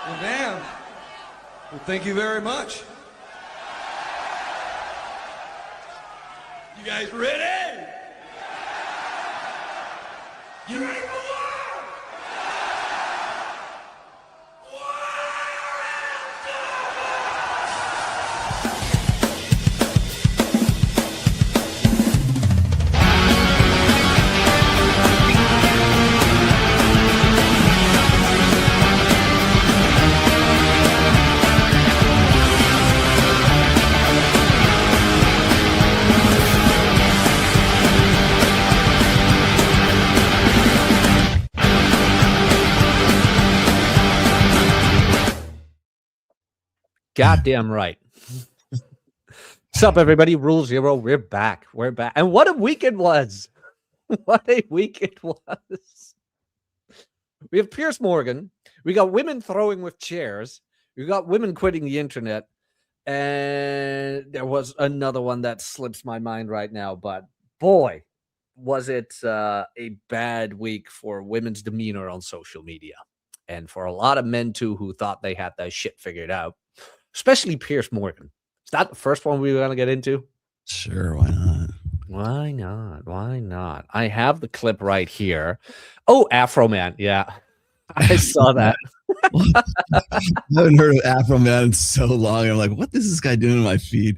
Well, damn. Well, thank you very much. You guys ready? You ready for war? Goddamn right. What's up, everybody? Rule Zero. We're back. We're back. And what a week it was. What a week it was. We have Piers Morgan. We got women throwing with chairs. We got women quitting the internet. And there was another one that slips my mind right now. But boy, was it a bad week for women's demeanor on social media. And for a lot of men, too, who thought they had their shit figured out. Especially Piers Morgan. Is that the first one we were going to get into? Sure, why not? Why not? Why not? I have the clip right here. Oh, Afro Man. Yeah, I saw that. I haven't heard of Afro Man in so long. I'm like, what is this guy doing in my feed?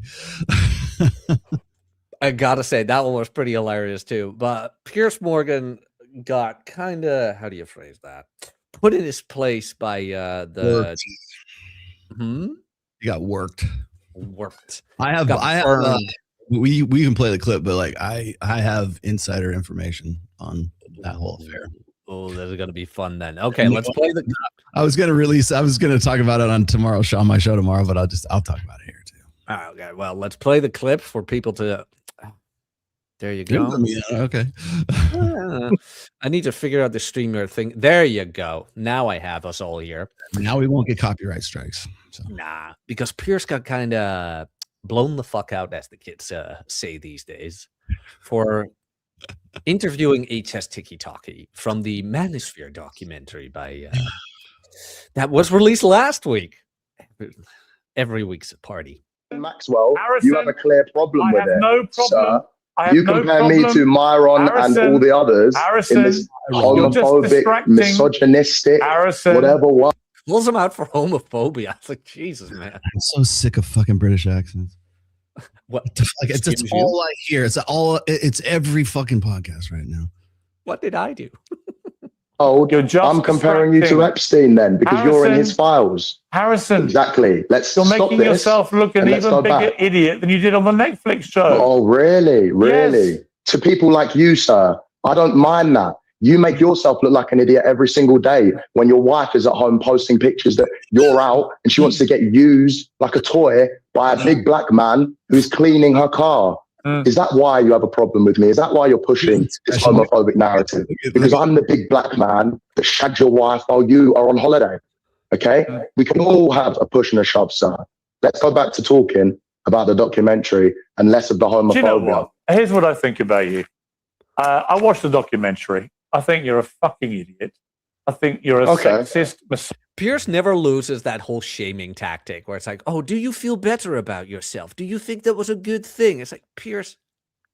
I got to say, that one was pretty hilarious, too. But Piers Morgan got kind of, how do you phrase that? Put in his place by the... He got worked. We can play the clip, but like I have insider information on that whole affair. Oh, this is gonna be fun then. Okay, let's play the. I was gonna talk about it on tomorrow's show, on my show tomorrow, but I'll talk about it here too. Okay, well, let's play the clip for people to. There you go. Okay. I need to figure out the streamer thing. There you go. Now I have us all here. Now we won't get copyright strikes. So. Nah, because Piers got kind of blown the fuck out, as the kids say these days, for interviewing HS Tiki Taki from the Manosphere documentary by that was released last week. Every week's a party. Maxwell, Harrison, you have a clear problem with it. No problem. Sir. You compare me to Myron and all the others in this homophobic, misogynistic, whatever one. Pulls him out for homophobia. I was like, Jesus, man. I'm so sick of fucking British accents. What? Like, it's all I hear. It's every fucking podcast right now. What did I do? I'm comparing you to Epstein then, because you're in his files. Harrison. Exactly. You're making yourself look an even bigger idiot than you did on the Netflix show. Oh, really? Really? Yes. To people like you, sir, I don't mind that. You make yourself look like an idiot every single day when your wife is at home posting pictures that you're out and she wants to get used like a toy by a big black man who's cleaning her car. Is that why you have a problem with me? Is that why you're pushing this homophobic narrative? Because I'm the big black man that shagged your wife while you are on holiday. Okay? We can all have a push and a shove, sir. Let's go back to talking about the documentary and less of the homophobia. Do you know what? Here's what I think about you. I watched the documentary. I think you're a fucking idiot. I think you're a sexist. Piers never loses that whole shaming tactic where it's like, oh, do you feel better about yourself? Do you think that was a good thing? It's like, Piers,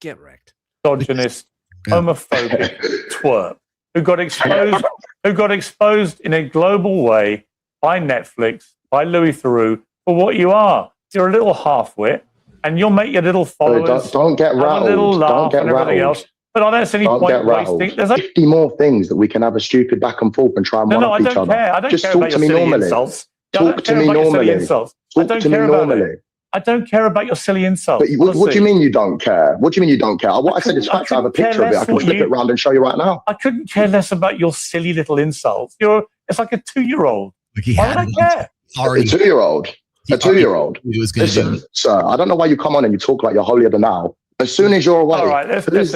get wrecked. Misogynist, homophobic twerp who got exposed in a global way by Netflix, by Louis Theroux, for what you are. You're a little half-wit, and you'll make your little followers don't get rattled. A little laugh and everything else. But I don't see any point wasting. There's 50 more things that we can have a stupid back and forth and try and one-up each other. I don't Just care talk about to me your silly normally. Insults. Talk to me normally. Talk to me normally. I don't care about your silly insults. But what do you mean you don't care? What do you mean you don't care? What I said is fact. I have a picture of it. I can flip it around and show you right now. I couldn't care less about your silly little insults. It's like a 2-year-old. Why would I care? A 2-year-old. A 2-year-old. Listen, sir, I don't know why you come on and you talk like you're holier than thou. As soon as you're away, all right, let's this.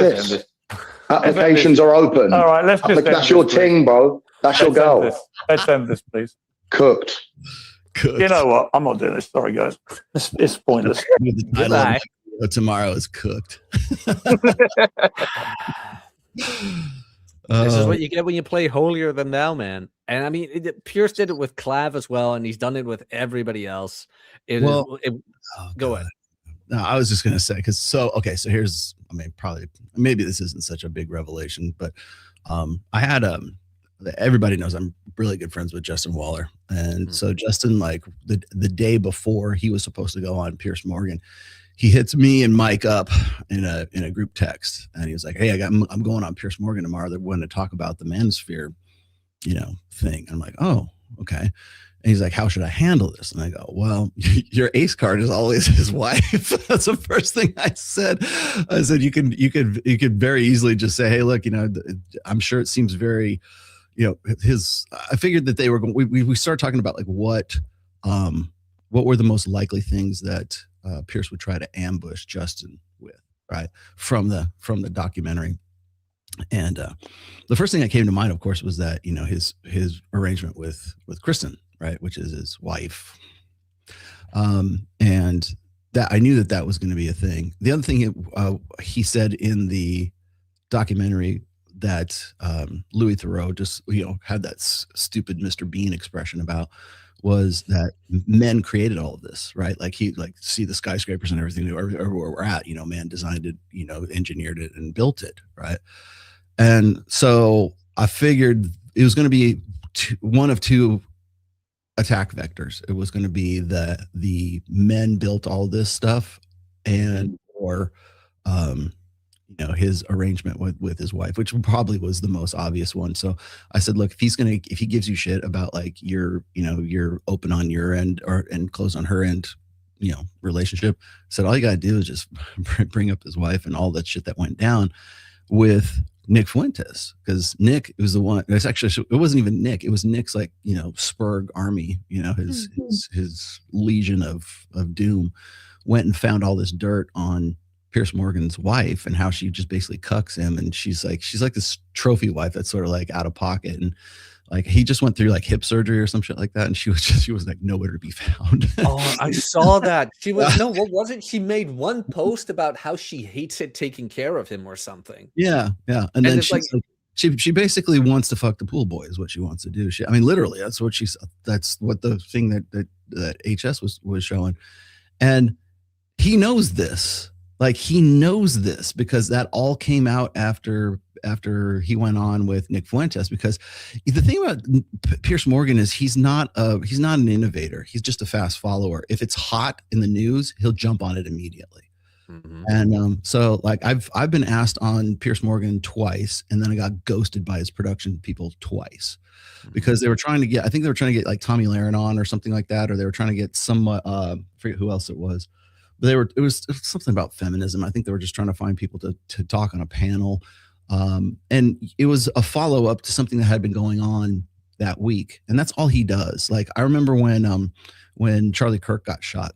Applications are open. All right, let's just that's your ting, bro. That's your girl. Let's end this, please. Cooked. You know what? I'm not doing this. Sorry, guys. It's pointless. Tomorrow is cooked. This is what you get when you play holier than thou, man. And I mean, Pierce did it with Clav as well, and he's done it with everybody else. Oh, Go God. ahead. No, I was just gonna say so here's, I mean, probably maybe this isn't such a big revelation, but I had everybody knows I'm really good friends with Justin Waller, and so Justin, like the day before he was supposed to go on Pierce Morgan, he hits me and Mike up in a group text, and he was like, "Hey, I'm going on Pierce Morgan tomorrow. They're going to talk about the manosphere, thing." I'm like, "Oh, okay." And he's like, "How should I handle this?" And I go, "Well, your ace card is always his wife." That's the first thing I said. I said, you could very easily just say, "Hey, look, I'm sure it seems very, I figured that they were going, we started talking about like what were the most likely things that Pierce would try to ambush Justin with, right? From the documentary. And the first thing that came to mind, of course, was that, his arrangement with Kristen, right, which is his wife. And that I knew that was going to be a thing. The other thing he said in the documentary that Louis Theroux just, had that stupid Mr. Bean expression about was that men created all of this, right? Like he see the skyscrapers and everything everywhere we're at, man designed it, engineered it and built it, right? And so I figured it was going to be one of two attack vectors. It was going to be the men built all this stuff, or his arrangement with his wife, which probably was the most obvious one. So I said, look, if he gives you shit about like you're open on your end and closed on her end, relationship, I said all you gotta do is just bring up his wife and all that shit that went down with Nick Fuentes, because Nick was the one. It wasn't even Nick. It was Nick's like Spurg army. His legion of doom went and found all this dirt on Pierce Morgan's wife and how she just basically cucks him, and she's like this trophy wife that's sort of like out of pocket, and like he just went through like hip surgery or some shit like that, and she was like nowhere to be found. Oh, I saw that. What was it? She made one post about how she hates it taking care of him or something. Yeah. And then she's like she basically wants to fuck the pool boy is what she wants to do. I mean, literally, that's what the thing that HS was showing. And he knows this. Like he knows this because that all came out after he went on with Nick Fuentes, because the thing about Pierce Morgan is he's not an innovator. He's just a fast follower. If it's hot in the news, he'll jump on it immediately. Mm-hmm. And so like I've been asked on Pierce Morgan twice, and then I got ghosted by his production people twice, because they were trying to get like Tommy Lahren on or something like that, or they were trying to get some I forget who else it was. But it was something about feminism. I think they were just trying to find people to talk on a panel. And it was a follow-up to something that had been going on that week. And that's all he does. Like I remember when Charlie Kirk got shot,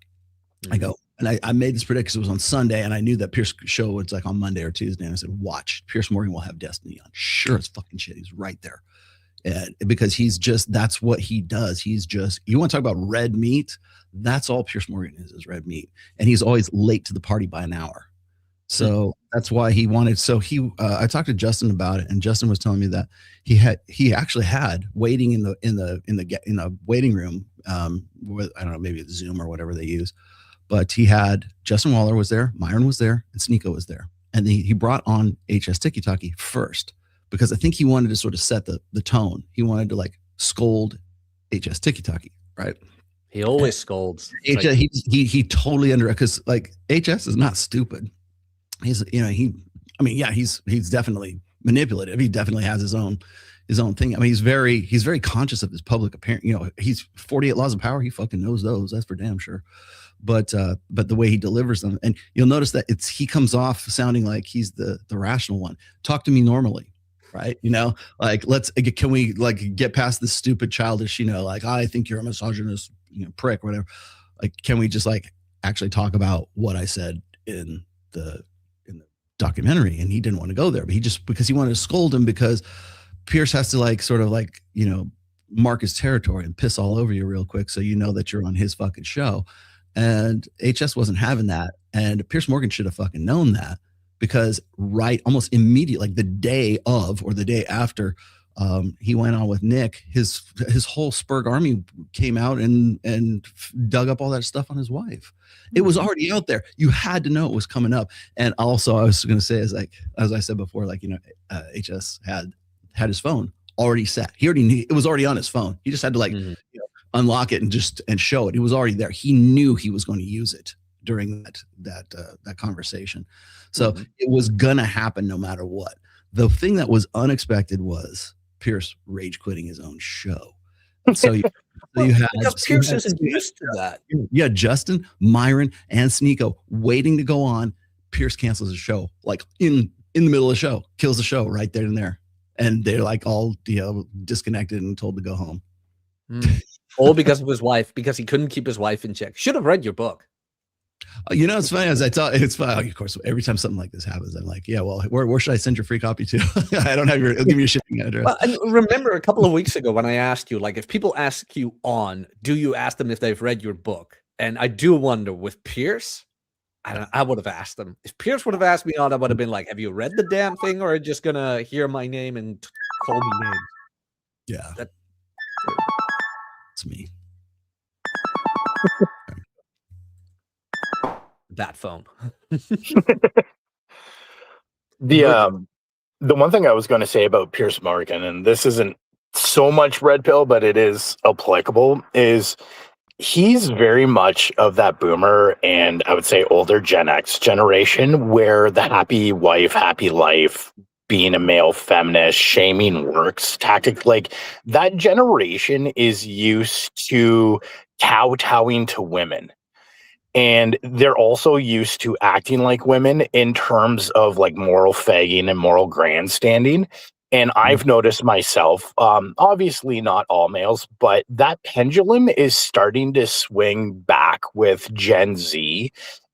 I go, and I made this prediction. It was on Sunday, and I knew that Pierce show was like on Monday or Tuesday. And I said, watch, Pierce Morgan will have Destiny on. Sure as fucking shit. He's right there. And because that's what he does. You want to talk about red meat? That's all Pierce Morgan is red meat. And he's always late to the party by an hour. So that's why he wanted. So I talked to Justin about it, and Justin was telling me that he actually had waiting in the waiting room. With, I don't know, maybe it's Zoom or whatever they use, but he had Justin Waller was there, Myron was there, and Sneeko was there, and he brought on HS Tiki Taki first, because I think he wanted to sort of set the tone. He wanted to like scold HS Tiki Taki, right? He always scolds. He totally because like HS is not stupid. He's he's definitely manipulative. He definitely has his own thing. I mean, he's very conscious of his public appearance. He's 48 laws of power. He fucking knows those. That's for damn sure. But the way he delivers them, and you'll notice that he comes off sounding like he's the rational one. Talk to me normally, right? Like can we like get past this stupid childish, like I think you're a misogynist, prick, or whatever. Like, can we just like actually talk about what I said in the documentary? And he didn't want to go there, but because he wanted to scold him, because Pierce has to like sort of like mark his territory and piss all over you real quick, so that you're on his fucking show. And HS wasn't having that, and Pierce Morgan should have fucking known that. because almost immediately, like the day of or the day after he went on with Nick, his whole Spurg army came out and dug up all that stuff on his wife. It was already out there. You had to know it was coming up. And also, I was going to say, as I said before, like, HS had his phone already set. He already knew it was already on his phone. He just had to unlock it and show it. It was already there. He knew he was going to use it during that conversation. So it was gonna happen no matter what. The thing that was unexpected was Pierce rage quitting his own show. So you had, because Pierce isn't used to that. Yeah, Justin, Myron, and Sneeko waiting to go on. Pierce cancels the show, like in the middle of the show, kills the show right there and there. And they're like all disconnected and told to go home. All because of his wife, because he couldn't keep his wife in check. Should have read your book. It's funny, as I thought, it's funny. Of course, every time something like this happens, I'm like, yeah, well, where should I send your free copy to? I don't have I'll give you a shipping address. Well, and remember a couple of weeks ago when I asked you, like, if people ask you do you ask them if they've read your book? And I do wonder with Pierce, I would have asked them. If Pierce would have asked me on, I would have been like, have you read the damn thing, or are you just gonna hear my name and call me names? Yeah. It's me. That phone. The one thing I was going to say about Pierce Morgan, and this isn't so much red pill, but it is applicable, is he's very much of that boomer and I would say older Gen X generation where the happy wife, happy life, being a male feminist, shaming works tactic, like that generation is used to kowtowing to women. And they're also used to acting like women in terms of like moral fagging and moral grandstanding. And I've noticed myself, obviously not all males, but that pendulum is starting to swing back with Gen Z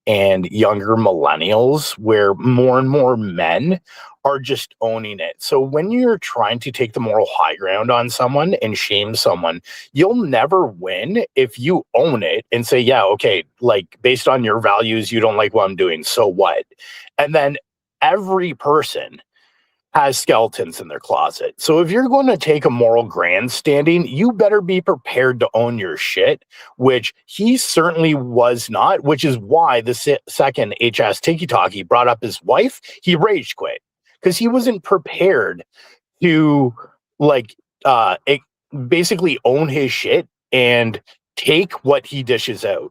and younger millennials, where more and more men are just owning it. So when you're trying to take the moral high ground on someone and shame someone, you'll never win if you own it and say, yeah, okay, like based on your values, you don't like what I'm doing. So what? And then every person has skeletons in their closet. So if you're going to take a moral grandstanding, you better be prepared to own your shit, which he certainly was not, which is why the second HS Tiki Talkie brought up his wife, he rage quit because he wasn't prepared to basically own his shit and take what he dishes out.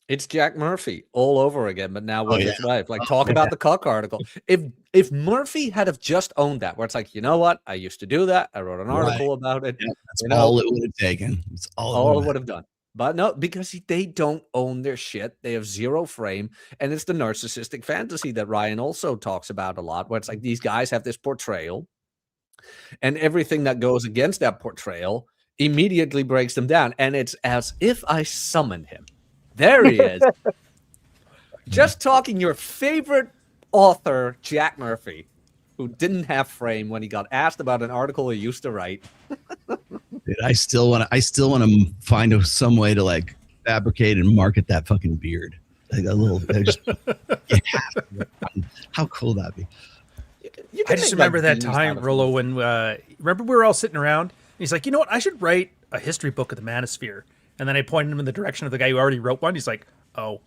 It's Jack Murphy all over again, but now with his wife. Like, talk about the cuck article. If Murphy had have just owned that, where it's like, you know what? I used to do that. I wrote an article about it. Yeah, that's all it would have taken. It's all it would have done. But no, because they don't own their shit. They have zero frame. And it's the narcissistic fantasy that Ryan also talks about a lot, where it's like these guys have this portrayal, and everything that goes against that portrayal immediately breaks them down. And it's as if I summon him. There he is. Just talking your favorite author, Jack Murphy, who didn't have frame when he got asked about an article he used to write. Dude, I still want to find some way to like fabricate and market that fucking beard. Like a little, how cool would that be? I just remember that time, Rollo, when remember we were all sitting around. And he's like, you know what? I should write a history book of the Manosphere. And then I pointed him in the direction of the guy who already wrote one. He's like, oh.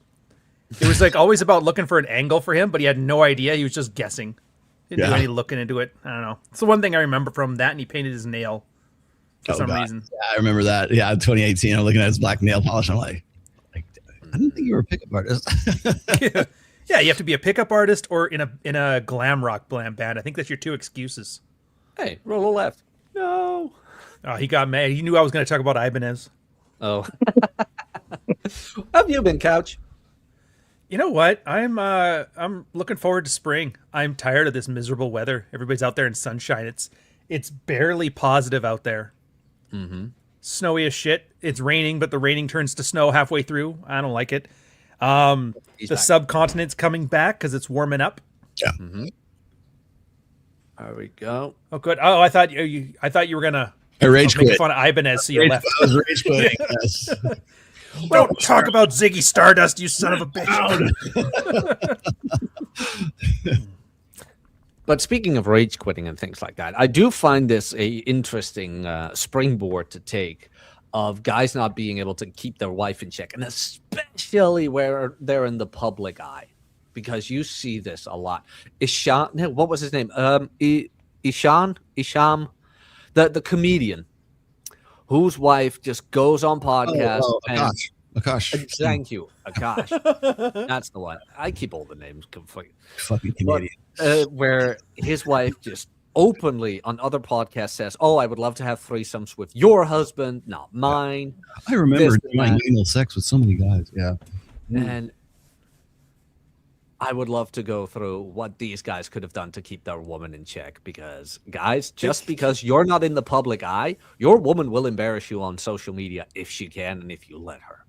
It was like always about looking for an angle for him, but he had no idea. He was just guessing. He didn't do any looking into it. I don't know. It's the one thing I remember from that, and he painted his nail for some reason. Yeah, I remember that. Yeah, 2018, I'm looking at his black nail polish. I'm like I didn't think you were a pickup artist. Yeah, you have to be a pickup artist or in a glam rock band. I think that's your two excuses. Hey, Rollo left. No. Oh, he got mad. He knew I was going to talk about Ibanez. Oh. How have you been, Couch? You know what? I'm looking forward to spring. I'm tired of this miserable weather. Everybody's out there in sunshine. It's barely positive out there. Mm-hmm. Snowy as shit. It's raining, but the raining turns to snow halfway through. I don't like it. The subcontinent's coming back because it's warming up. Yeah. Mm-hmm. There we go. Oh, good. Oh, I thought you were gonna rage make quit. fun of Ibanez, so you left. I was rage quitting. Yes. Don't talk about Ziggy Stardust, you son of a bitch. But speaking of rage quitting and things like that, I do find this a interesting springboard to take of guys not being able to keep their wife in check, and especially where they're in the public eye, because you see this a lot. Ishan, what was his name? Isham, the comedian whose wife just goes on podcasts. Akash. Thank you, Akash. That's the one. I keep all the names conflicted. Fucking Canadian. Where his wife just openly on other podcasts says, "Oh, I would love to have threesomes with your husband, not mine." I remember doing anal sex with so many guys. Yeah. And I would love to go through what these guys could have done to keep their woman in check, because guys, just because you're not in the public eye, your woman will embarrass you on social media if she can and if you let her.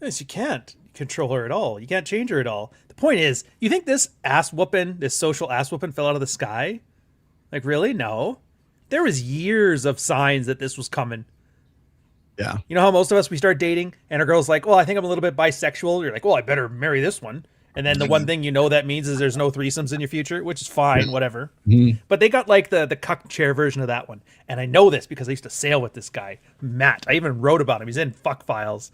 Yes, you can't control her at all. You can't change her at all. The point is, you think this social ass whooping fell out of the sky? Like, really? No. There was years of signs that this was coming. Yeah. You know how most of us, we start dating and our girl's like, well, I think I'm a little bit bisexual. You're like, well, I better marry this one. And then the one thing you know that means is there's no threesomes in your future, which is fine, whatever. But they got like the cuck chair version of that one. And I know this because I used to sail with this guy, Matt. I even wrote about him. He's in Fuck Files.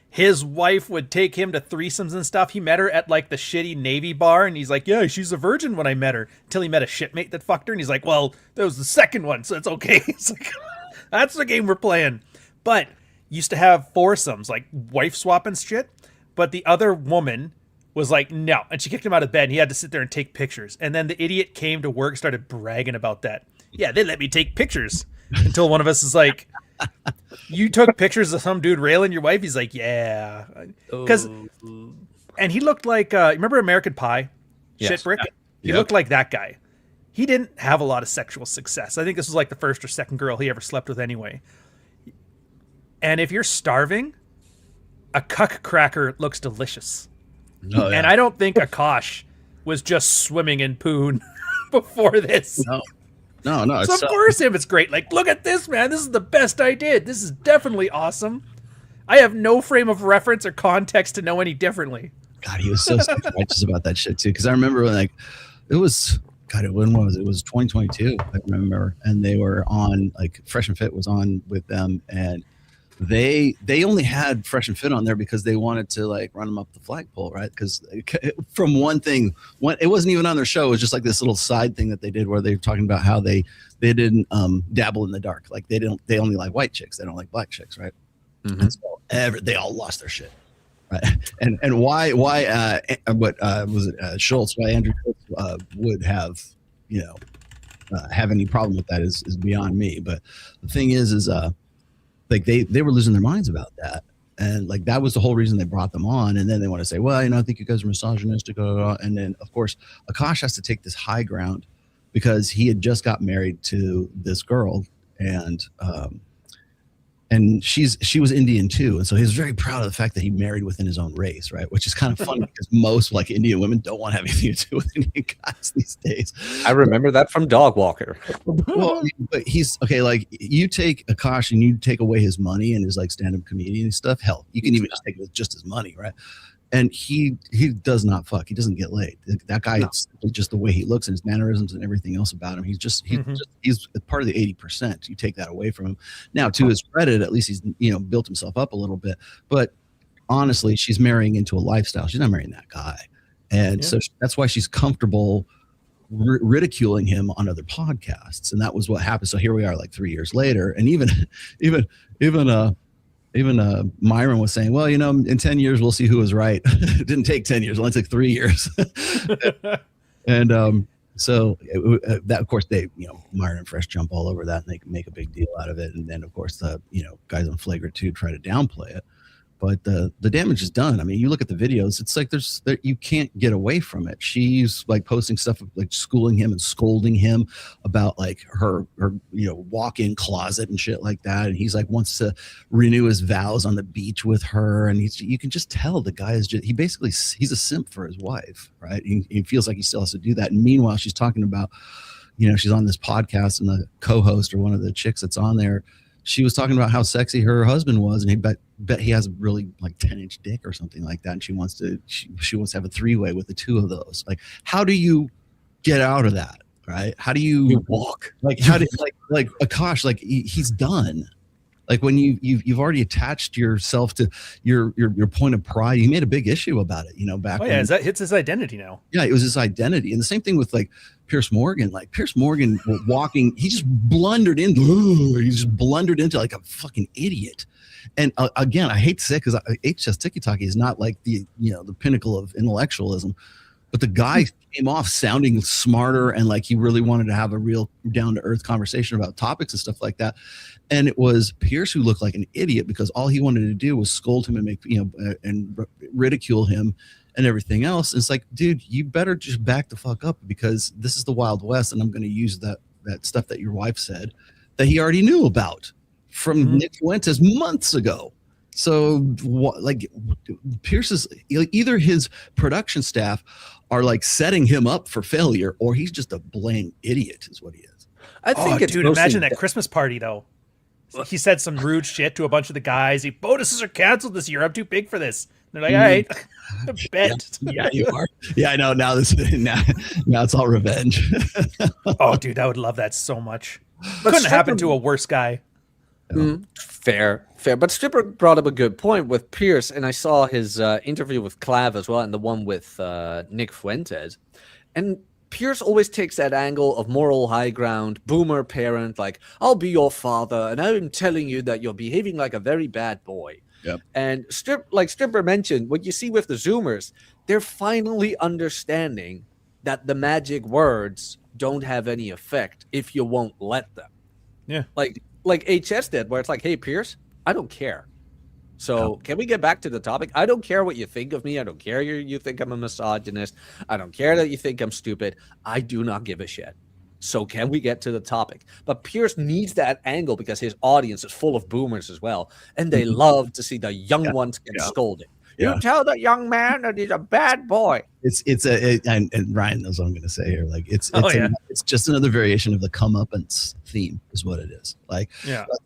His wife would take him to threesomes and stuff. He met her at like the shitty Navy bar, and he's like, yeah, she's a virgin when I met her. Until he met a shipmate that fucked her, and he's like, well, that was the second one, so it's okay. It's like, that's the game we're playing. But used to have foursomes, like wife swap and shit. But the other woman was like, no. And she kicked him out of bed, and he had to sit there and take pictures. And then the idiot came to work, started bragging about that. Yeah, they let me take pictures. Until one of us is like, you took pictures of some dude railing your wife? He's like, yeah. And he looked like, remember American Pie? Yes. Shitbrick? He looked like that guy. He didn't have a lot of sexual success. I think this was like the first or second girl he ever slept with anyway. And if you're starving, a cuck cracker looks delicious. Oh, yeah. And I don't think Akash was just swimming in poon before this. No. So of course him, it's great. Like, look at this, man. This is the best I did. This is definitely awesome. I have no frame of reference or context to know any differently. God, he was so righteous about that shit too. Because I remember when, like, it was, God, when was it? It was 2022. I remember, and they were on, like, Fresh and Fit was on with them, and they only had Fresh and Fit on there because they wanted to like run them up the flagpole, right? Because from one thing, it wasn't even on their show. It was just like this little side thing that they did where they were talking about how they didn't dabble in the dark. Like they only like white chicks. They don't like black chicks, right? Mm-hmm. And so they all lost their shit, right? And why what was it Schultz? Why Andrew Schultz would have have any problem with that is beyond me. But the thing is like they were losing their minds about that, and like that was the whole reason they brought them on. And then they want to say, well, I think you guys are misogynistic, and then of course Akash has to take this high ground because he had just got married to this girl, and she was Indian too, and so he was very proud of the fact that he married within his own race, right? Which is kind of funny because most like Indian women don't want to have anything to do with Indian guys these days. I remember that from Dog Walker. Well, but he's okay. Like you take Akash and you take away his money and his like stand-up comedian stuff. Hell, you can even just take it with just his money, right? And he does not fuck. He doesn't get laid. That guy is just the way he looks and his mannerisms and everything else about him. He's part of the 80%. You take that away from him. Now, to his credit, at least he's built himself up a little bit. But honestly, she's marrying into a lifestyle. She's not marrying that guy, and so that's why she's comfortable ridiculing him on other podcasts. And that was what happened. So here we are, like 3 years later, and even Myron was saying, well, in 10 years, we'll see who was right. It didn't take 10 years. It only took 3 years. And so that, of course, Myron and Fresh jump all over that and they can make a big deal out of it. And then, of course, the guys on Flagrant 2 try to downplay it. But the damage is done. I mean, you look at the videos, it's like you can't get away from it. She's like posting stuff like schooling him and scolding him about like her walk-in closet and shit like that. And he's like wants to renew his vows on the beach with her. And you can just tell the guy is he's a simp for his wife, right? He feels like he still has to do that. And meanwhile, she's talking about, she's on this podcast and the co-host or one of the chicks that's on there, she was talking about how sexy her husband was, and he bet he has a really like 10-inch dick or something like that. And she wants to have a 3-way with the two of those. Like, how do you get out of that? Right? How do you walk? Like how do like Akash? Like he's done. Like when you've already attached yourself to your point of pride. He made a big issue about it, back. Oh yeah, it's his identity now. Yeah, it was his identity, and the same thing with like Pierce Morgan. Like Pierce Morgan walking, he just blundered into like a fucking idiot. And again, I hate to say it because HS Tiki Taki is not like the pinnacle of intellectualism. But the guy came off sounding smarter and like he really wanted to have a real down to earth conversation about topics and stuff like that. And it was Pierce who looked like an idiot because all he wanted to do was scold him and make, and ridicule him and everything else. And it's like, dude, you better just back the fuck up because this is the Wild West. And I'm going to use that stuff that your wife said that he already knew about from Nick Fuentes months ago. So like Pierce's, either his production staff are like setting him up for failure or he's just a blatant idiot is what he is. I think dude, imagine that Christmas party though. He said some rude shit to a bunch of the guys. Bonuses are canceled this year. I'm too big for this. And they're like, all right, bet. Yeah, you are. Yeah, I know. Now it's all revenge. Oh, dude, I would love that so much. Couldn't happen to a worse guy. Fair. But Stripper brought up a good point with Pierce, and I saw his interview with Clav as well, and the one with Nick Fuentes. And Pierce always takes that angle of moral high ground, boomer parent, like, I'll be your father, and I'm telling you that you're behaving like a very bad boy. Yep. And Stripper mentioned, what you see with the Zoomers, they're finally understanding that the magic words don't have any effect if you won't let them. Yeah. Like HS did, where it's like, hey, Pierce, I don't care. So can we get back to the topic? I don't care what you think of me. I don't care you think I'm a misogynist. I don't care that you think I'm stupid. I do not give a shit. So can we get to the topic? But Pierce needs that angle because his audience is full of boomers as well. And they love to see the young ones get scolded. You tell the young man that he's a bad boy. And Ryan knows what I'm going to say here. Like it's just another variation of the comeuppance theme is what it is. Like,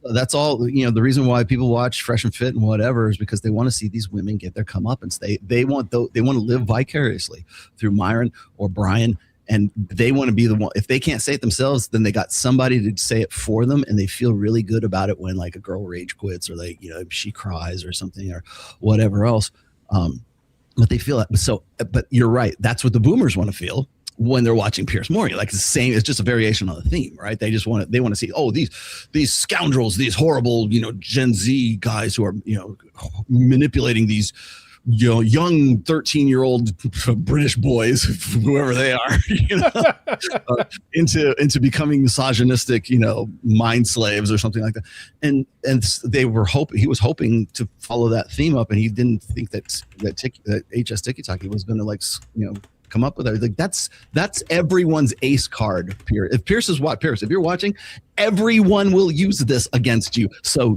that's all, the reason why people watch Fresh and Fit and whatever is because they want to see these women get their comeuppance. They want to live vicariously through Myron or Brian. And they want to be the one. If they can't say it themselves, then they got somebody to say it for them, and they feel really good about it when like a girl rage quits or like she cries or something or whatever else. But they feel it. So, but you're right. That's what the boomers want to feel when they're watching Pierce Morgan. Like it's the same. It's just a variation on the theme, right? They just want to see, these scoundrels, these horrible Gen Z guys who are manipulating these young 13-year-old British boys, whoever they are, into becoming misogynistic, mind slaves or something like that. And he was hoping to follow that theme up, and he didn't think that HS Tiki Taki was going to come up with it. Like that's everyone's ace card. Pierce. If Pierce is Pierce, if you're watching, everyone will use this against you. So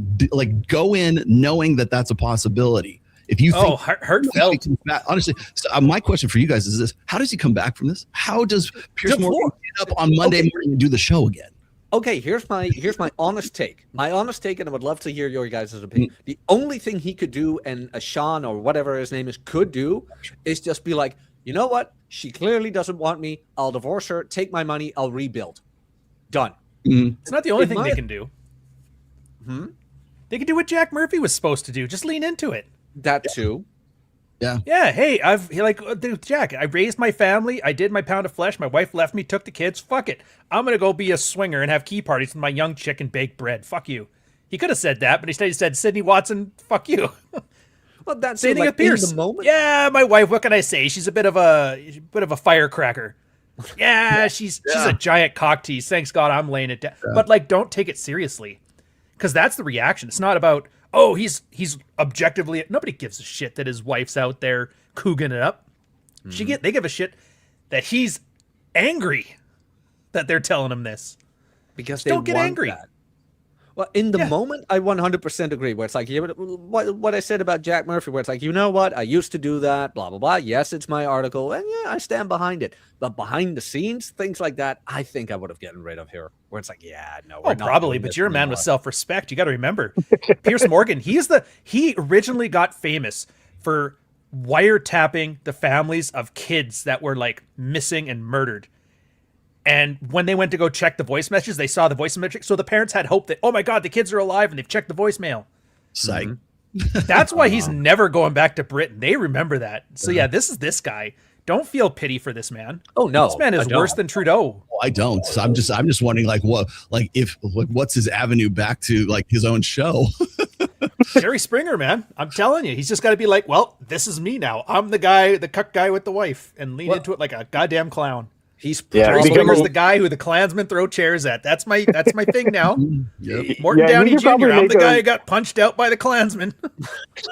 go in knowing that that's a possibility. If you think heartfelt. Honestly, so my question for you guys is this: how does he come back from this? How does Pierce Morgan get up on Monday morning and do the show again? Okay, here's my honest take. My honest take, and I would love to hear your guys' opinion. The only thing he could do, and Sean or whatever his name is could do, is just be like, you know what? She clearly doesn't want me. I'll divorce her. Take my money. I'll rebuild. Done. It's not the only thing they can do. They can do what Jack Murphy was supposed to do. Just lean into it. That too. Yeah. Hey, Jack, I raised my family. I did my pound of flesh. My wife left me, took the kids. Fuck it. I'm going to go be a swinger and have key parties with my young chick and bake bread. Fuck you. He could have said that, but instead he said, Sydney Watson, fuck you. Well, that's same thing with Pierce. In the moment. Yeah, my wife, what can I say? She's a bit of a firecracker. Yeah, she's a giant cock tease. Thanks God I'm laying it down. Yeah. But don't take it seriously. Because that's the reaction. It's not about, he's objectively, nobody gives a shit that his wife's out there cooging it up. They give a shit that he's angry that they're telling him this. Because don't get angry. That. Well, in the moment, I 100% agree. Where it's like, what I said about Jack Murphy, where it's like, you know what? I used to do that, blah, blah, blah. Yes, it's my article. And I stand behind it. But behind the scenes, things like that, I think I would have gotten rid of her. Where it's like, we're not probably. But you're a man with self-respect. You got to remember. Pierce Morgan, he originally got famous for wiretapping the families of kids that were missing and murdered. And when they went to go check the voice messages, they saw the voice message. So the parents had hope that, oh my God, the kids are alive and they've checked the voicemail. Psych. That's why he's never going back to Britain. They remember that. So yeah, this is this guy. Don't feel pity for this man. Oh no, this man is worse than Trudeau. I don't. So I'm just wondering, like, what's his avenue back to like his own show? Jerry Springer, man. I'm telling you, he's just got to be like, well, this is me now. I'm the guy, the cuck guy with the wife, and lean into it like a goddamn clown. Jerry Springer's the guy who the Klansmen throw chairs at. That's my thing now. Yep. Morton Downey Jr. I'm the guy who got punched out by the Klansmen.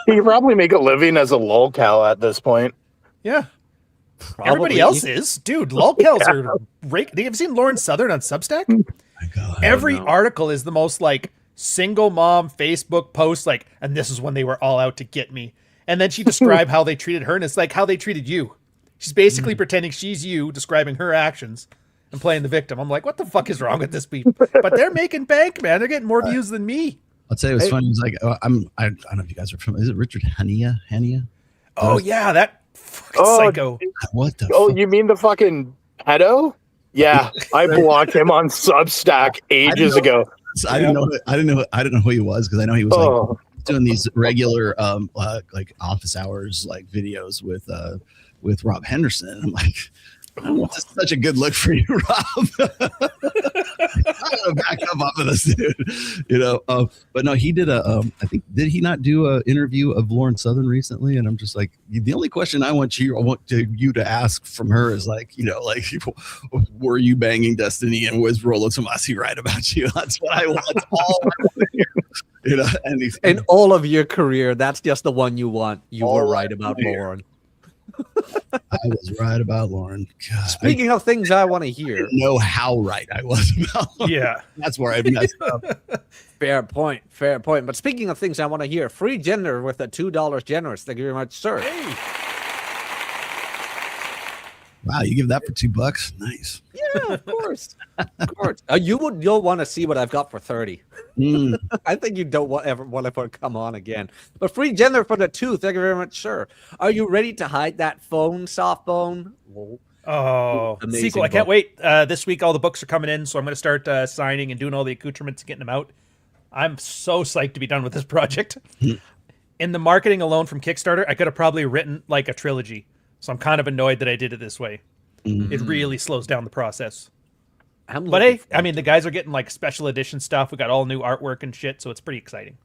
He could probably make a living as a lolcow at this point. Yeah. Probably. Everybody else is. Dude, lolcows are rake. Have you seen Lauren Southern on Substack? My God, every article is the most like single mom Facebook post, like, and this is when they were all out to get me. And then she described how they treated her, and it's like how they treated you. She's basically pretending she's you, describing her actions and playing the victim. I'm like, what the fuck is wrong with this people? But they're making bank, man. They're getting more views than me. I'll tell you what's funny. It's like I don't know if you guys are familiar. Is it Richard Hania? Oh yeah, that fucking psycho. What the? Oh, you mean the fucking pedo? Yeah, I blocked him on Substack ages ago. I didn't know who he was, because I know he was like doing these regular like office hours like videos with Rob Henderson. I'm like, this is such a good look for you, Rob. I'm gonna back up off of this dude, but no, he did I think, did he not do an interview of Lauren Southern recently? And I'm just like, the only question I want you to ask from her is like, were you banging Destiny, and was Rollo Tomasi right about you? That's what I want. That's all I want to hear. And in all of your career, that's just the one you want. You were right about Lauren. I was right about Lauren. God, Speaking of things I want to hear, I didn't know how right I was about Lauren. Yeah, that's where I messed up. Fair point. But speaking of things I want to hear, free gender with a $2 generous. Thank you very much, sir. Hey. Wow, you give that for $2? Nice. Yeah, of course. You'll want to see what I've got for 30. I think you don't ever want to come on again. But free gender for the 2. Thank you very much, sir. Are you ready to hide that phone, soft phone? Oh, sequel! I can't wait. This week, all the books are coming in, so I'm going to start signing and doing all the accoutrements, getting them out. I'm so psyched to be done with this project. In the marketing alone from Kickstarter, I could have probably written like a trilogy. So I'm kind of annoyed that I did it this way. It really slows down the process. But hey, I mean, the guys are getting like special edition stuff. We got all new artwork and shit, so it's pretty exciting.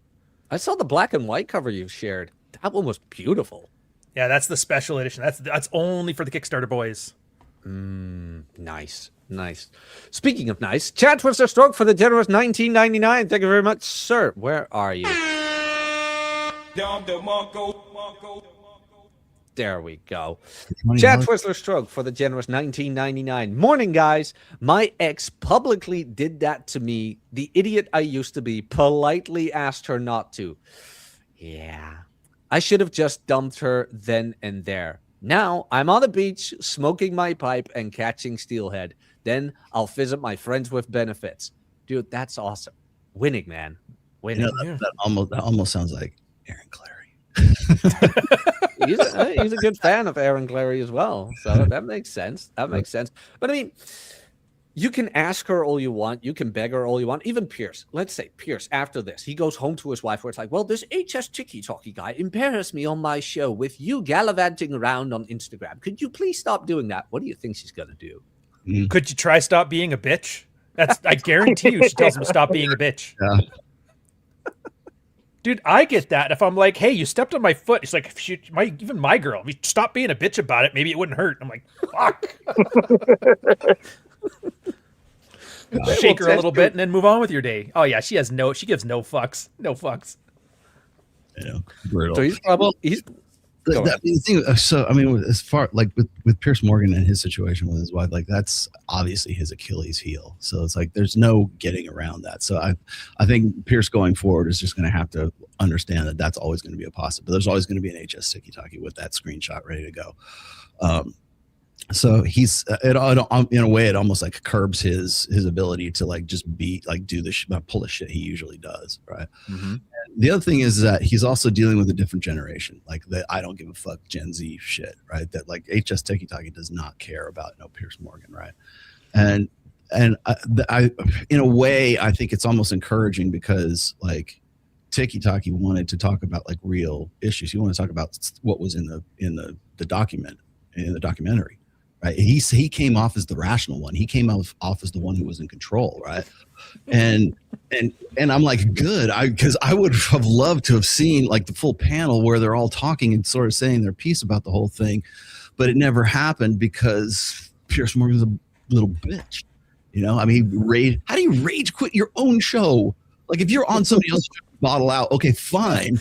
I saw the black and white cover you shared. That one was beautiful. Yeah, that's the special edition. That's only for the Kickstarter boys. Nice. Speaking of nice, Chad Twister Stroke for the generous $19.99. Thank you very much, sir. Where are you? There we go. Chad Twizzler Stroke for the generous $19.99. Morning, guys. My ex publicly did that to me. The idiot I used to be. Politely asked her not to. Yeah. I should have just dumped her then and there. Now I'm on the beach, smoking my pipe and catching steelhead. Then I'll visit my friends with benefits. Dude, that's awesome. Winning, man. Winning. That almost sounds like Aaron Clary. He's a good fan of Aaron Clary as well, so that makes sense. But I mean, you can ask her all you want, you can beg her all you want. Even Pierce, let's say Pierce, after this, he goes home to his wife where it's like, well, this HS Tiki-Talkie guy embarrassed me on my show with you gallivanting around on Instagram. Could you please stop doing that? What do you think she's gonna do? Could you try stop being a bitch? I guarantee you she tells him to stop being a bitch. Yeah. Dude, I get that. If I'm like, hey, you stepped on my foot, it's like, even my girl, if you stop being a bitch about it, maybe it wouldn't hurt. I'm like, fuck. Shake her a little bit and then move on with your day. Oh yeah, she gives no fucks. No fucks. Yeah, brutal. So he's the thing. So I mean, as far like with Pierce Morgan and his situation with his wife, like that's obviously his Achilles heel. So it's like there's no getting around that. So I think Pierce going forward is just going to have to understand that that's always going to be a possibility. There's always going to be an HS Tiki-Talkie with that screenshot ready to go. So he's in a way it almost like curbs his ability to like just be like do the pull the shit he usually does, right? Mm-hmm. The other thing is that he's also dealing with a different generation, like the I don't give a fuck Gen Z shit, right? That like HS Tiki-Talkie does not care about no Pierce Morgan, right? and I in a way I think it's almost encouraging because like Tiki Taki wanted to talk about like real issues. He wanted to talk about what was in the documentary, right? He came off as the rational one. He came off as the one who was in control, right? And I'm like, good, because I would have loved to have seen like the full panel where they're all talking and sort of saying their piece about the whole thing, but it never happened because Pierce Morgan's a little bitch. You know, I mean, how do you rage quit your own show? Like if you're on somebody else's show, bottle out, okay, fine.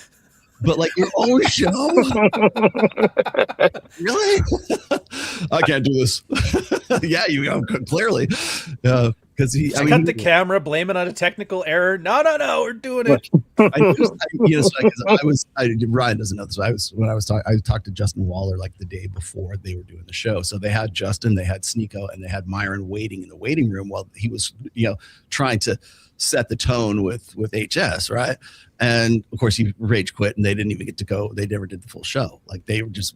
But like your own show? Really? I can't do this. Yeah, you know, clearly. Because cut the camera, blame it on a technical error. No, we're doing it. Ryan doesn't know this. I talked to Justin Waller like the day before they were doing the show. So they had Justin, they had Sneeko, and they had Myron waiting in the waiting room while he was, trying to set the tone with HS, right? And of course he rage quit and they didn't even get to go. They never did the full show. Like they were just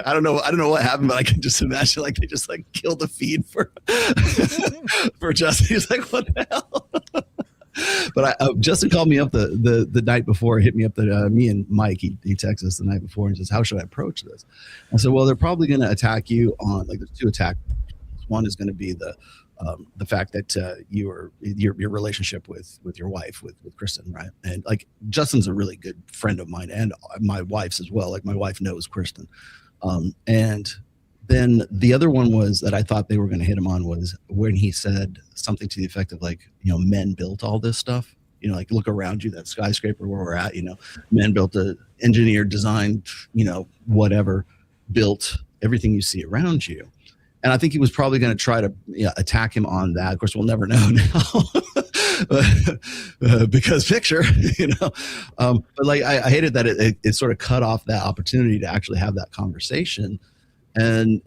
I don't know what happened, but I can just imagine like they just like killed the feed for for Justin. He's like, what the hell? But Justin called me up the night before, hit me up me and Mike, he texted us the night before and says, how should I approach this? I said, well, they're probably going to attack you on like there's two attacks. One is going to be the fact that your relationship with your wife with Kristen, right? And like Justin's a really good friend of mine and my wife's as well. Like my wife knows Kristen, and then the other one was that I thought they were going to hit him on was when he said something to the effect of like, men built all this stuff. Like look around you, that skyscraper where we're at. Men built engineered, designed, whatever, built everything you see around you. And I think he was probably going to try to attack him on that. Of course, we'll never know now because picture, But like, I hated that it sort of cut off that opportunity to actually have that conversation, and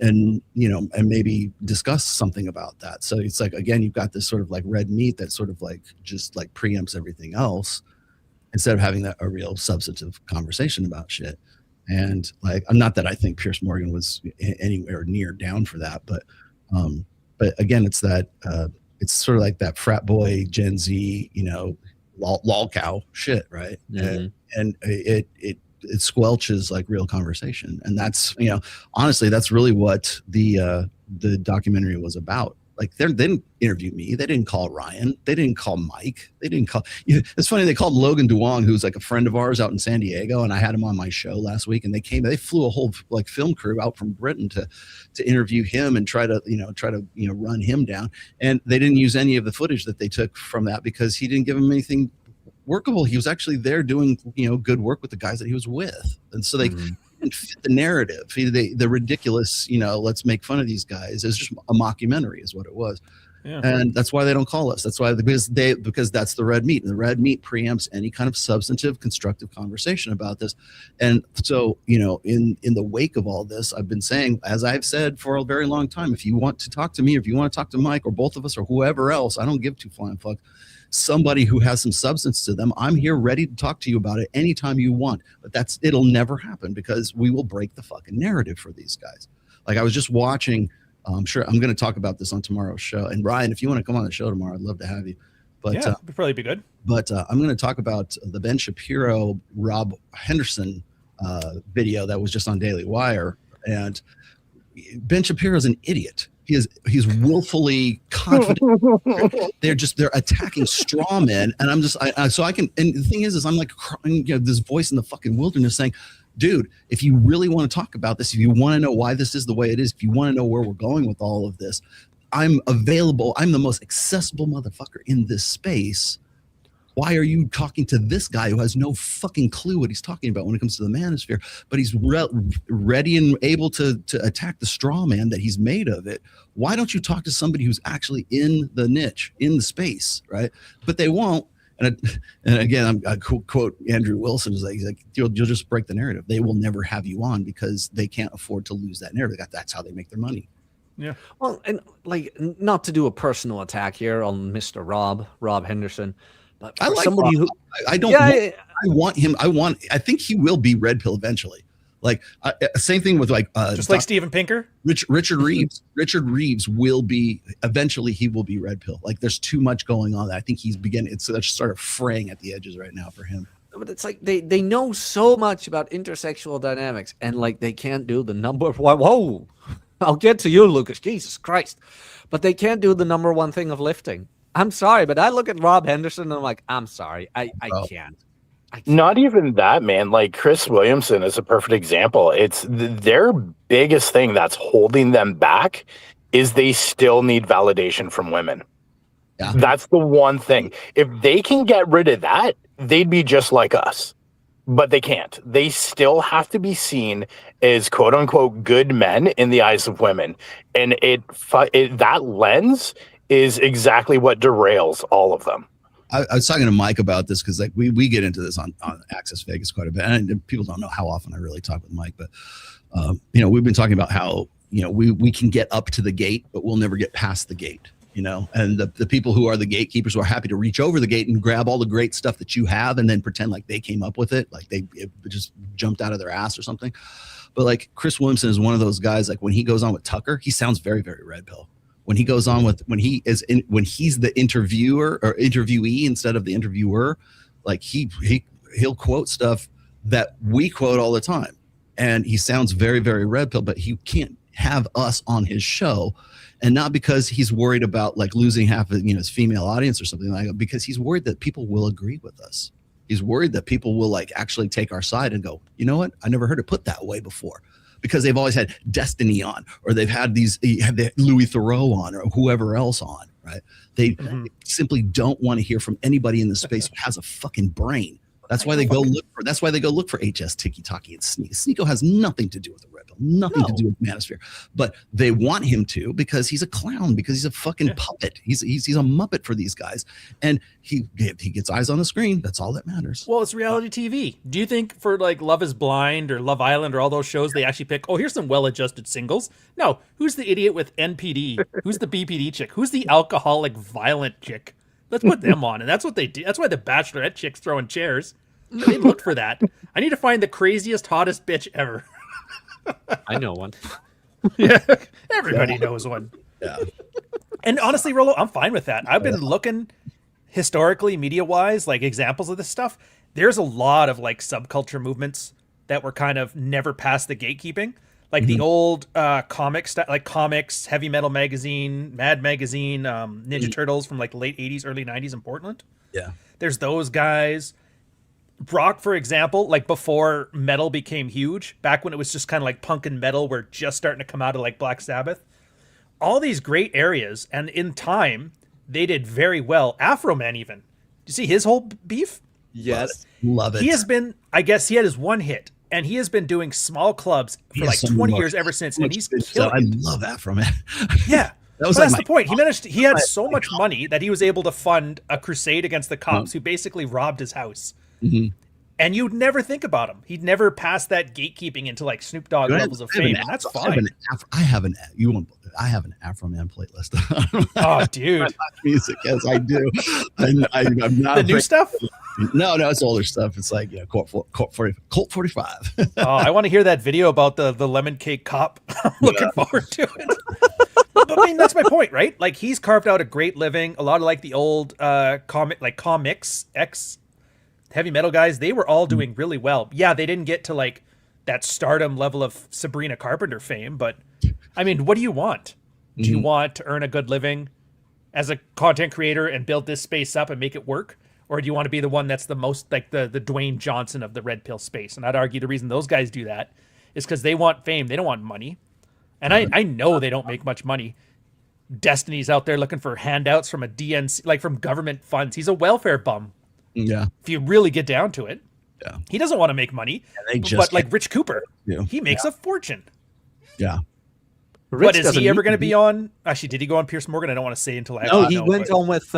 maybe discuss something about that. So it's like again, you've got this sort of like red meat that sort of like just like preempts everything else instead of having a real substantive conversation about shit. And like, not that I think Pierce Morgan was anywhere near down for that, but again, it's that it's sort of like that frat boy Gen Z, lol cow shit, right? Mm-hmm. And it squelches like real conversation, and that's honestly that's really what the documentary was about. Like they didn't interview me. They didn't call Ryan. They didn't call Mike. They didn't call. It's funny. They called Logan Duong, who's like a friend of ours out in San Diego, and I had him on my show last week. And they flew a whole like film crew out from Britain to interview him and try to run him down. And they didn't use any of the footage that they took from that because he didn't give them anything workable. He was actually there doing good work with the guys that he was with, and so they. Mm-hmm. Didn't fit the narrative. The ridiculous, let's make fun of these guys is just a mockumentary is what it was. Yeah. And that's why they don't call us. That's why because that's the red meat, and the red meat preempts any kind of substantive, constructive conversation about this. And so, in the wake of all this, I've been saying, as I've said for a very long time, if you want to talk to me, or if you want to talk to Mike or both of us or whoever else, I don't give two flying fucks. Somebody who has some substance to them, I'm here ready to talk to you about it anytime you want. But it'll never happen because we will break the fucking narrative for these guys. Like I was just watching, I'm sure I'm going to talk about this on tomorrow's show. And Ryan, if you want to come on the show tomorrow, I'd love to have you. But yeah, it'd probably be good. But I'm going to talk about the Ben Shapiro, Rob Henderson video that was just on Daily Wire. And Ben Shapiro's an idiot. He's willfully confident. They're attacking straw men, and I'm just so I can. And the thing is I'm like this voice in the fucking wilderness saying, dude, if you really want to talk about this, if you want to know why this is the way it is, if you want to know where we're going with all of this, I'm available. I'm the most accessible motherfucker in this space. Why are you talking to this guy who has no fucking clue what he's talking about when it comes to the manosphere, but he's ready and able to attack the straw man that he's made of it? Why don't you talk to somebody who's actually in the niche, in the space, right? But they won't. And again, I quote Andrew Wilson, he's like, you'll just break the narrative. They will never have you on because they can't afford to lose that narrative. That's how they make their money. Yeah. Well, and like not to do a personal attack here on Mr. Rob Henderson. But I like somebody Rob. who I don't. Yeah, I want him. I think he will be red pill eventually. Like same thing with like just like Steven Pinker. Richard Reeves. Richard Reeves will be eventually. He will be red pill. Like there's too much going on. I think he's beginning. It's sort of fraying at the edges right now for him. But it's like they know so much about intersexual dynamics, and like they can't do the number one. Whoa, I'll get to you, Lucas. Jesus Christ, but they can't do the number one thing of lifting. I'm sorry, but I look at Rob Henderson and I'm like, I'm sorry, I can't. Not even that, man. Like Chris Williamson is a perfect example. It's their biggest thing that's holding them back is they still need validation from women. Yeah. That's the one thing. If they can get rid of that, they'd be just like us. But they can't. They still have to be seen as quote unquote good men in the eyes of women. And that lens is exactly what derails all of them. I was talking to Mike about this because like we get into this on Access Vegas quite a bit, and people don't know how often I really talk with Mike, but we've been talking about how we can get up to the gate, but we'll never get past the gate, and the people who are the gatekeepers who are happy to reach over the gate and grab all the great stuff that you have and then pretend like they came up with it, like it just jumped out of their ass or something. But like Chris Williamson is one of those guys. Like when he goes on with Tucker, he sounds very, very red pill. When he goes on with when he's the interviewer or interviewee instead of the interviewer, like he'll quote stuff that we quote all the time, and he sounds very, very red pill. But he can't have us on his show, and not because he's worried about like losing half of his female audience or something like that, because he's worried that people will agree with us. He's worried that people will like actually take our side and go, you know what? I never heard it put that way before. Because they've always had Destiny on, or they've had Louis Theroux on, or whoever else on, right? They simply don't want to hear from anybody in the space who has a fucking brain. That's why they go look for HS Tiki Taki and Sneeko. Sneeko has nothing to do with the Red Pill, nothing to do with Manosphere. But they want him to because he's a clown, because he's a fucking puppet. He's a muppet for these guys, and he gets eyes on the screen. That's all that matters. Well, it's reality TV. Do you think for like Love Is Blind or Love Island or all those shows they actually pick? Oh, here's some well-adjusted singles. No, who's the idiot with NPD? Who's the BPD chick? Who's the alcoholic, violent chick? Let's put them on, and that's what they do. That's why the Bachelorette chick's throwing chairs. They look for that. I need to find the craziest, hottest bitch ever. I know one. Yeah, everybody knows one. Yeah. And honestly, Rollo, I'm fine with that. I've been looking historically, media-wise, like examples of this stuff. There's a lot of like subculture movements that were kind of never past the gatekeeping. Like the old comics, like comics, Heavy Metal Magazine, Mad Magazine, Ninja Turtles from like late 80s, early 90s in Portland. Yeah. There's those guys. Brock, for example, like before metal became huge, back when it was just kind of like punk and metal were just starting to come out of like Black Sabbath. All these great areas, and in time, they did very well. Afro Man even. Do you see his whole beef? Yes. Love it. He has been, I guess he had his one hit, and he has been doing small clubs for like 20 years ever since, and he's killing it. I love Afro Man. Yeah. That was But like that's the point. He had so much money that he was able to fund a crusade against the cops who basically robbed his house. Mm-hmm. And you'd never think about him. He'd never pass that gatekeeping into like Snoop Dogg levels of fame, and that's fine. I have an Afro Man playlist. Oh, dude. Music, yes, I do. I'm not The new stuff? No, it's older stuff. It's like Colt 45. Oh, I want to hear that video about the lemon cake cop. I'm looking forward to it. But I mean, that's my point, right? Like he's carved out a great living. A lot of like the old comics heavy metal guys, they were all doing really well. Yeah, they didn't get to like that stardom level of Sabrina Carpenter fame, but I mean, what do you want? Do you want to earn a good living as a content creator and build this space up and make it work? Or do you want to be the one that's the most like the Dwayne Johnson of the red pill space? And I'd argue the reason those guys do that is because they want fame. They don't want money. And I know they don't make much money. Destiny's out there looking for handouts from a DNC, like from government funds. He's a welfare bum. Yeah. If you really get down to it. Yeah. He doesn't want to make money. But like Rich Cooper, he makes a fortune. Yeah. What is he ever going to be on? Actually, did he go on Piers Morgan? I don't want to say until I No, he went on with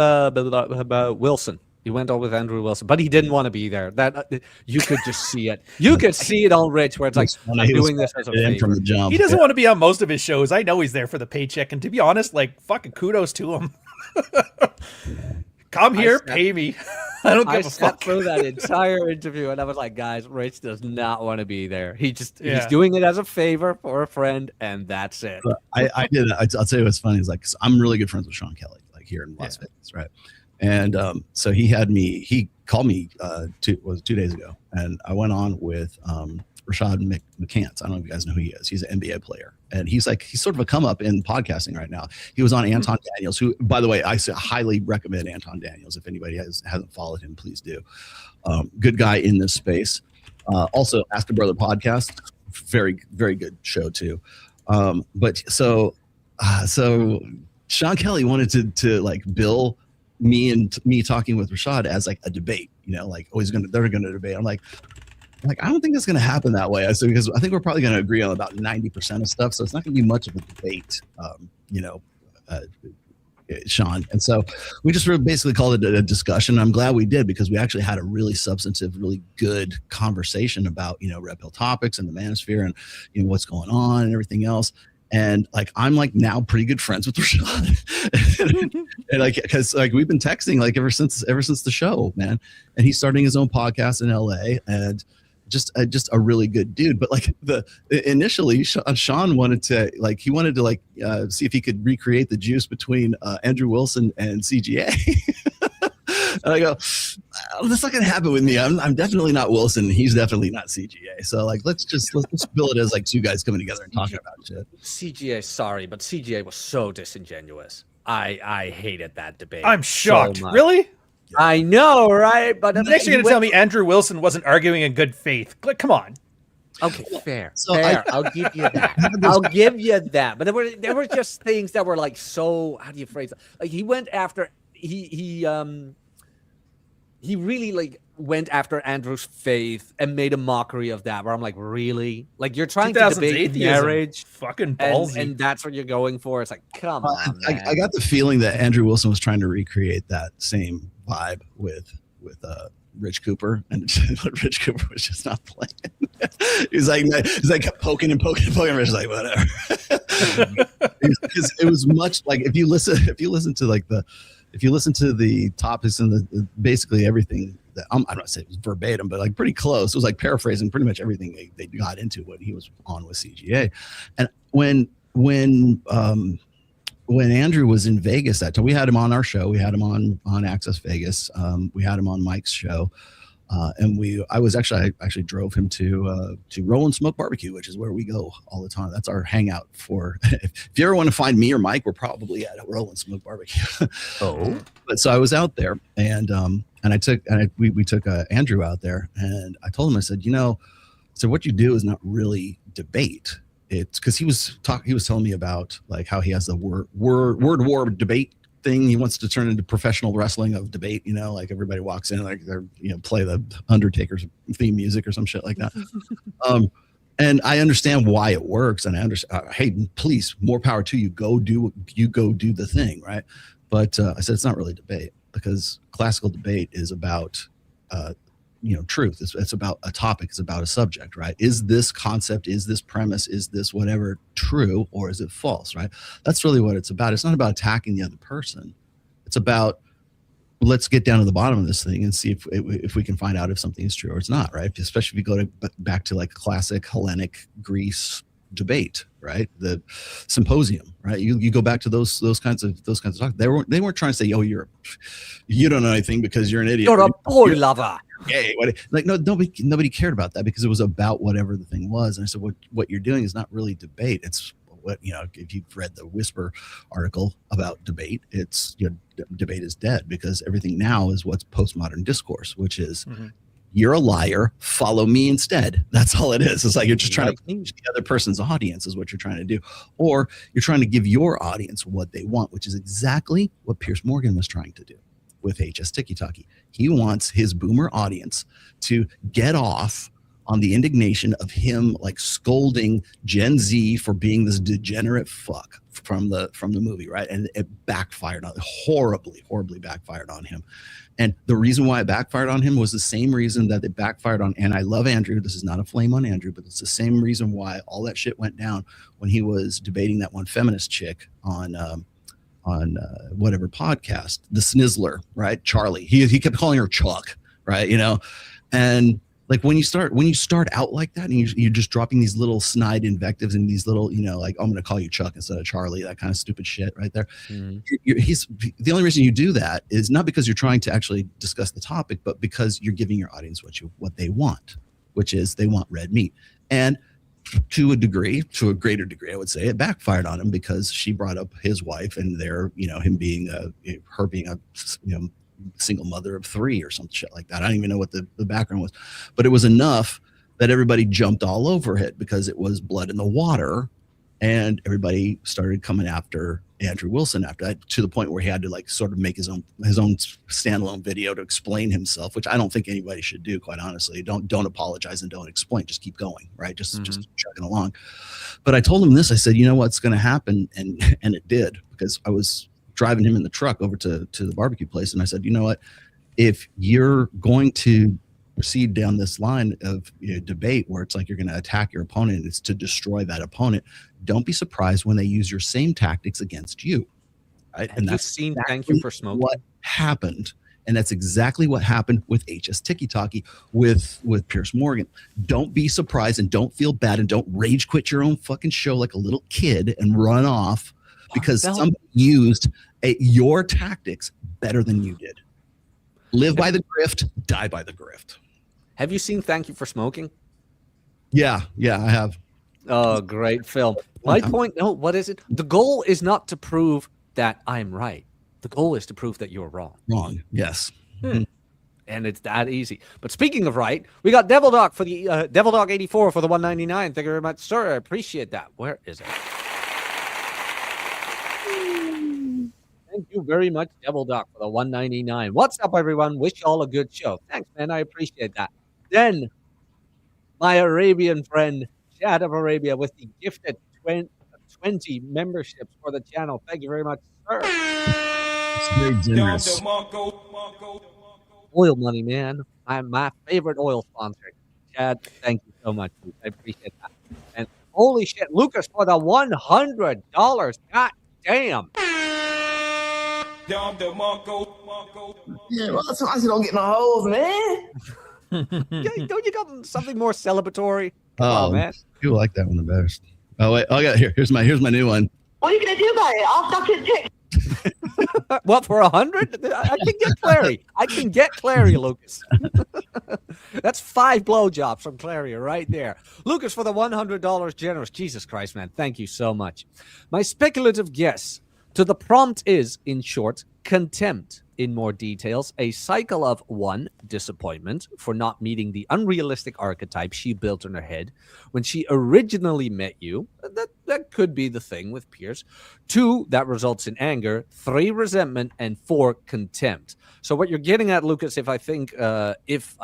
Wilson. He went on with Andrew Wilson, but he didn't want to be there. That you could just see it. You could see it on Rich, where it's like, I'm doing this as a favor. From the jump. He doesn't want to be on most of his shows. I know he's there for the paycheck, and to be honest, like fucking kudos to him. Come here, pay me. I don't I give a sat fuck. through that entire interview and I was like, guys, Rich does not want to be there. He's Yeah. doing it as a favor for a friend, and that's it. But I did. I'll tell you what's funny is like, 'cause I'm really good friends with Sean Kelly, like here in Las Vegas, right? And so he called me 2 days ago, and I went on with Rashad McCants. I don't know if you guys know who he is. He's an NBA player, and he's sort of a come up in podcasting right now. He was on Anton Daniels, who, by the way, I highly recommend Anton Daniels. If anybody hasn't followed him, please do. Good guy in this space. Also, Ask a Brother podcast, very, very good show too. But so Sean Kelly wanted to like bill me talking with Rashad as like a debate, like, oh, they're gonna debate. I'm like, I don't think that's gonna happen that way. I said, because I think we're probably gonna agree on about 90% of stuff, so it's not gonna be much of a debate, Sean. And so we just basically called it a discussion. I'm glad we did, because we actually had a really substantive, really good conversation about, Red Pill topics and the manosphere and, what's going on and everything else. And like, I'm like now pretty good friends with Rashad. and like, cause like we've been texting like ever since the show, man. And he's starting his own podcast in LA, and just a really good dude. But like initially Sean wanted to see if he could recreate the juice between Andrew Wilson and CGA. And I go, that's not gonna happen with me. I'm definitely not Wilson. He's definitely not CGA. So like, let's bill it as like two guys coming together and talking about shit. CGA, sorry, but CGA was so disingenuous. I hated that debate. I'm shocked. So Really? I know, right? But Next, you're gonna tell me Andrew Wilson wasn't arguing in good faith. Come on. Okay, fair. So fair. I'll give you that. I'll give you that. But there were just things that were like, so how do you phrase it? Like he went after he really like went after Andrew's faith and made a mockery of that. Where I'm like, really? Like you're trying to debate marriage, fucking ballsy, and that's what you're going for? It's like, come on, man. I got the feeling that Andrew Wilson was trying to recreate that same vibe with Rich Cooper, and Rich Cooper was just not playing. he's like kept poking and poking and poking. Rich was like, whatever. It was much like if you listen to the topics and the basically everything that I'm not saying it was verbatim, but like pretty close. It was like paraphrasing pretty much everything they got into when he was on with CGA. And when Andrew was in Vegas that time, we had him on our show. We had him on Access Vegas. We had him on Mike's show. And I actually drove him to Roll and Smoke Barbecue, which is where we go all the time. That's our hangout for, if you ever want to find me or Mike, we're probably at Roll and Smoke Barbecue. Oh, but so I was out there, and we took Andrew out there, and I told him, I said, so what you do is not really debate. It's because he was telling me about like how he has the word war debate thing. He wants to turn into professional wrestling of debate, like everybody walks in like they're play the Undertaker's theme music or some shit like that. And I understand why it works, and I understand, hey, please, more power to you, go do the thing, right? But I said it's not really debate, because classical debate is about truth. It's about a topic. It's about a subject, right? Is this concept, is this premise, is this whatever true, or is it false, right? That's really what it's about. It's not about attacking the other person. It's about, let's get down to the bottom of this thing and see if we can find out if something is true or it's not, right? Especially if you go back to like classic Hellenic Greece debate, right? The symposium, right? You go back to those kinds of talk. They weren't trying to say, oh, you don't know anything because you're an idiot. You're a boy lover. Hey, like no, nobody cared about that, because it was about whatever the thing was. And I said, what you're doing is not really debate. It's what, if you've read the Whisper article about debate, it's debate is dead, because everything now is what's postmodern discourse, which is you're a liar, follow me instead. That's all it is. It's like you're just trying to change the other person's audience is what you're trying to do. Or you're trying to give your audience what they want, which is exactly what Piers Morgan was trying to do with HS Tiki Taki. He wants his boomer audience to get off on the indignation of him like scolding Gen Z for being this degenerate fuck from the movie, right? And it backfired on horribly backfired on him. And the reason why it backfired on him was the same reason that it backfired on, and I love Andrew, this is not a flame on Andrew, but it's the same reason why all that shit went down when he was debating that one feminist chick on whatever podcast, the Snizzler, right? Charlie. He kept calling her Chuck, right? And like when you start out like that, and you're just dropping these little snide invectives and these little, like, I'm going to call you Chuck instead of Charlie, that kind of stupid shit right there. He's the only reason you do that is not because you're trying to actually discuss the topic, but because you're giving your audience what they want, which is they want red meat. And to a greater degree, I would say it backfired on him because she brought up his wife and him being her being a single mother of 3 or some shit like that. I don't even know what the background was, but it was enough that everybody jumped all over it because it was blood in the water, and everybody started coming after Andrew Wilson after that, to the point where he had to like sort of make his own standalone video to explain himself, which I don't think anybody should do, quite honestly. Don't apologize and don't explain, just keep going, right? Just chugging along. But I told him this, I said, you know what's going to happen, and it did, because I was driving him in the truck over to the barbecue place, and I said, you know what, if you're going to proceed down this line of debate where it's like you're going to attack your opponent, it's to destroy that opponent, don't be surprised when they use your same tactics against you, right? And that's seen exactly Thank You for Smoking what happened. And that's exactly what happened with HS Tiki Taki with Piers Morgan. Don't be surprised and don't feel bad and don't rage quit your own fucking show like a little kid and run off because somebody used your tactics better than you did. Live by the grift, die by the grift. Have you seen Thank You for Smoking? Yeah, I have. Oh, great film. My point, what is it? The goal is not to prove that I'm right. The goal is to prove that you're wrong. Wrong, yes. And it's that easy. But speaking of right, we got Devil Dog for the Devil Dog 84 for the 199. Thank you very much, sir. I appreciate that. Where is it? Thank you very much, Devil Dog, for the 199. What's up, everyone? Wish you all a good show. Thanks, man. I appreciate that. Then, my Arabian friend, Chad of Arabia, with the gifted 20 memberships for the channel. Thank you very much, sir. It's very generous. Oil money, man. My favorite oil sponsor. Chad, thank you so much. Dude. I appreciate that. And holy shit, Lucas, for the $100. God damn. Yeah, well, sometimes you don't get no hoes, man. Don't you got something more celebratory? Come on, man. You like that one the best. Oh wait, I got here's my new one. What are you gonna do about it? I'll stop his pick. What, for 100? I can get Clary. I can get Clary, Lucas. That's 5 blowjobs from Clary right there. Lucas, for the $100 generous. Jesus Christ, man. Thank you so much. My speculative guess to the prompt is, in short, contempt. In more details, a cycle of 1, disappointment for not meeting the unrealistic archetype she built in her head when she originally met you. That could be the thing with Piers. 2, that results in anger. 3, resentment. And 4, contempt. So what you're getting at, Lucas, if I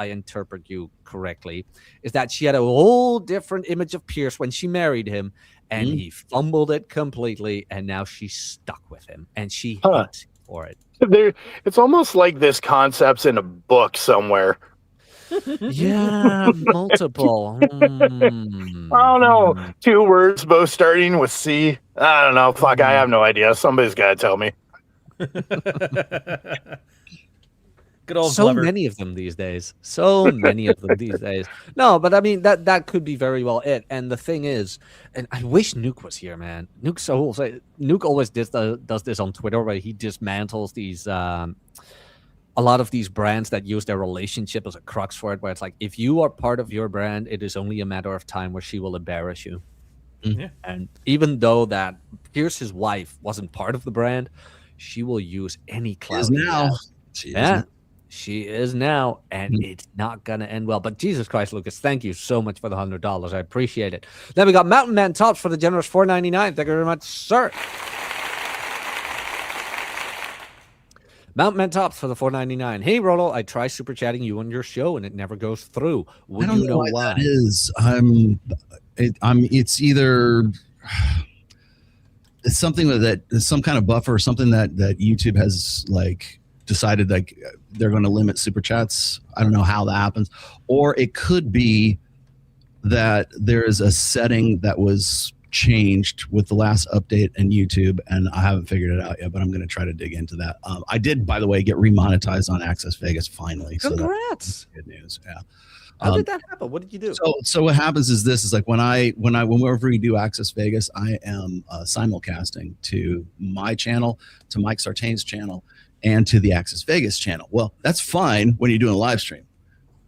interpret you correctly, is that she had a whole different image of Piers when she married him, and he fumbled it completely, and now she's stuck with him, and she hates him for it. It's almost like this concept's in a book somewhere. Yeah, multiple. I don't know. 2 words, both starting with C. I don't know. Fuck, I have no idea. Somebody's got to tell me. Good old so Glover. many of them these days. So many of them these days. No, but I mean that could be very well it. And the thing is, and I wish Nuke was here, man. Nuke always does this on Twitter where he dismantles these a lot of these brands that use their relationship as a crux for it, where it's like, if you are part of your brand, it is only a matter of time where she will embarrass you. Yeah. And even though that Pierce's wife wasn't part of the brand, she will use any clout. She is now, and it's not going to end well. But Jesus Christ, Lucas, thank you so much for the $100. I appreciate it. Then we got Mountain Man Tops for the generous $4.99. Thank you very much, sir. Mountain Man Tops for the $4.99. Hey, Rollo, I try super chatting you on your show, and it never goes through. Would you know why? That is. It's either it's something that some kind of buffer, or something that YouTube has like decided like they're going to limit super chats. I don't know how that happens, or it could be that there is a setting that was changed with the last update and YouTube, and I haven't figured it out yet, but I'm going to try to dig into that. I did, by the way, get remonetized on Access Vegas finally. Congrats. So good news. Yeah. How did that happen? What did you do? So what happens is this is like whenever we do Access Vegas, I am simulcasting to my channel, to Mike Sartain's channel, and to the Access Vegas channel. Well, that's fine when you're doing a live stream.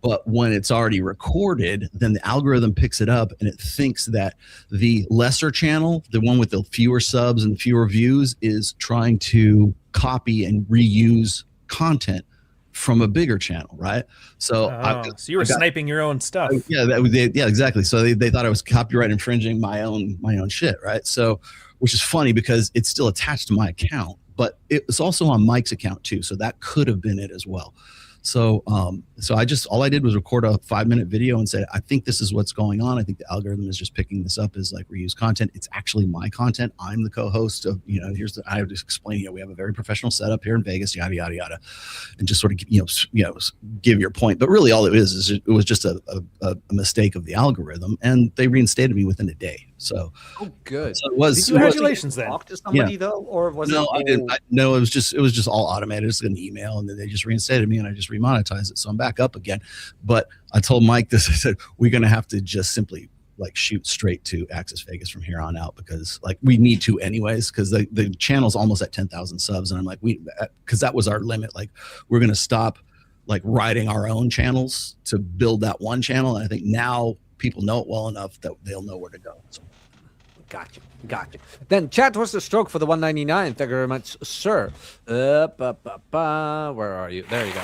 But when it's already recorded, then the algorithm picks it up and it thinks that the lesser channel, the one with the fewer subs and fewer views, is trying to copy and reuse content from a bigger channel, right? So, so you were sniping your own stuff. Yeah, exactly. So they thought I was copyright infringing my own shit, right? So, which is funny because it's still attached to my account, but it was also on Mike's account too. So that could have been it as well. So, all I did was record a 5-minute video and said, I think this is what's going on. I think the algorithm is just picking this up as like reused content. It's actually my content. I'm the co-host of, I have to explain, we have a very professional setup here in Vegas, yada, yada, yada, and just sort of, give your point. But really all it is it was just a mistake of the algorithm, and they reinstated me within a day. So, good. So it was. Congratulations then. Talk to somebody though, or was it? No, I didn't. No, it was just all automated. It's an email, and then they just reinstated me, and I just remonetized it, so I'm back up again. But I told Mike this. I said we're going to have to just simply like shoot straight to Access Vegas from here on out, because like we need to anyways, because the channel's almost at 10,000 subs, and I'm like because that was our limit. Like we're going to stop like writing our own channels to build that one channel, and I think now people know it well enough that they'll know where to go. So. Gotcha. Then chat was the stroke for the 199. Thank you very much, sir. Where are you? There you go.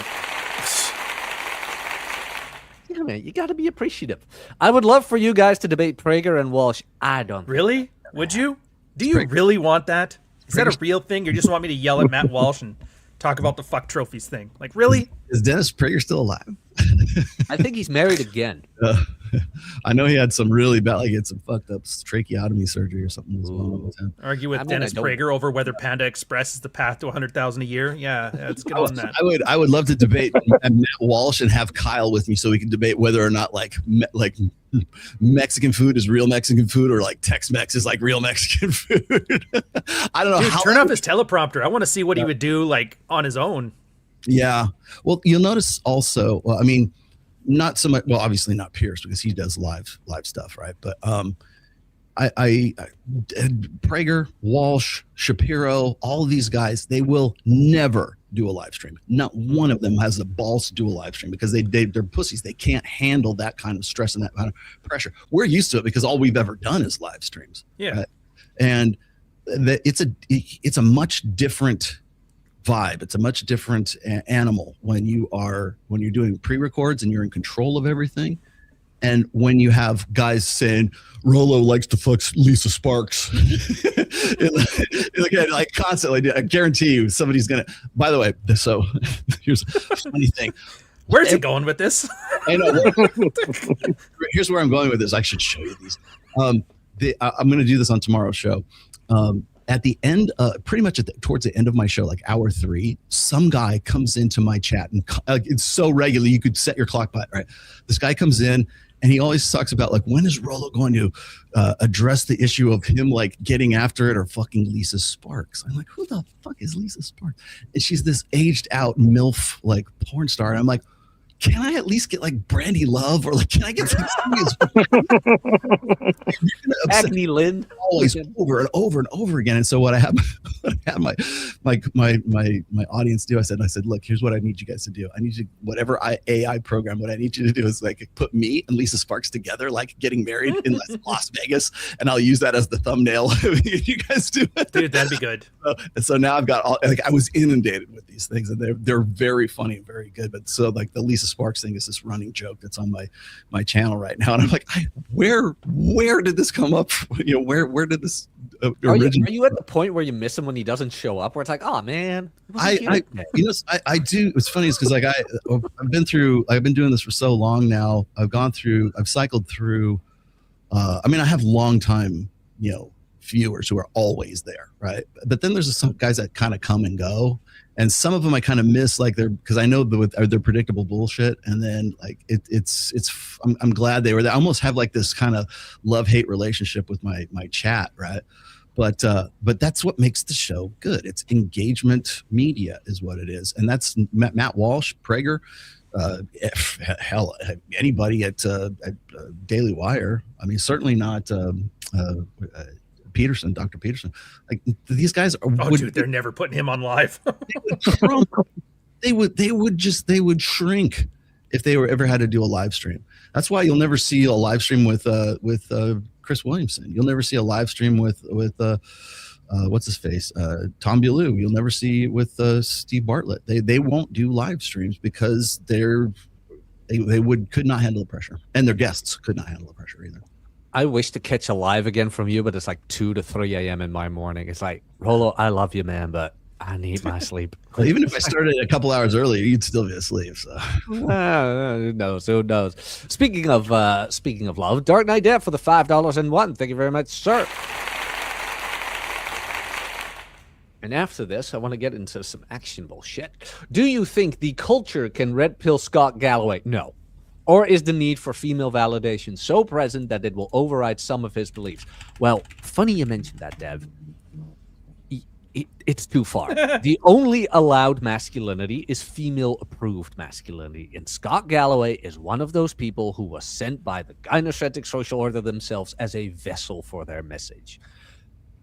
Yeah, man, you got to be appreciative. I would love for you guys to debate Prager and Walsh. I don't. Really? Would you? Do you really want that? Is that a real thing? You just want me to yell at Matt Walsh and talk about the fuck trophies thing? Like, really? Is Dennis Prager still alive? I think he's married again. I know he had some really bad, like he had some fucked up tracheotomy surgery or something. Argue with Dennis Prager over whether Panda Express is the path to 100,000 a year. Yeah, let's get on that. I would love to debate Matt Walsh and have Kyle with me so we can debate whether or not like Mexican food is real Mexican food, or like Tex-Mex is like real Mexican food. I don't know. Dude, turn off his teleprompter. I want to see what he would do like on his own. Yeah. Well, you'll notice also, I mean, not so much, well, obviously not Pierce because he does live stuff, right? But I Prager, Walsh, Shapiro, all of these guys, they will never do a live stream. Not one of them has the balls to do a live stream because they're pussies. They can't handle that kind of stress and that kind of pressure. We're used to it because all we've ever done is live streams. Yeah. Right? And it's a much different vibe. It's a much different animal when you're doing pre-records and you're in control of everything, and when you have guys saying Rolo likes to fuck Lisa Sparks like constantly. I guarantee you somebody's gonna. By the way, so here's a funny thing. Where's he going with this? I know. Here's where I'm going with this. I should show you these. I'm going to do this on tomorrow's show. At the end, pretty much towards the end of my show, like hour 3, some guy comes into my chat, and it's so regular you could set your clock by it, right? This guy comes in, and he always talks about like, when is Rolo going to address the issue of him like getting after it or fucking Lisa Sparks? I'm like, who the fuck is Lisa Sparks? And she's this aged out MILF like porn star, and I'm like, can I at least get like Brandy Love, or like can I get some Agni Lynn always over and over and over again? And so what I had my audience do, I said, look, here's what I need you guys to do. I need you, whatever AI program, what I need you to do is like put me and Lisa Sparks together, like getting married in Las Vegas, and I'll use that as the thumbnail. You guys do it. Dude, that'd be good. And so now I've got all, like, I was inundated with these things, and they're very funny and very good. But so like the Lisa Sparks thing is this running joke that's on my channel right now, and I'm like, where did this come up? Where did this originate? Are you at the point where you miss him when he doesn't show up, where it's like, oh man, I do. It's funny, because like I've been doing this for so long now. I've cycled through. I mean, I have long time viewers who are always there, right? But then there's some guys that kind of come and go, And some of them I kind of miss, like because I know they're predictable bullshit. And then like I'm glad they were there. I almost have like this kind of love-hate relationship with my chat, right? But that's what makes the show good. It's engagement media is what it is. And that's Matt Walsh, Prager, hell, anybody at Daily Wire. I mean, certainly not Peterson, Dr. Peterson. Like these guys are. Dude, they're never putting him on live. they would shrink if they ever had to do a live stream. That's why you'll never see a live stream with Chris Williamson. You'll never see a live stream with what's his face, Tom Beaulieu. You'll never see with Steve Bartlett. They won't do live streams because they could not handle the pressure, and their guests could not handle the pressure either. I wish to catch a live again from you, but it's like 2 to 3 a.m. in my morning. It's like, Rolo, I love you, man, but I need my sleep. Well, even if I started a couple hours earlier, you'd still be asleep. So who knows? Who knows? Speaking of love, Dark Knight Dev for the $5.01. Thank you very much, sir. And after this, I want to get into some actionable shit. Do you think the culture can red pill Scott Galloway? No. Or is the need for female validation so present that it will override some of his beliefs? Well, funny you mentioned that, Dev. It's too far. The only allowed masculinity is female-approved masculinity. And Scott Galloway is one of those people who was sent by the gynocentric social order themselves as a vessel for their message.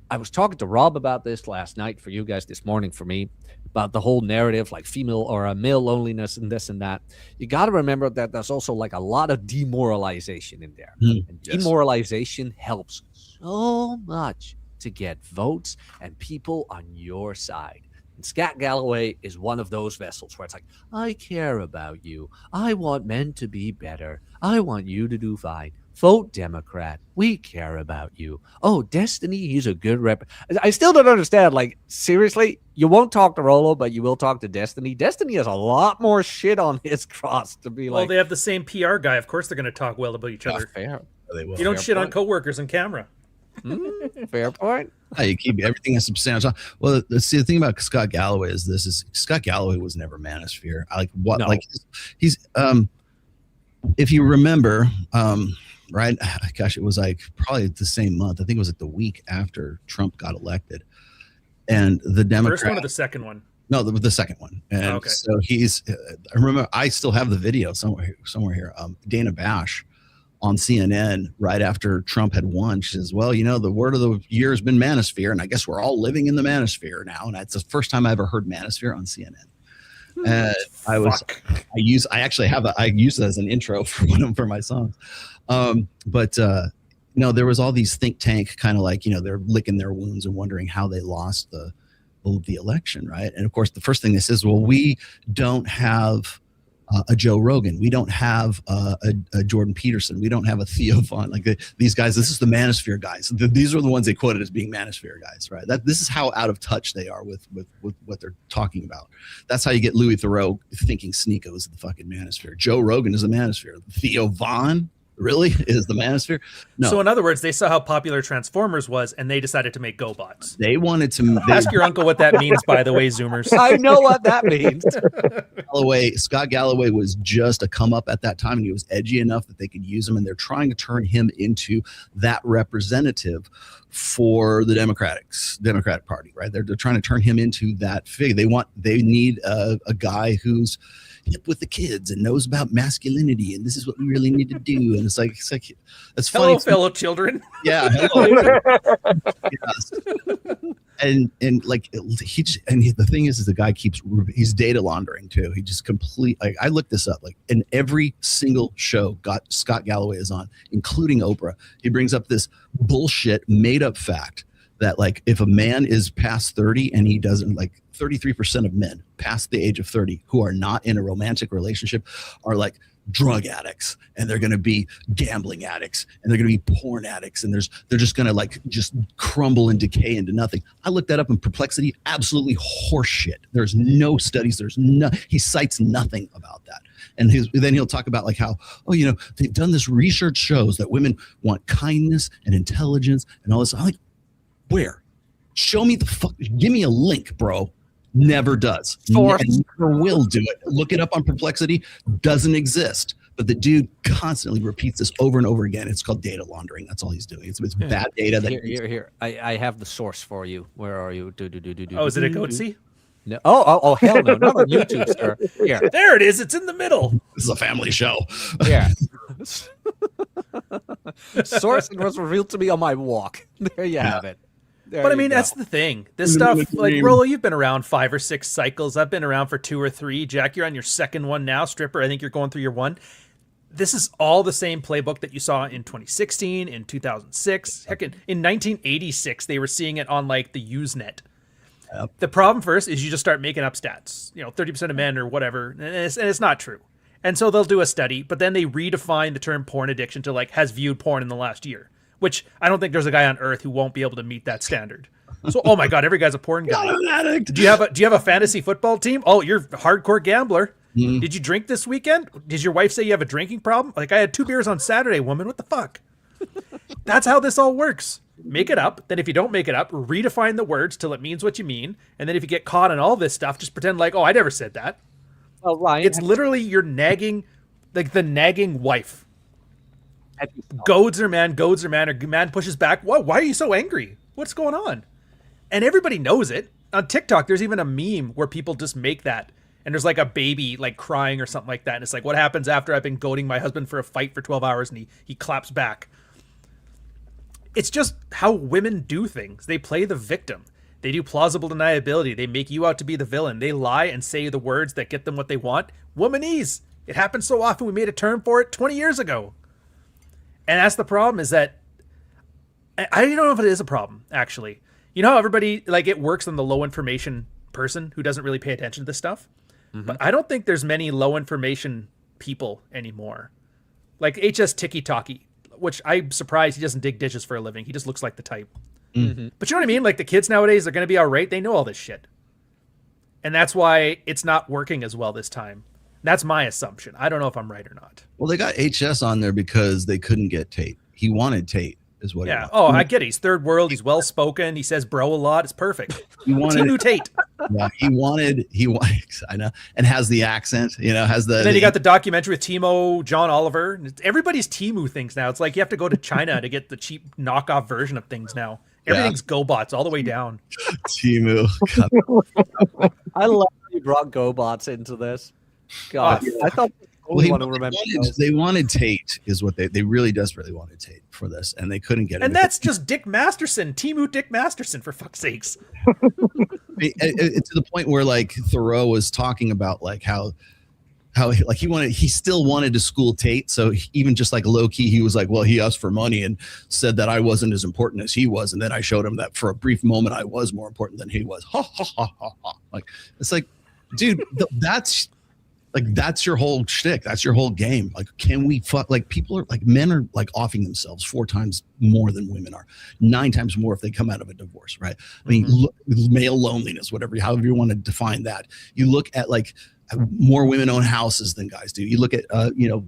I was talking to Rob about this last night for you guys, this morning for me, about the whole narrative, like female or a male loneliness and this and that. You got to remember that there's also like a lot of demoralization in there. And demoralization helps so much to get votes and people on your side. And Scott Galloway is one of those vessels where it's like, I care about you. I want men to be better. I want you to do fine. Vote Democrat. We care about you. Oh, Destiny, he's a good rep. I still don't understand. Like, seriously, you won't talk to Rolo, but you will talk to Destiny. Destiny has a lot more shit on his cross to be like. Well, they have the same PR guy. Of course they're going to talk well about each other. Fair. You don't shit on coworkers on camera. Fair point. You keep everything as substantial. Well, see, the thing about Scott Galloway is Scott Galloway was never manosphere. He's if you remember, right? Gosh, it was like probably the same month. I think it was like the week after Trump got elected, and the Democrat. First one or the second one? No, the second one. And so he's. I remember. I still have the video somewhere here. Dana Bash on CNN right after Trump had won. She says, well, the word of the year has been manosphere, and I guess we're all living in the manosphere now. And that's the first time I ever heard manosphere on CNN. And I use it as an intro for my songs. There was all these think tank kind of like, they're licking their wounds and wondering how they lost the election. Right. And of course, the first thing they says, well, we don't have a Joe Rogan. We don't have a Jordan Peterson. We don't have a Theo Vaughn. Like these guys, this is the manosphere guys. These are the ones they quoted as being manosphere guys, right? This is how out of touch they are with what they're talking about. That's how you get Louis Theroux thinking Sneeko is the fucking manosphere. Joe Rogan is the manosphere. Theo Vaughn really is the manosphere. No. So in other words, they saw how popular Transformers was, and they decided to make GoBots. They wanted to ask your uncle what that means. By the way, Zoomers, I know what that means. Scott Galloway was just a come up at that time, and he was edgy enough that they could use him, and they're trying to turn him into that representative for the Democratic Party, right? They're trying to turn him into that figure. They need a guy who's hip with the kids and knows about masculinity, and this is what we really need to do. And it's like that's funny. Hello, fellow children. Yeah. Hello. Yes. And the thing is the guy he's data laundering too. He just I looked this up, like in every single show Scott Galloway is on, including Oprah. He brings up this bullshit made up fact that like if a man is past 30 and he doesn't, like 33% of men past the age of 30 who are not in a romantic relationship are like drug addicts, and they're going to be gambling addicts, and they're going to be porn addicts, and they're just going to just crumble and decay into nothing. I looked that up in Perplexity. Absolutely horseshit. There's no studies. He cites nothing about that. And then he'll talk about like how, they've done this research shows that women want kindness and intelligence and all this. I'm like, where? Show me give me a link, bro. Never does. Source. Never will do it. Look it up on Perplexity. Doesn't exist. But the dude constantly repeats this over and over again. It's called data laundering. That's all he's doing. It's bad data. That Here. I have the source for you. Where are you? Oh, is it a Goatsy? No. Oh, hell no. Not on YouTube, sir. Here. There it is. It's in the middle. This is a family show. Yeah. Source was revealed to me on my walk. There you have it. But I mean, that's the thing. This stuff, like, Rollo, you've been around 5 or 6 cycles. I've been around for 2 or 3. Jack, you're on your second one now. Stripper, I think you're going through your one. This is all the same playbook that you saw in 2016, in 2006. Heck, in 1986, they were seeing it on, like, the Usenet. Yep. The problem first is you just start making up stats. 30% of men or whatever, and it's not true. And so they'll do a study, but then they redefine the term porn addiction to, like, has viewed porn in the last year. Which I don't think there's a guy on earth who won't be able to meet that standard. So, oh my God, every guy's a porn guy. Do you have a fantasy football team? Oh, you're a hardcore gambler. Mm. Did you drink this weekend? Did your wife say you have a drinking problem? Like, I had 2 beers on Saturday, woman. What the fuck? That's how this all works. Make it up. Then if you don't make it up, redefine the words till it means what you mean. And then if you get caught in all this stuff, just pretend like, oh, I never said that. Oh, Ryan. It's literally your nagging, like the nagging wife. Goads her man, or man pushes back. Why are you so angry? What's going on? And everybody knows it. On TikTok, there's even a meme where people just make that. And there's like a baby like crying or something like that. And it's like, what happens after I've been goading my husband for a fight for 12 hours and he claps back? It's just how women do things. They play the victim. They do plausible deniability. They make you out to be the villain. They lie and say the words that get them what they want. Womanese. It happens so often. We made a term for it 20 years ago. And that's the problem, is that I don't know if it is a problem, actually. You know how everybody, like, it works on the low information person who doesn't really pay attention to this stuff? Mm-hmm. But I don't think there's many low information people anymore. Like HS Tiki Talkie, which I'm surprised he doesn't dig dishes for a living. He just looks like the type. Mm-hmm. But you know what I mean? Like, the kids nowadays, they're going to be all right. They know all this shit. And that's why it's not working as well this time. That's my assumption. I don't know if I'm right or not. Well, they got HS on there because they couldn't get Tate. He wanted Tate, is what. Yeah. Oh, I get it. He's third world. He's well spoken. He says bro a lot. It's perfect. He wanted Timu Tate. Yeah, he wanted. I know, and has the accent. Has the. And then you got the documentary with Timo, John Oliver. Everybody's Timu things now. It's like you have to go to China to get the cheap knockoff version of things now. Everything's GoBots all the way down. Timu. I love that you brought GoBots into this. God, I thought they wanted Tate, is what they really desperately wanted Tate for this, and they couldn't get it. And that's just Dick Masterson, Timu Dick Masterson, for fuck's sakes. It's to the point where, like, Thoreau was talking about, like, how like he still wanted to school Tate, so even just like low key, he was like, well, he asked for money and said that I wasn't as important as he was, and then I showed him that for a brief moment I was more important than he was. Ha ha ha ha ha. Like, it's like, dude, that's your whole shtick. That's your whole game. Like, can we fuck? Like, people are like, men are like offing themselves 4 times more than women are, 9 times more if they come out of a divorce, right? I mean, male loneliness, however you want to define that. You look at, like, more women own houses than guys do. You look at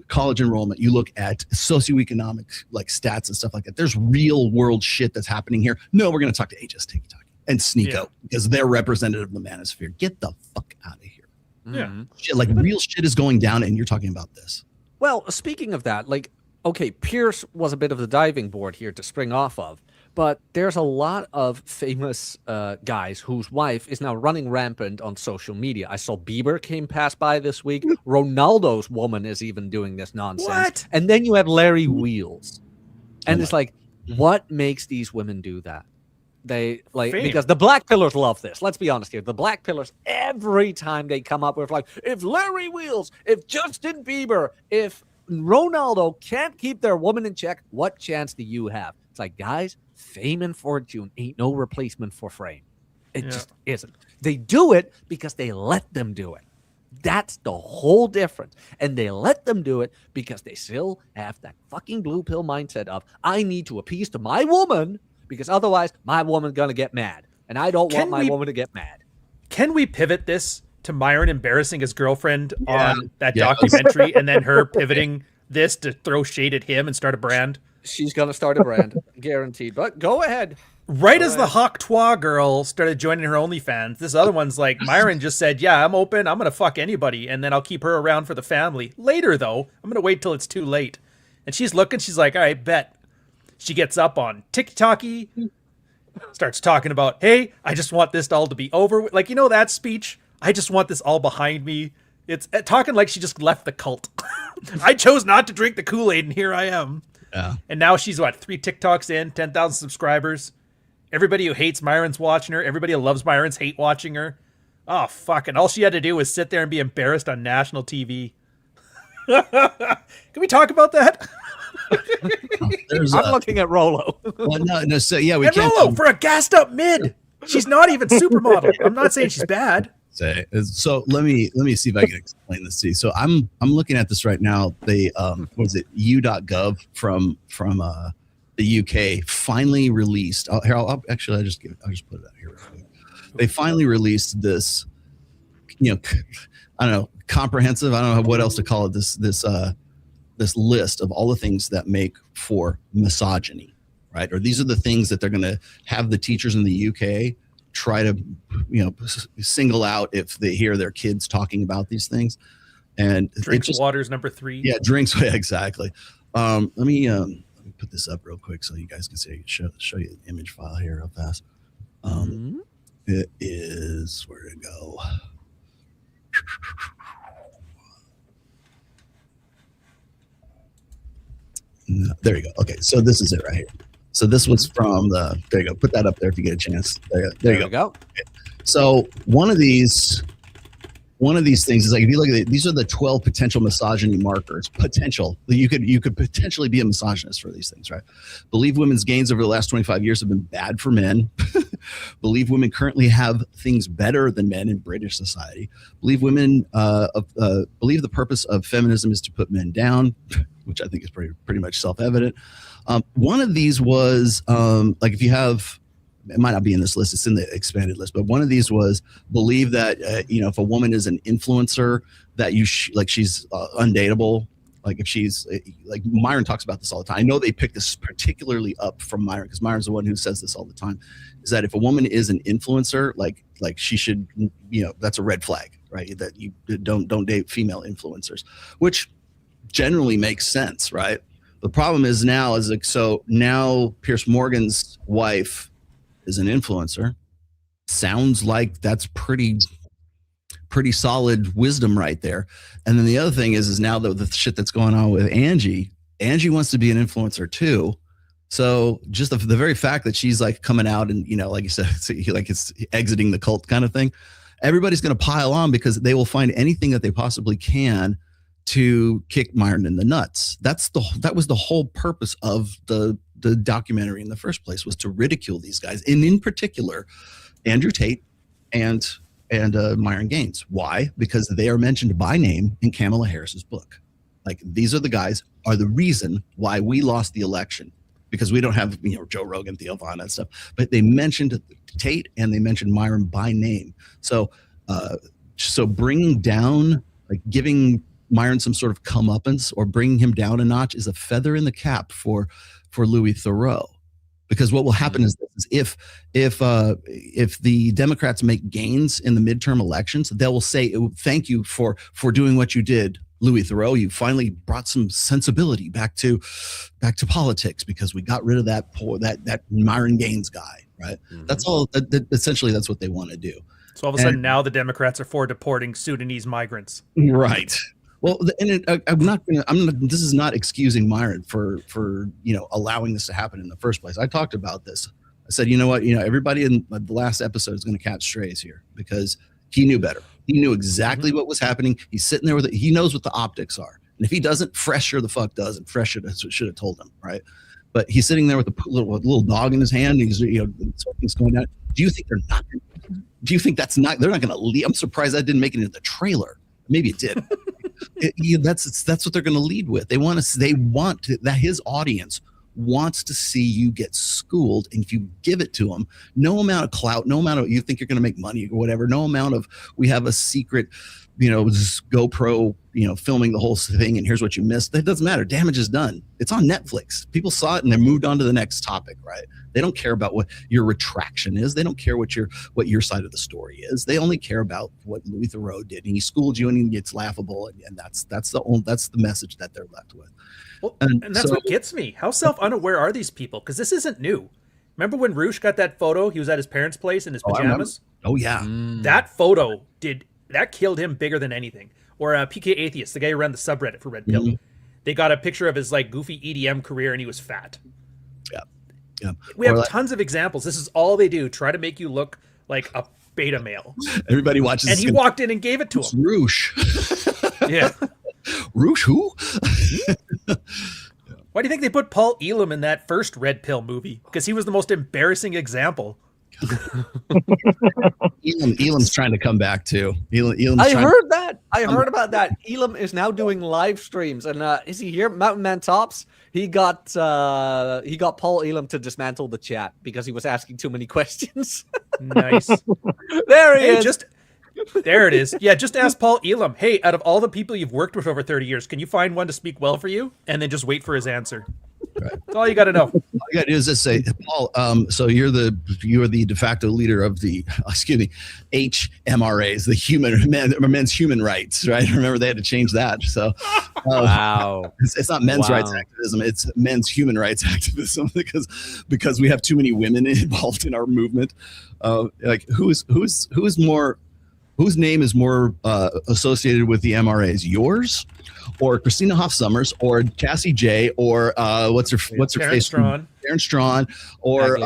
college enrollment. You look at socioeconomic, like, stats and stuff like that. There's real world shit that's happening here. No, we're going to talk to HS TikTok and Sneeko because they're representative of the manosphere. Get the fuck out of here. Yeah. Shit, like, real shit is going down, and you're talking about this. Well, speaking of that, like, okay, Pierce was a bit of the diving board here to spring off of, but there's a lot of famous guys whose wife is now running rampant on social media. I saw Bieber came past by this week. Ronaldo's woman is even doing this nonsense. What? And then you have Larry Wheels. And it's like, what makes these women do that? They like Fame. Because the black pillars love this. Let's be honest here. The black pillars, every time they come up with, like, if Larry Wheels, if Justin Bieber, if Ronaldo can't keep their woman in check, what chance do you have? It's like, guys, fame and fortune ain't no replacement for fame. It just isn't. They do it because they let them do it. That's the whole difference. And they let them do it because they still have that fucking blue pill mindset of, I need to appease to my woman, because otherwise my woman's going to get mad. And I don't want my woman to get mad. Can we pivot this to Myron embarrassing his girlfriend on that documentary and then her pivoting this to throw shade at him and start a brand? She's going to start a brand, guaranteed. But go ahead. Right as the Hawk Twa girl started joining her OnlyFans, this other one's like, Myron just said, yeah, I'm open. I'm going to fuck anybody. And then I'll keep her around for the family. Later, though, I'm going to wait till it's too late. And she's looking. She's like, all right, bet. She gets up on TikTok, starts talking about, hey, I just want this all to be over. Like, you know that speech? I just want this all behind me. It's talking like she just left the cult. I chose not to drink the Kool-Aid, and here I am. Yeah. And now she's, 3 TikToks in, 10,000 subscribers. Everybody who hates Myron's watching her. Everybody who loves Myron's hate watching her. Oh, fuck. And all she had to do was sit there and be embarrassed on national TV. Can we talk about that? I'm looking at Rolo. Well, no. So yeah, we and can't. Rolo for a gassed up mid. She's not even supermodel. I'm not saying she's bad. So let me see if I can explain this to you. So I'm looking at this right now. They was it u.gov from the UK finally released. I'll just put it out here real quick. They finally released this, I don't know, comprehensive. I don't know what else to call it. This list of all the things that make for misogyny, right? Or these are the things that they're going to have the teachers in the UK try to, single out if they hear their kids talking about these things. And drinks water's number 3. Yeah, drinks. Exactly. Let me put this up real quick so you guys can see. Show you the image file here real fast. It is, where to go? No, there you go. Okay, so this is it right here. So this was from there you go. Put that up there if you get a chance. There you go. Okay. So one of these things is like, if you look at it, these are the 12 potential misogyny markers. Potential. You could potentially be a misogynist for these things, right? Believe women's gains over the last 25 years have been bad for men. Believe women currently have things better than men in British society. Believe women believe the purpose of feminism is to put men down, which I think is pretty much self-evident. One of these was like, if you have, it might not be in this list, it's in the expanded list, but one of these was believe that if a woman is an influencer, that she's undateable. Like if she's like, Myron talks about this all the time. I know they picked this particularly up from Myron because Myron's the one who says this all the time, is that if a woman is an influencer, like she should, that's a red flag, right? That you don't date female influencers, which generally makes sense, right? The problem is now now Piers Morgan's wife is an influencer. Sounds like that's pretty solid wisdom right there. And then the other thing is now the shit that's going on with Angie wants to be an influencer too. So just the very fact that she's like coming out and, like you said, it's exiting the cult kind of thing, everybody's going to pile on because they will find anything that they possibly can to kick Myron in the nuts. That was the whole purpose of the documentary in the first place, was to ridicule these guys, and in particular Andrew Tate and Myron Gaines. Why? Because they are mentioned by name in Kamala Harris's book. Like, these are the guys are the reason why we lost the election, because we don't have Joe Rogan, Theo Von and stuff, but they mentioned Tate and they mentioned Myron by name. So bringing down, like giving Myron some sort of comeuppance or bringing him down a notch is a feather in the cap for Louis Theroux, because what will happen is if the Democrats make gains in the midterm elections, they will say, thank you for doing what you did, Louis Theroux. You finally brought some sensibility back to politics because we got rid of that Myron Gaines guy, right? Mm-hmm. That's all. Essentially, that's what they want to do. So all of a sudden now the Democrats are for deporting Sudanese migrants. Right. Well, this is not excusing Myron for allowing this to happen in the first place. I talked about this. I said, everybody in the last episode is going to catch strays here because he knew better. He knew exactly what was happening. He's sitting there with it. He knows what the optics are. And if he doesn't, Fresh sure the fuck does. And Fresh should have told him, right? But he's sitting there with a little dog in his hand. And he's, something's going on. Do you think they're not? Do you think they're not going to lead? I'm surprised that didn't make it into the trailer. Maybe it did. That's what they're going to lead with. They want that his audience wants to see you get schooled, and if you give it to them, no amount of clout, no amount of you think you're going to make money or whatever, no amount of we have a secret this GoPro, filming the whole thing, and here's what you missed. That doesn't matter. Damage is done. It's on Netflix. People saw it and they moved on to the next topic, right? They don't care about what your retraction is. They don't care what your side of the story is. They only care about what Louis Theroux did, and he schooled you, and it's laughable, and that's the message that they're left with. Well, and that's what gets me. How self-unaware are these people? Because this isn't new. Remember when Roosh got that photo? He was at his parents' place in his pajamas. Oh yeah, that photo killed him bigger than anything. Or PK Atheist, the guy who ran the subreddit for Red Pill. They got a picture of his like goofy EDM career, and he was fat. Yeah. We have tons of examples. This is all they do. Try to make you look like a beta male. Everybody watches. And he walked in and gave it to him. Roosh. Yeah. Roosh who? Why do you think they put Paul Elam in that first Red Pill movie? Because he was the most embarrassing example. Elam's trying to come back too. I heard that. I heard about that. Elam is now doing live streams, and is he here? Mountain Man Tops. He got Paul Elam to dismantle the chat because he was asking too many questions. Nice. There he is. There it is. Yeah, just ask Paul Elam. Hey, out of all the people you've worked with over 30 years, can you find one to speak well for you? And then just wait for his answer. Right. That's all you got to know. All you got to do is just say, Paul. So you're the de facto leader of the HMRAs, the men's human rights, right? Remember they had to change that. So wow, it's not men's rights activism; it's men's human rights activism because we have too many women involved in our movement. Whose name is more associated with the MRAs? Yours, or Christina Hoff Summers, or Cassie J, or what's her face? Strawn. Darren Strawn, or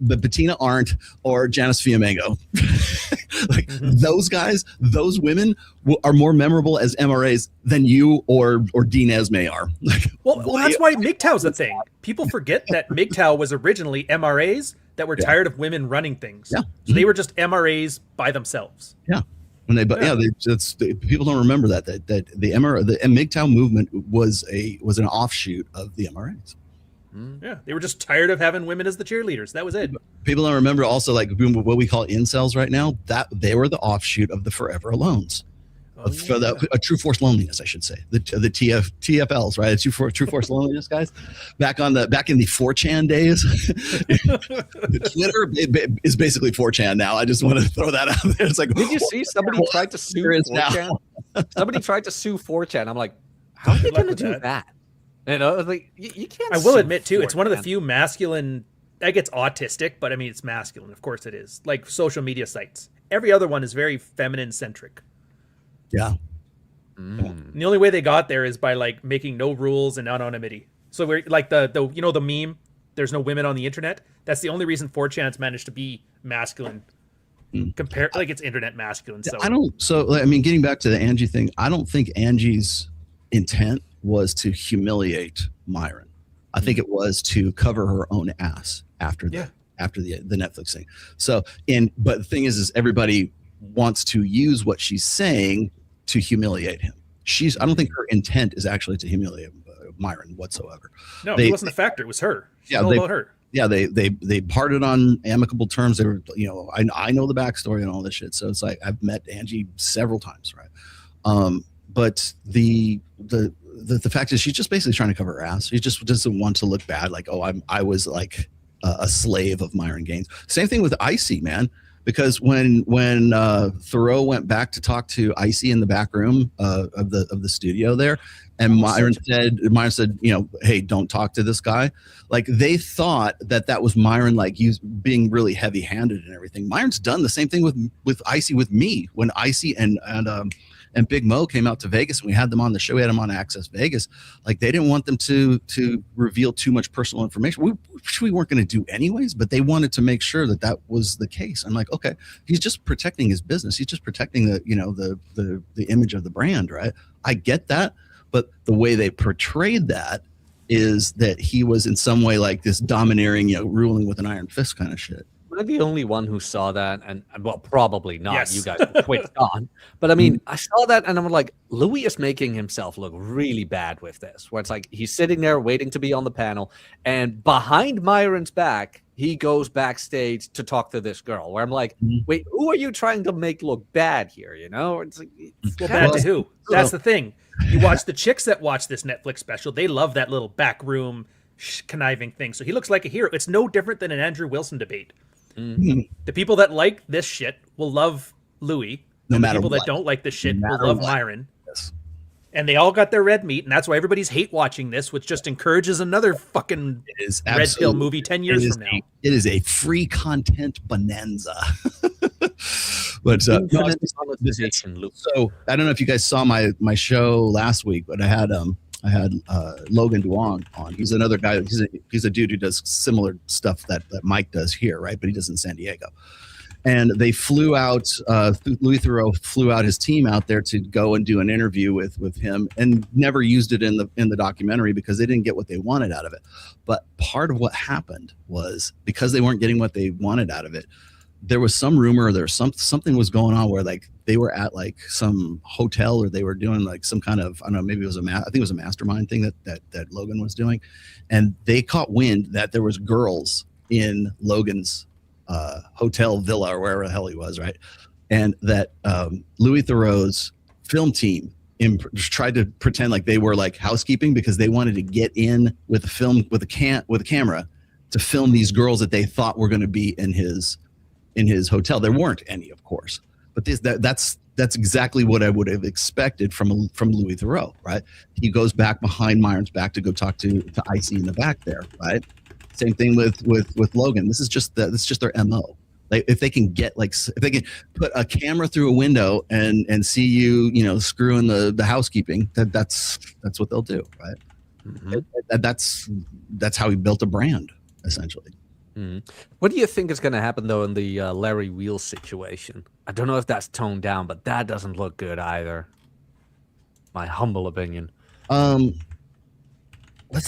Bettina Arndt, or Janice Fiamengo. Those guys, those women are more memorable as MRAs than you or Dean Esme are. Well, that's why MGTOW's a thing. People forget that MGTOW was originally MRAs that were tired of women running things. Yeah. So they were just MRAs by themselves. Yeah. People don't remember that the MGTOW movement was an offshoot of the MRAs. Yeah, they were just tired of having women as the cheerleaders. That was it. People don't remember also like what we call incels right now. That they were the offshoot of the Forever Alones. A True Force Loneliness, I should say. The TFLs, right? True Force Loneliness guys. Back in the 4chan days. Twitter is basically 4chan now. I just want to throw that out there. It's like, did you see somebody tried to sue 4chan? Somebody tried to sue 4chan. I'm like, how are they going to do that? Like you can't. I will admit too, it's one of the few masculine. I guess autistic, but I mean it's masculine. Of course it is. Like social media sites. Every other one is very feminine centric. Yeah. And the only way they got there is by like making no rules and anonymity. So we're like the meme. There's no women on the internet. That's the only reason 4chan's managed to be masculine. Like it's internet masculine. So getting back to the Angie thing, I don't think Angie's intent was to humiliate Myron. I think it was to cover her own ass after the Netflix thing. But the thing is everybody wants to use what she's saying to humiliate him. I don't think her intent is actually to humiliate Myron whatsoever. No, it wasn't the factor. It was her. She's all about her. Yeah, they parted on amicable terms. They were, I know the backstory and all this shit. So it's like I've met Angie several times, right? But the fact is she's just basically trying to cover her ass. She just doesn't want to look bad. Like, I was like a slave of Myron Gaines. Same thing with Icy, man. Because when Thoreau went back to talk to Icy in the back room of the studio there, and Myron said, hey, don't talk to this guy. Like they thought that was Myron, like being really heavy handed and everything. Myron's done the same thing with Icy with me when Icy and Big Mo came out to Vegas and we had them on the show. We had them on Access Vegas. Like they didn't want them to reveal too much personal information, which we weren't going to do anyways, but they wanted to make sure that was the case. I'm like, okay, he's just protecting his business. He's just protecting the image of the brand, right? I get that, but the way they portrayed that is that he was in some way like this domineering, ruling with an iron fist kind of shit. I'm the only one who saw that, and well, probably not. Yes. You guys twitched on, but I mean, I saw that, and I'm like, Louis is making himself look really bad with this. Where it's like he's sitting there waiting to be on the panel, and behind Myron's back, he goes backstage to talk to this girl. Where I'm like, wait, who are you trying to make look bad here? You know, it's like, well, bad to who? That's the thing. You watch the chicks that watch this Netflix special; they love that little backroom conniving thing. So he looks like a hero. It's no different than an Andrew Wilson debate. The people that like this shit will love Louis. No matter people what. that don't like this shit No will matter love what. Myron. Yes. And they all got their red meat, and that's why everybody's hate watching this, which just encourages another fucking red pill movie 10 years from now. It is a free content bonanza. But so I don't know if you guys saw my show last week, but I had Logan Duong on. He's another guy. He's a dude who does similar stuff that Mike does here, right? But he does in San Diego. And they flew out. Louis Theroux flew out his team out there to go and do an interview with him, and never used it in the documentary because they didn't get what they wanted out of it. But part of what happened was because they weren't getting what they wanted out of it. There was some rumor, something was going on where like they were at like some hotel, or they were doing like some kind of, I don't know, maybe it was I think it was a mastermind thing that Logan was doing, and they caught wind that there was girls in Logan's hotel villa or wherever the hell he was, right? And that Louis Theroux's film team tried to pretend like they were like housekeeping because they wanted to get in with a film with a camera to film these girls that they thought were going to be in his hotel. There weren't any, of course, but that's exactly what I would have expected from Louis Theroux, right? He goes back behind Myron's back to go talk to Icy in the back there, right? Same thing with Logan. This is just their MO. Like if they can put a camera through a window and see you screwing the housekeeping, that's what they'll do, right? Mm-hmm. That's how he built a brand, essentially. Mm-hmm. What do you think is going to happen though in the Larry Wheels situation? I don't know if that's toned down, but that doesn't look good either. My humble opinion. What's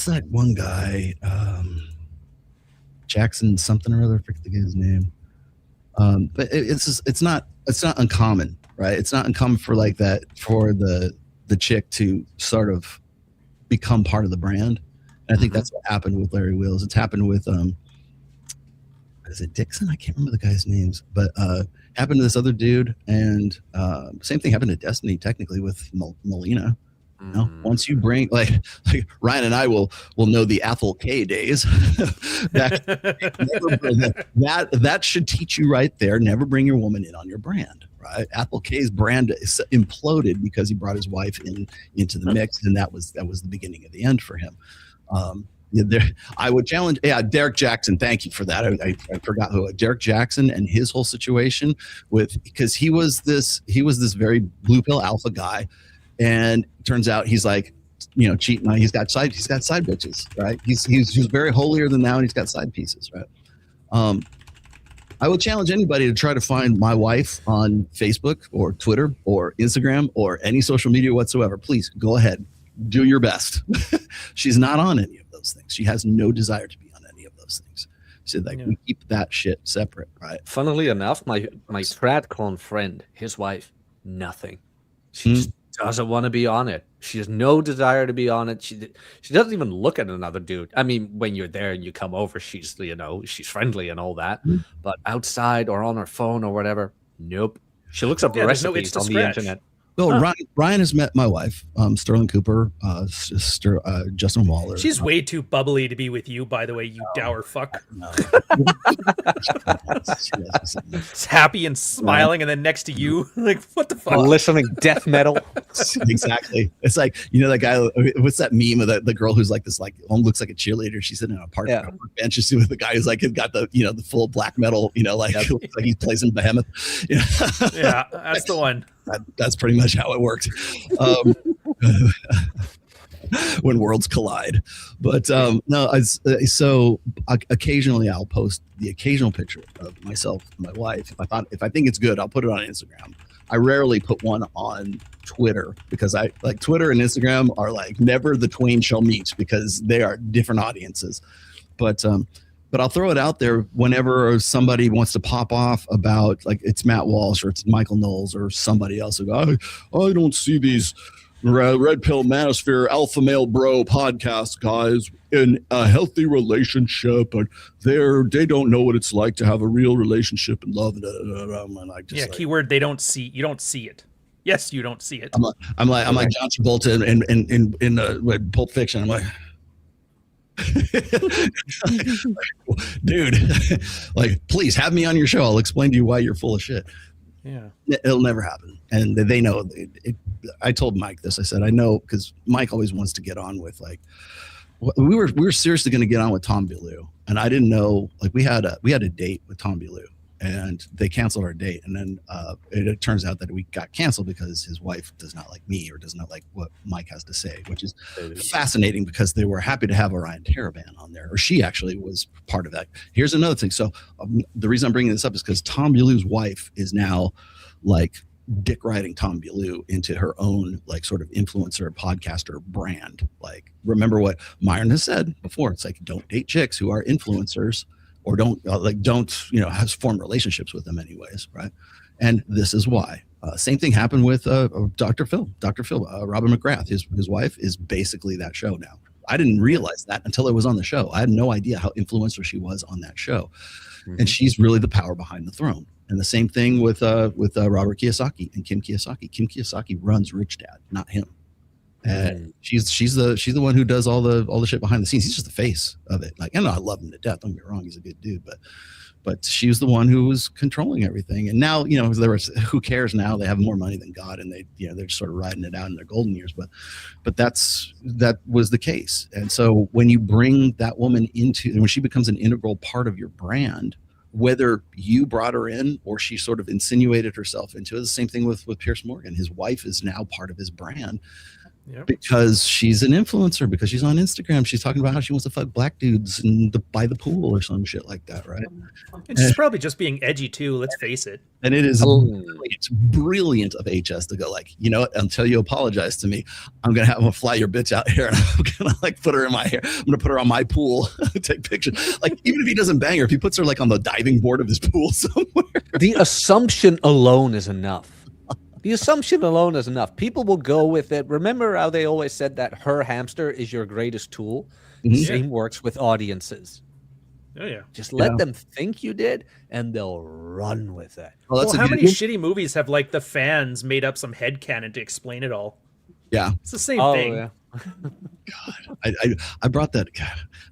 that one guy? Jackson something or other. I forget his name. But it's not uncommon, right? It's not uncommon for like that for the chick to sort of become part of the brand. And I think that's what happened with Larry Wheels. It's happened with is it Dixon? I can't remember the guy's names, but happened to this other dude, and same thing happened to Destiny technically with Melina. You know, once you bring like Ryan and I will know the Ethel K days. that should teach you right there. Never bring your woman in on your brand, right? Ethel K's brand imploded because he brought his wife into the mix, and that was the beginning of the end for him. I would challenge, Derek Jackson. Thank you for that. I forgot who Derek Jackson and his whole situation because he was this very blue pill alpha guy. And it turns out he's like, cheating. He's got side bitches, right? He's very holier than thou, and he's got side pieces, right? I would challenge anybody to try to find my wife on Facebook or Twitter or Instagram or any social media whatsoever. Please go ahead, do your best. She's not on any of those things. She has no desire to be on any of those things. So we keep that shit separate, right? Funnily enough, my TradCon friend, his wife, nothing. She just doesn't want to be on it. She has no desire to be on it. She doesn't even look at another dude. I mean, when you're there and you come over, she's she's friendly and all that. But outside or on her phone or whatever, nope. She looks up recipes on the internet. Well, Ryan has met my wife, Sterling Cooper, Justin Waller. She's way too bubbly to be with you, by the way, you dour fuck. No. It's happy and smiling, and then next to you, like, what the fuck? Listening death metal. Exactly. It's like, that guy, what's that meme of the girl who's like this, like, looks like a cheerleader. She's sitting on a park bench. You see with the guy who's like, got the, the full black metal, like he plays in Behemoth. Yeah, that's the one. That's pretty much how it worked when worlds collide. But so occasionally I'll post the occasional picture of myself and my wife. If I think it's good, I'll put it on Instagram. I rarely put one on Twitter because I like Twitter and Instagram are like never the twain shall meet because they are different audiences. But I'll throw it out there whenever somebody wants to pop off about, like, it's Matt Walsh or it's Michael Knowles or somebody else. I don't see these Red Pill Manosphere Alpha Male Bro podcast guys in a healthy relationship, and they don't know what it's like to have a real relationship and love. And I just keyword they don't see. You don't see it. Yes, you don't see it. I'm like John Travolta in Pulp Fiction. I'm like, dude, like, please have me on your show. I'll explain to you why you're full of shit. Yeah, it'll never happen, and they know it. I told Mike this. I said, I know, because Mike always wants to get on with, like, we were seriously going to get on with Tom Bilyeu, and I didn't know, like, we had a date with Tom Bilyeu, and they canceled our date, and then it turns out that we got canceled because his wife does not like me or does not like what Mike has to say, which is fascinating, because they were happy to have Orion Taraban on there, or she actually was part of that. Here's another thing. So the reason I'm bringing this up is because Tom Bilyeu's wife is now, like, dick riding Tom Bilyeu into her own, like, sort of influencer podcaster brand. Like, remember what Myron has said before. It's like, don't date chicks who are influencers, or don't have form relationships with them anyways, right? And this is why. Same thing happened with Dr. Phil. Robin McGrath, his wife is basically that show now. I didn't realize that until it was on the show. I had no idea how influential she was on that show. Mm-hmm. And she's really the power behind the throne. And the same thing with Robert Kiyosaki and Kim Kiyosaki. Kim Kiyosaki runs Rich Dad, not him. And she's the one who does all the shit behind the scenes. He's just the face of it. Like, and I love him to death. Don't get me wrong, he's a good dude, but she was the one who was controlling everything. And now, who cares now? They have more money than God, and they're just sort of riding it out in their golden years. But that was the case. And so when you bring that woman into, and when she becomes an integral part of your brand, whether you brought her in or she sort of insinuated herself into it, the same thing with Piers Morgan. His wife is now part of his brand. Yep. Because she's an influencer, because she's on Instagram. She's talking about how she wants to fuck black dudes by the pool or some shit like that, right? And she's probably just being edgy too, let's face it. And it is brilliant of HS to go, like, you know what, until you apologize to me, I'm gonna fly your bitch out here, and I'm gonna, like, put her in my hair. I'm gonna put her on my pool, take pictures. Like, even if he doesn't bang her, if he puts her, like, on the diving board of his pool somewhere. The assumption alone is enough. The assumption alone is enough. People will go with it. Remember how they always said that her hamster is your greatest tool? Mm-hmm. Same works with audiences. Oh, yeah. Just let them think you did, and they'll run with it. Well, how many shitty movies have, like, the fans made up some headcanon to explain it all? Yeah. It's the same thing. Yeah. God, I brought that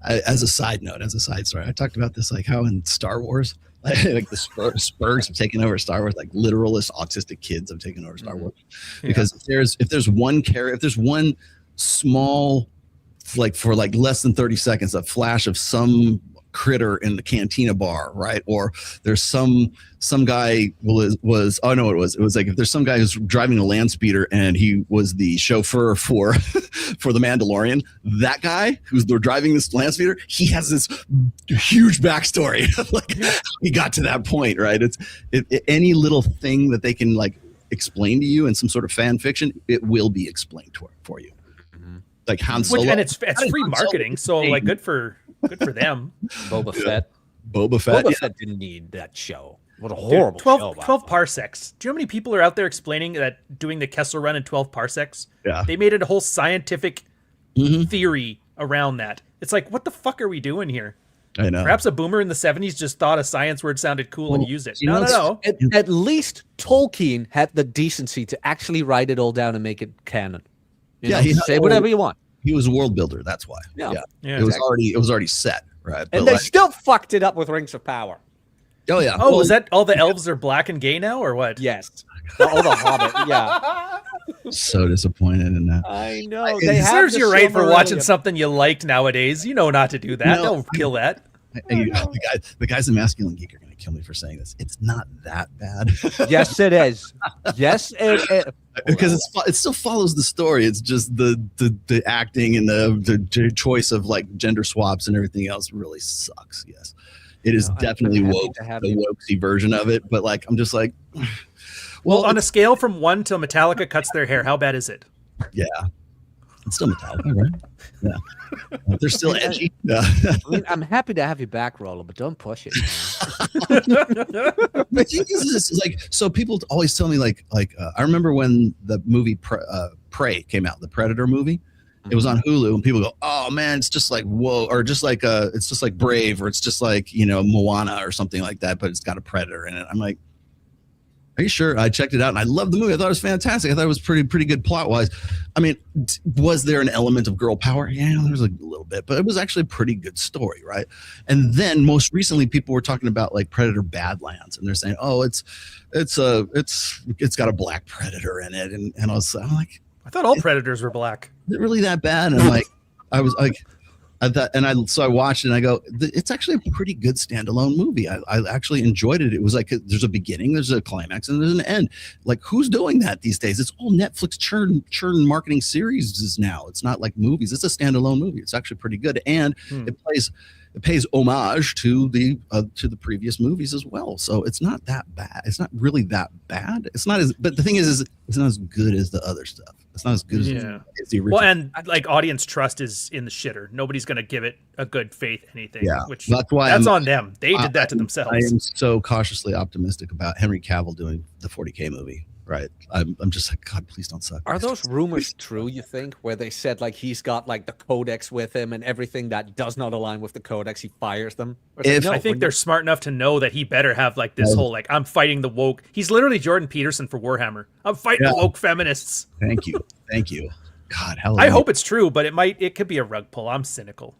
as a side note, as a side story. I talked about this, like, how in Star Wars, like the Spurs have taken over Star Wars, like literalist autistic kids have taken over Star Wars. Because if there's one small, like, for like less than 30 seconds, a flash of some critter in the cantina bar, right? Or there's some guy it was like, if there's some guy who's driving a land speeder and he was the chauffeur for the Mandalorian, that guy who's driving this land speeder, he has this huge backstory of, like, he got to that point, right? It's any little thing that they can, like, explain to you in some sort of fan fiction, it will be explained for you. Like Han Solo, and it's free marketing, so, like, good for them. Boba Fett. Boba Fett didn't need that show. What a horrible 12 parsecs. Do you know how many people are out there explaining that, doing the Kessel Run in 12 parsecs? Yeah. They made it a whole scientific theory around that. It's like, what the fuck are we doing here? I know. Perhaps a boomer in the 70s just thought a science word sounded cool and used it. No. At least Tolkien had the decency to actually write it all down and make it canon. He say whatever you want. He was a world builder. That's why. Yeah. It was already set, right? And they still fucked it up with Rings of Power. Oh yeah. Oh, was that all the elves are black and gay now, or what? Yes. All the Hobbit. Yeah. So disappointed in that. I know. It deserves you right for watching something you liked nowadays. You know not to do that. Don't kill that. The guys in Masculine Geek are going to kill me for saying this. It's not that bad. Yes, it is. Yes, it because it still follows the story. It's just the acting and the choice of, like, gender swaps and everything else really sucks. Yes, it is definitely woke, the wokesy version of it. But, like, I'm just like, well, on a scale from 1 till Metallica cuts their hair, how bad is it? Yeah. It's still Metallica, right? Yeah. They're still edgy. Yeah. I mean, I'm happy to have you back, Rollo, but don't push it. The thing is, like, so people always tell me, like I remember when the movie Prey came out, the Predator movie. It was on Hulu, and people go, "Oh man, it's just like whoa," or just like it's just like Brave, or it's just like Moana or something like that, but it's got a predator in it. I'm like, are you sure? I checked it out, and I loved the movie. I thought it was fantastic. I thought it was pretty good plot wise. I mean, was there an element of girl power? Yeah, there was a little bit, but it was actually a pretty good story, right? And then most recently, people were talking about like Predator Badlands, and they're saying, "Oh, it's got a black predator in it," and I'm like, I thought all predators were black. Is it really that bad? And I'm like, I thought, so I watched it and I go, it's actually a pretty good standalone movie. I actually enjoyed it. It was like, there's a beginning, there's a climax, and there's an end. Like, who's doing that these days? It's all Netflix churn marketing series now. It's not like movies. It's a standalone movie. It's actually pretty good. And it pays homage to the previous movies as well. So it's not that bad. It's not really that bad. It's not but the thing is it's not as good as the other stuff. It's not as good as the original. Well, and like audience trust is in the shitter. Nobody's going to give it a good faith anything. Yeah, which that's on them. They did that to themselves. I am so cautiously optimistic about Henry Cavill doing the 40K movie. Right. I'm just like, God, please don't suck. Are those rumors true, you think, where they said like he's got like the codex with him and everything that does not align with the codex, he fires them? I think they're smart enough to know that he better have like this whole like, I'm fighting the woke. He's literally Jordan Peterson for Warhammer. I'm fighting the woke feminists. Thank you. God, hell. I hope it's true, but it could be a rug pull. I'm cynical.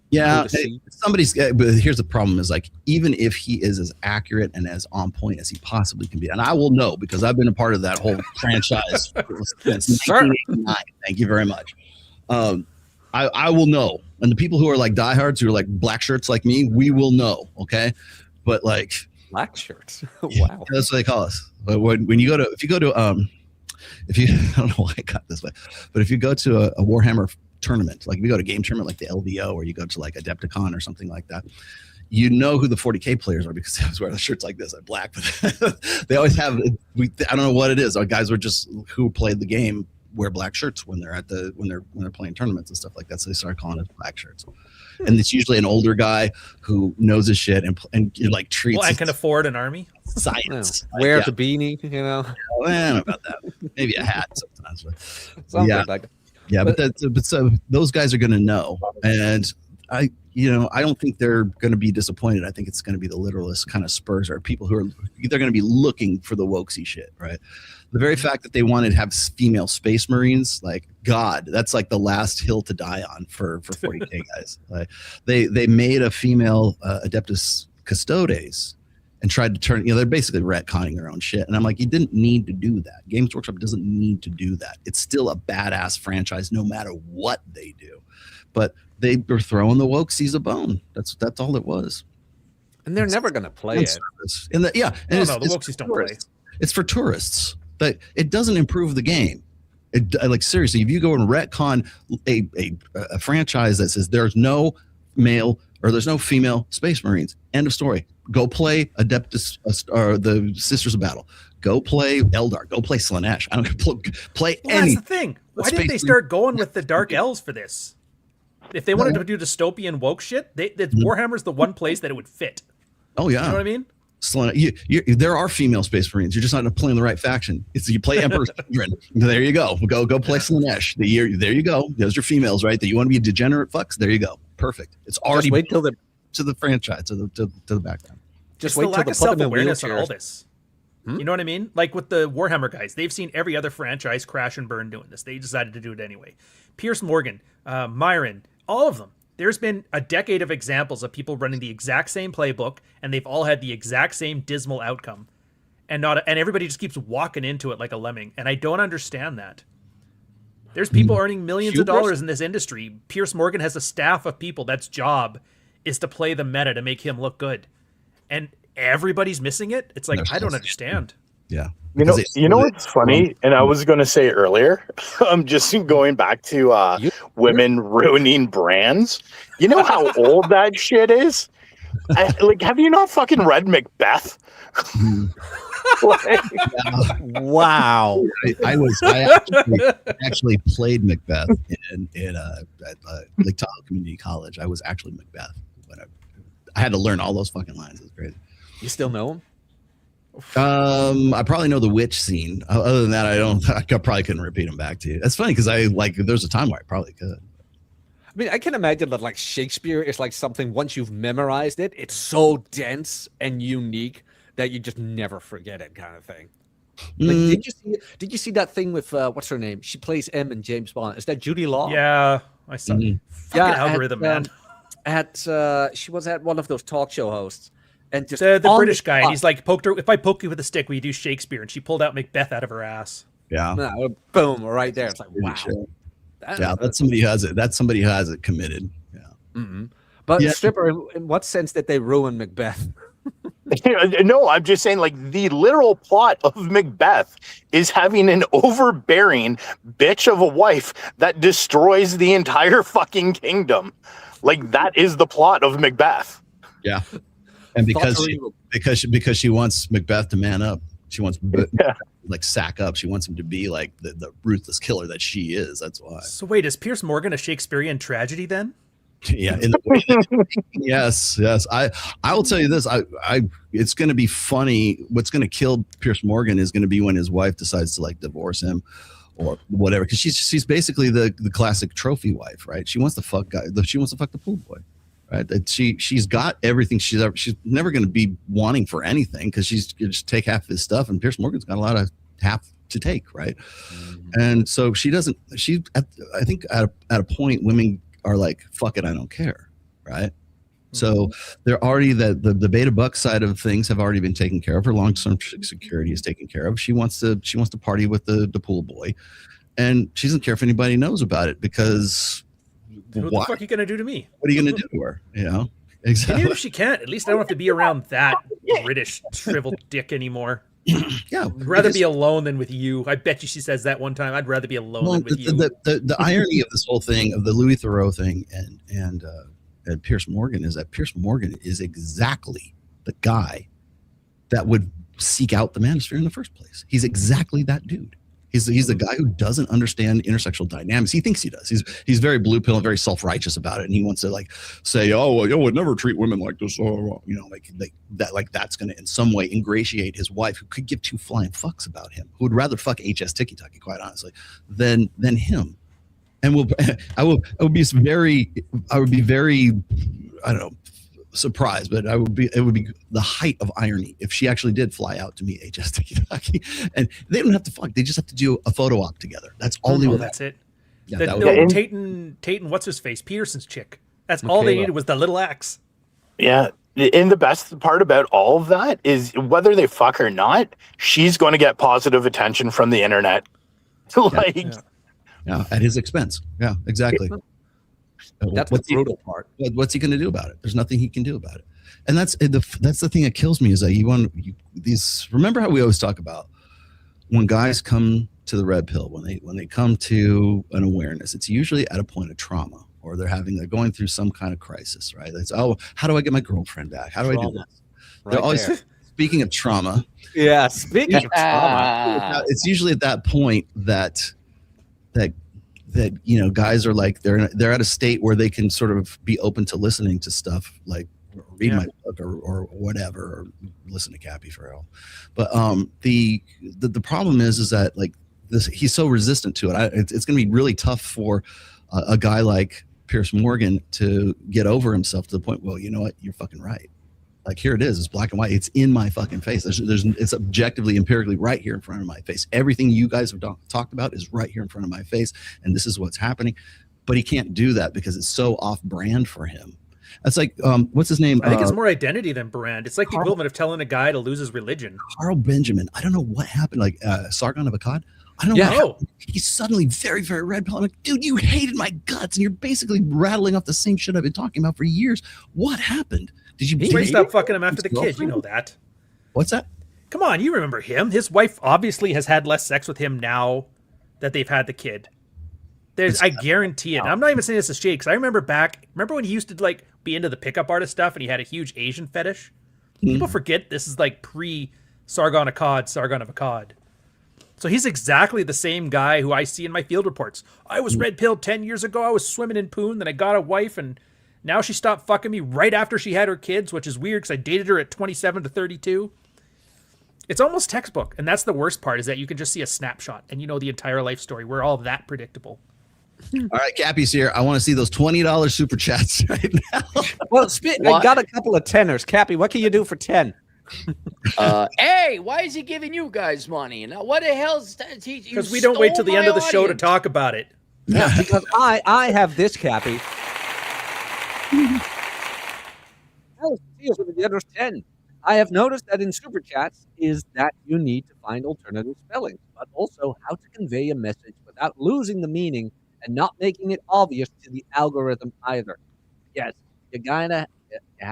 Yeah, but here's the problem is like, even if he is as accurate and as on point as he possibly can be, and I will know because I've been a part of that whole franchise since 1989. Thank you very much. I will know. And the people who are like diehards, who are like black shirts like me, we will know. Okay. But like black shirts. Wow. That's what they call us. But when you go to, I don't know why I got this way, but if you go to a Warhammer tournament, like if you go to a game tournament like the LVO, or you go to like Adepticon or something like that, you know who the 40K players are because they always wear the shirts like this. I'm black, but they always have. I don't know what it is. Our guys were just who played the game wear black shirts when they're when they're playing tournaments and stuff like that. So they started calling us black shirts. And it's usually an older guy who knows his shit and like treats. Well, and can afford an army. Science. Wears a beanie, I don't know about that. Maybe a hat sometimes. But but so those guys are going to know, and I don't think they're going to be disappointed. I think it's going to be the literalist kind of Spurs, or people who are they're going to be looking for the wokesy shit, right? The very fact that they wanted to have female space marines, like God, that's like the last hill to die on for 40K guys. Like, they made a female Adeptus Custodes and tried to turn, they're basically retconning their own shit. And I'm like, you didn't need to do that. Games Workshop doesn't need to do that. It's still a badass franchise no matter what they do. But they were throwing the wokesies a bone. That's all it was. And they're never going to play it. And the wokesies don't play. It's for tourists. But it doesn't improve the game. Like seriously, if you go and retcon a franchise that says there's no male or there's no female Space Marines, end of story. Go play Adeptus or the Sisters of Battle. Go play Eldar. Go play Slanesh. I don't play any. That's the thing. Why didn't they start going with the Dark Elves for this? If they wanted to do dystopian woke shit, Warhammer's the one place that it would fit. Oh yeah, you know what I mean? There are female Space Marines. You're just not playing the right faction. You play Emperor's Children. There you go. Go play Slanesh. There you go. Those are females, right? That you want to be degenerate fucks. There you go. Perfect. It's already wait till to the franchise, to the background. Just wait till the self-awareness on all this. You know what I mean? Like with the Warhammer guys, they've seen every other franchise crash and burn doing this. They decided to do it anyway. Piers Morgan, Myron, all of them. There's been a decade of examples of people running the exact same playbook, and they've all had the exact same dismal outcome. And everybody just keeps walking into it like a lemming. And I don't understand that. There's people earning millions of dollars in this industry. Piers Morgan has a staff of people that's job is to play the meta to make him look good. And everybody's missing it. It's like, I don't understand. Yeah. You know what's funny? And I was going to say earlier, I'm just going back to women ruining brands. You know how old that shit is? Have you not fucking read Macbeth? Wow. I actually played Macbeth at Lake Tahoe Community College. I was actually Macbeth. But I had to learn all those fucking lines. It was crazy. You still know him? I probably know the witch scene. Other than that, I probably couldn't repeat them back to you. That's funny because there's a time where I probably could. I mean, I can imagine that like Shakespeare is like something once you've memorized it, it's so dense and unique that you just never forget it, kind of thing. Like, did you see that thing with what's her name? She plays M in James Bond. Is that Judy Law? Yeah, I saw. Fucking algorithm, man. She was at one of those talk show hosts, and just the British guy, and he's like, poked her. If I poke you with a stick, will you do Shakespeare? And she pulled out Macbeth out of her ass. Yeah. No, boom, right there. It's like, wow. That's somebody who has it. That's somebody who has it committed. Yeah. Mm-hmm. But Stripper, in what sense did they ruin Macbeth? No, I'm just saying, like, the literal plot of Macbeth is having an overbearing bitch of a wife that destroys the entire fucking kingdom. Like, that is the plot of Macbeth. Yeah. And because she wants Macbeth to man up. She wants like sack up. She wants him to be like the ruthless killer that she is. That's why. So wait, is Piers Morgan a Shakespearean tragedy then? Yeah. Yes. I will tell you this. It's going to be funny. What's going to kill Piers Morgan is going to be when his wife decides to like divorce him or whatever. Because she's basically the classic trophy wife, right? She wants to fuck she wants to fuck the pool boy. Right, that she's got everything she's never going to be wanting for anything because she's going to just take half of his stuff, and Piers Morgan's got a lot of half to take, right? Mm-hmm. And so she doesn't. I think at a point, women are like, "Fuck it, I don't care," right? Mm-hmm. So they're already the beta buck side of things have already been taken care of. Her long-term security is taken care of. She wants to party with the pool boy, and she doesn't care if anybody knows about it because. What the fuck are you gonna do to me? What are you gonna do to her? You know, exactly. And even if she can't, at least I don't have to be around that British shriveled dick anymore. Yeah, I'd rather be alone than with you. I bet you she says that one time. I'd rather be alone than with you. The irony of this whole thing, of the Louis Theroux thing, and Piers Morgan is that Piers Morgan is exactly the guy that would seek out the manosphere in the first place. He's exactly that dude. He's the guy who doesn't understand intersexual dynamics. He thinks he does. He's very blue pill and very self-righteous about it, and he wants to like say, "Oh, well, you would never treat women like this," or like that. Like that's going to in some way ingratiate his wife, who could give two flying fucks about him, who would rather fuck HS Tiki Taki, quite honestly, than him. And I would be very, I don't know, surprised, but it would be the height of irony if she actually did fly out to meet HS Tiki Taki, and they don't have to fuck. They just have to do a photo op together. That's all they were. That's it. Yeah, Tayton, what's his face? Peterson's chick. That's all they needed was the little axe. Yeah. And the best part about all of that is whether they fuck or not, she's going to get positive attention from the internet. Yeah, at his expense. Yeah, exactly. That's the brutal part. What's he going to do about it? There's nothing he can do about it. And that's the thing that kills me is that these. Remember how we always talk about when guys come to the red pill, when they come to an awareness, it's usually at a point of trauma, or they're going through some kind of crisis, right? It's, oh, how do I get my girlfriend back? How do I do this? Right, they're always speaking of trauma. Yeah, speaking of trauma, it's usually at that point that guys are like they're at a state where they can sort of be open to listening to stuff like read my book or whatever, or listen to Cappy Farrell. But the problem is that like this, he's so resistant to it. It's going to be really tough for a guy like Piers Morgan to get over himself to the point. Well, you know what? You're fucking right. Like, here it is. It's black and white. It's in my fucking face. It's objectively, empirically right here in front of my face. Everything you guys have talked about is right here in front of my face, and this is what's happening. But he can't do that because it's so off-brand for him. That's like, what's his name? I think it's more identity than brand. It's like the equivalent of telling a guy to lose his religion. Carl Benjamin. I don't know what happened. Like Sargon of Akkad. I don't know. Yeah. What he's suddenly very, very red pill. I'm like, dude, you hated my guts, and you're basically rattling off the same shit I've been talking about for years. What happened? Did you stop fucking him after the kid? You know that. What's that? Come on, you remember him. His wife obviously has had less sex with him now that they've had the kid. I guarantee it. I'm not even saying this is shade, because I remember when he used to like be into the pickup artist stuff and he had a huge Asian fetish. People forget this is like pre-Sargon of Akkad. So he's exactly the same guy who I see in my field reports. I was red pilled 10 years ago. I was swimming in poon. Then I got a wife, and now she stopped fucking me right after she had her kids, which is weird because I dated her at 27 to 32. It's almost textbook, and that's the worst part, is that you can just see a snapshot and you know the entire life story. We're all that predictable. All right, Cappy's here. I want to see those $20 super chats right now. Well, I got a couple of tenors. Cappy, what can you do for 10? Hey, why is he giving you guys money? Now, what the hell's that? Because we don't wait till the end of the show to talk about it. Yeah, because I have this, Cappy. For the generous 10. I have noticed that in super chats is that you need to find alternative spellings, but also how to convey a message without losing the meaning and not making it obvious to the algorithm either. Yes, you have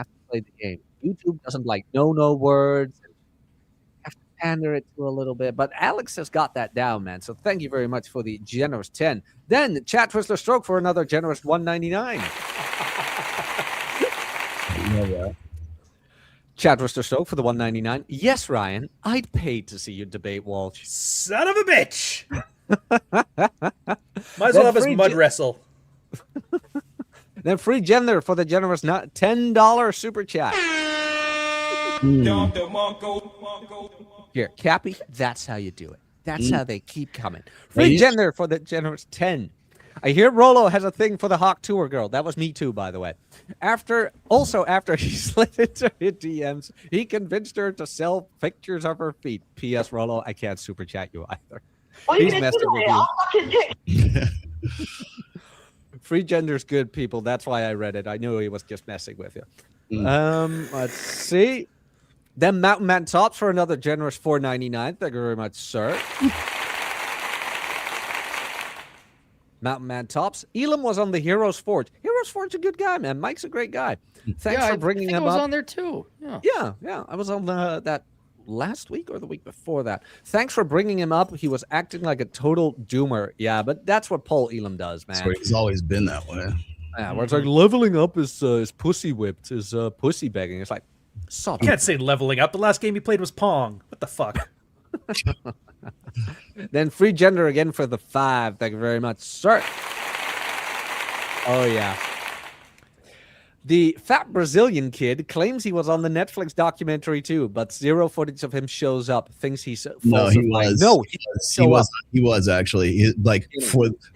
to play the game. YouTube doesn't like no words. And you have to pander it to a little bit, but Alex has got that down, man. So thank you very much for the generous 10. Then Chat Twister Stroke for another generous $1.99. Chad Twister Stoke for the $1.99. Yes, Ryan, I'd pay to see you debate Walsh. Son of a bitch! Might as well have us mud wrestle. Then free gender for the generous $10 super chat. Here, Cappy, that's how you do it. That's how they keep coming. Free gender for the generous 10. I hear Rolo has a thing for the Hawk Tour girl. That was me too, by the way. After he slid into her DMs, he convinced her to sell pictures of her feet. P.S. Rolo, I can't super chat you either. He's messing with you. Free gender's good, people. That's why I read it. I knew he was just messing with you. Let's see. Then Mountain Man Tops for another generous $4.99. Thank you very much, sir. Mountain Man Tops. Elam was on the Heroes Forge. Heroes Forge a good guy, man. Mike's a great guy. Thanks for bringing him up. I was on there too. Yeah. I was on that last week or the week before that. Thanks for bringing him up. He was acting like a total doomer. Yeah, but that's what Paul Elam does, man. So he's always been that way. Yeah, where it's like leveling up is pussy whipped, is pussy begging. It's like, you can't say leveling up. The last game he played was Pong. What the fuck? Then free gender again for the 5. Thank you very much, sir. Oh, yeah. The fat Brazilian kid claims he was on the Netflix documentary too, but zero footage of him shows up. Thinks he's falsified. He was actually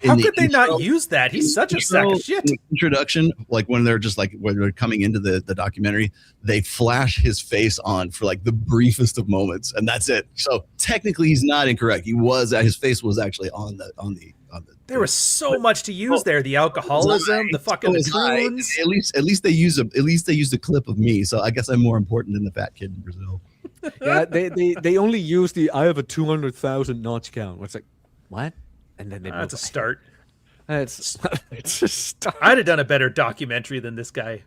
How could they not use that? He's such a sack of shit. In the introduction, like when they're coming into the documentary, they flash his face on for like the briefest of moments, and that's it. So technically, he's not incorrect. His face was actually on the. There was so much to use there. The alcoholism, the fucking tunes. At least they used a clip of me. So I guess I'm more important than the fat kid in Brazil. Yeah, they only use I have a 200,000 notch count. It's like, what? And then that's a start. It's a start. I'd have done a better documentary than this guy.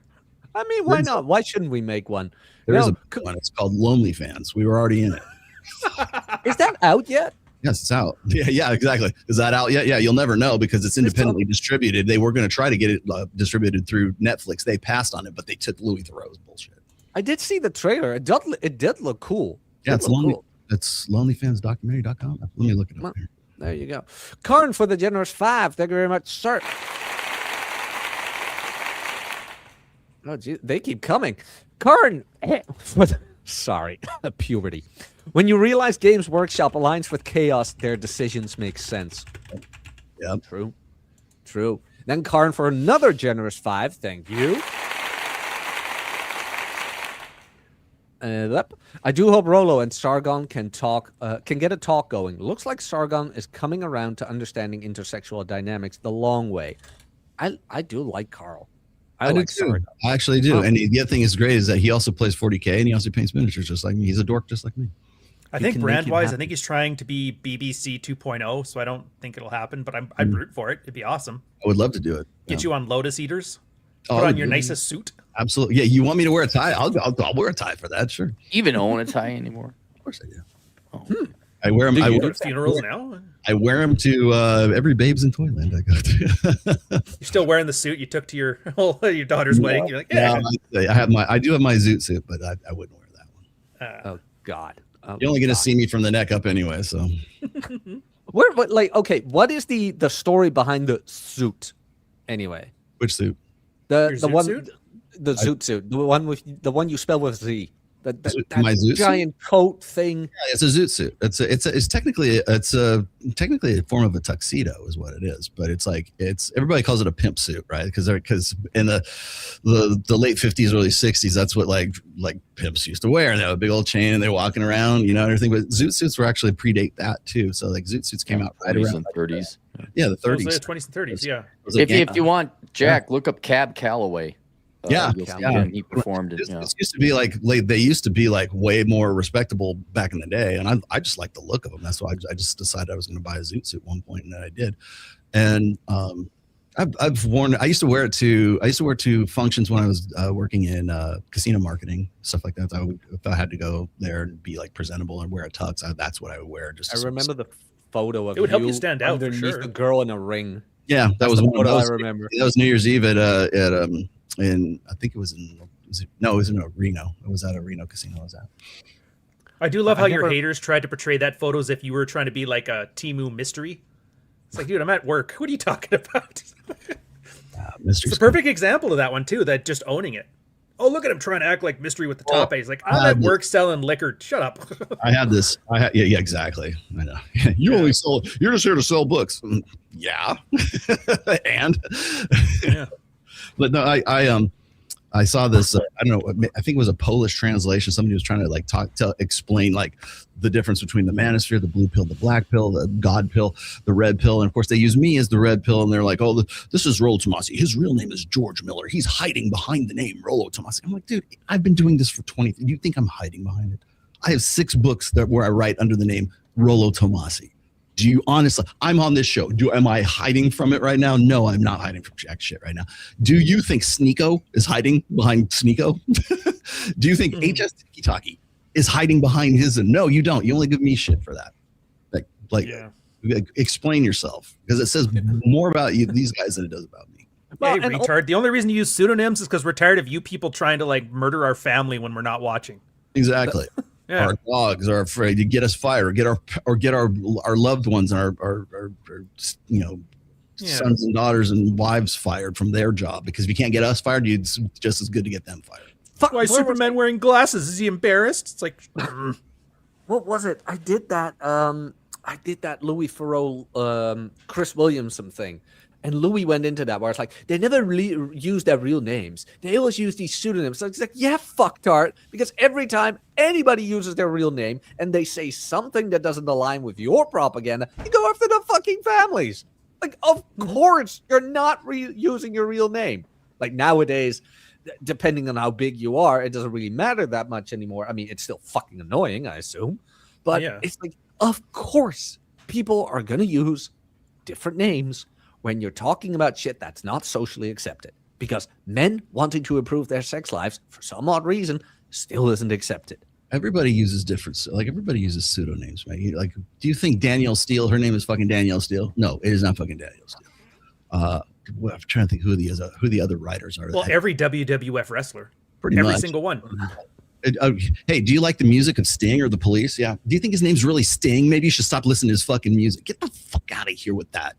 I mean, why not? Why shouldn't we make one? There's a one. It's called Lonely Fans. We were already in it. Is that out yet? Yes, it's out. Yeah, exactly. Is that out yet? Yeah, you'll never know because it's independently distributed. They were going to try to get it distributed through Netflix. They passed on it, but they took Louis Theroux's bullshit. I did see the trailer. It did look cool. Yeah, it's lonelyfansdocumentary.com. Let me look it up here. There you go. Karn for the generous 5. Thank you very much, sir. Oh, geez, they keep coming. Karn. Sorry, puberty. When you realize Games Workshop aligns with chaos, their decisions make sense. Yeah, true. Then Karn for another generous 5. Thank you. I do hope Rolo and Sargon can get a talk going. Looks like Sargon is coming around to understanding intersexual dynamics the long way. I do like Carl. I like do too. I actually do. And the other thing is great is that he also plays 40K and he also paints miniatures just like me. He's a dork just like me. I think brand-wise, I think he's trying to be BBC 2.0, so I don't think it'll happen, but I'd root for it. It'd be awesome. I would love to do it. Get you on Lotus Eaters. Put on your nicest suit. Absolutely. Yeah, you want me to wear a tie? I'll wear a tie for that, sure. Even own a tie anymore? Of course I do. Oh. I wear them. Do funerals now? I wear them to every Babes in Toyland I go to. You're still wearing the suit you took to your daughter's wedding. You're like, yeah. I do have my zoot suit, but I wouldn't wear that one. Oh God. You're only going to see me from the neck up anyway, so. What is the story behind the suit anyway? Which suit? The one suit? The zoot suit. The one you spell with Z. My zoot giant coat thing. Yeah, it's a zoot suit. It's technically a form of a tuxedo is what it is, but it's everybody calls it a pimp suit, right? Because in the late 50s, early 60s, that's what like pimps used to wear, and they have a big old chain and they're walking around, and everything. But zoot suits were actually predate that too. So like zoot suits came out right around the 30s. Yeah, the 30s, 20s and 30s. Yeah. If you want, Jack, look up Cab Calloway. You'll see him. He performed it. It used to be they used to be like way more respectable back in the day, and I just like the look of them. That's why I just decided I was going to buy a zoot suit at one point, and then I did. And I've worn. I used to wear it to functions when I was working in casino marketing, stuff like that. If I had to go there and be like presentable and wear a tux, that's what I would wear. I remember the photo of it would help you stand out for underneath sure. a girl in a ring. Yeah, that was one I remember. That was New Year's Eve at in I think it was in Reno. It was at a Reno casino I was at. I do love how your haters tried to portray that photo as if you were trying to be like a Temu mystery. It's like, dude, I'm at work. What are you talking about? It's a perfect example of that one too. That just owning it. Oh, look at him trying to act like mystery with the top A. He's like, I'm at work selling liquor. Shut up. Yeah, exactly. I know. You're just here to sell books. Yeah. And yeah. But no, I saw this. I don't know. I think it was a Polish translation. Somebody was trying to explain like the difference between the manosphere, the blue pill, the black pill, the God pill, the red pill, and of course they use me as the red pill. And they're like, "Oh, this is Rollo Tomassi. His real name is George Miller. He's hiding behind the name Rollo Tomassi." I'm like, dude, I've been doing this for 20. Do you think I'm hiding behind it? I have 6 books where I write under the name Rollo Tomassi. Do you honestly? I'm on this show. Am I hiding from it right now? No, I'm not hiding from jack shit right now. Do you think Sneeko is hiding behind Sneeko? Do you think HS Tiki is hiding behind his? No, you don't. You only give me shit for that. Explain yourself, because it says more about you, these guys, than it does about me. Hey, retard. The only reason you use pseudonyms is because we're tired of you people trying to like murder our family when we're not watching. Exactly. Yeah. Our dogs are afraid to get us fired, or get our loved ones and our sons and daughters and wives fired from their job, because if you can't get us fired, it's just as good to get them fired. Fuck, why is Superman wearing glasses? Is he embarrassed? It's like, what was it? I did that Louis Theroux, Chris Williamson thing. And Louis went into that where it's like, they never really use their real names. They always use these pseudonyms. So it's like, yeah, fucktard. Because every time anybody uses their real name and they say something that doesn't align with your propaganda, you go after the fucking families. Like, of course, you're not using your real name. Like nowadays, depending on how big you are, it doesn't really matter that much anymore. I mean, it's still fucking annoying, I assume. But it's like, of course, people are going to use different names when you're talking about shit that's not socially accepted, because men wanting to improve their sex lives for some odd reason still isn't accepted. Everybody uses everybody uses pseudonyms, right? Like, do you think Danielle Steele, her name is fucking Danielle Steele? No, it is not fucking Danielle Steele. I'm trying to think who the other writers are. Well, every WWF wrestler, every single one. Hey, do you like the music of Sting or the Police? Yeah. Do you think his name's really Sting? Maybe you should stop listening to his fucking music. Get the fuck out of here with that.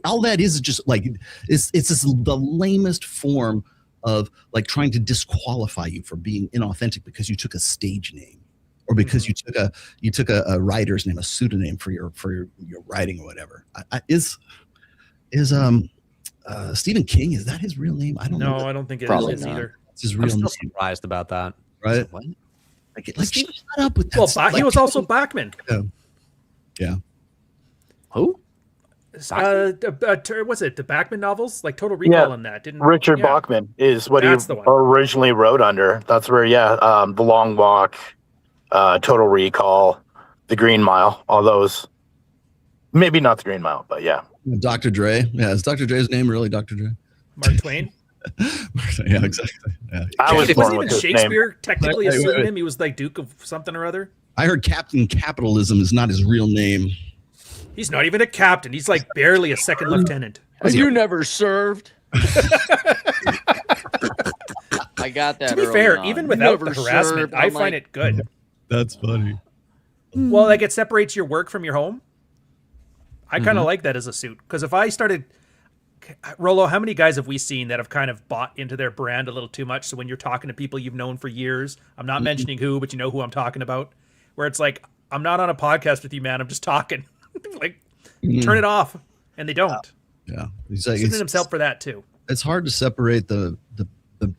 All that is just like it's the lamest form of like trying to disqualify you for being inauthentic because you took a stage name, or because you took a writer's name, a pseudonym for your writing or whatever. Stephen King, is that his real name? I don't know. No, I don't think it is either. It's his real I'm name. still surprised about that. Right? Like shut up with that. Well, he was also Bachman. Yeah. Who? Was it the Bachman novels? Like Total Recall on that, didn't Richard Bachman is what he originally wrote under. That's where, The Long Walk, Total Recall, The Green Mile, all those. Maybe not The Green Mile, but yeah. Dr. Dre. Yeah, is Dr. Dre's name really Dr. Dre? Mark Twain. Yeah, exactly. Yeah. Wasn't even Shakespeare technically a pseudonym? He was like Duke of something or other. I heard Captain Capitalism is not his real name. He's not even a captain. He's like barely a second lieutenant. Have you never served? I got that. To be fair, even without the harassment, I find it good. That's funny. Well, like it separates your work from your home. I kind of like that as a suit, because if I started, Rolo, how many guys have we seen that have kind of bought into their brand a little too much? So when you're talking to people you've known for years, I'm not mentioning who, but you know who I'm talking about, where it's like, I'm not on a podcast with you, man. I'm just talking. Like, turn it off. And they don't. Yeah. He's like, himself for that too. It's hard to separate the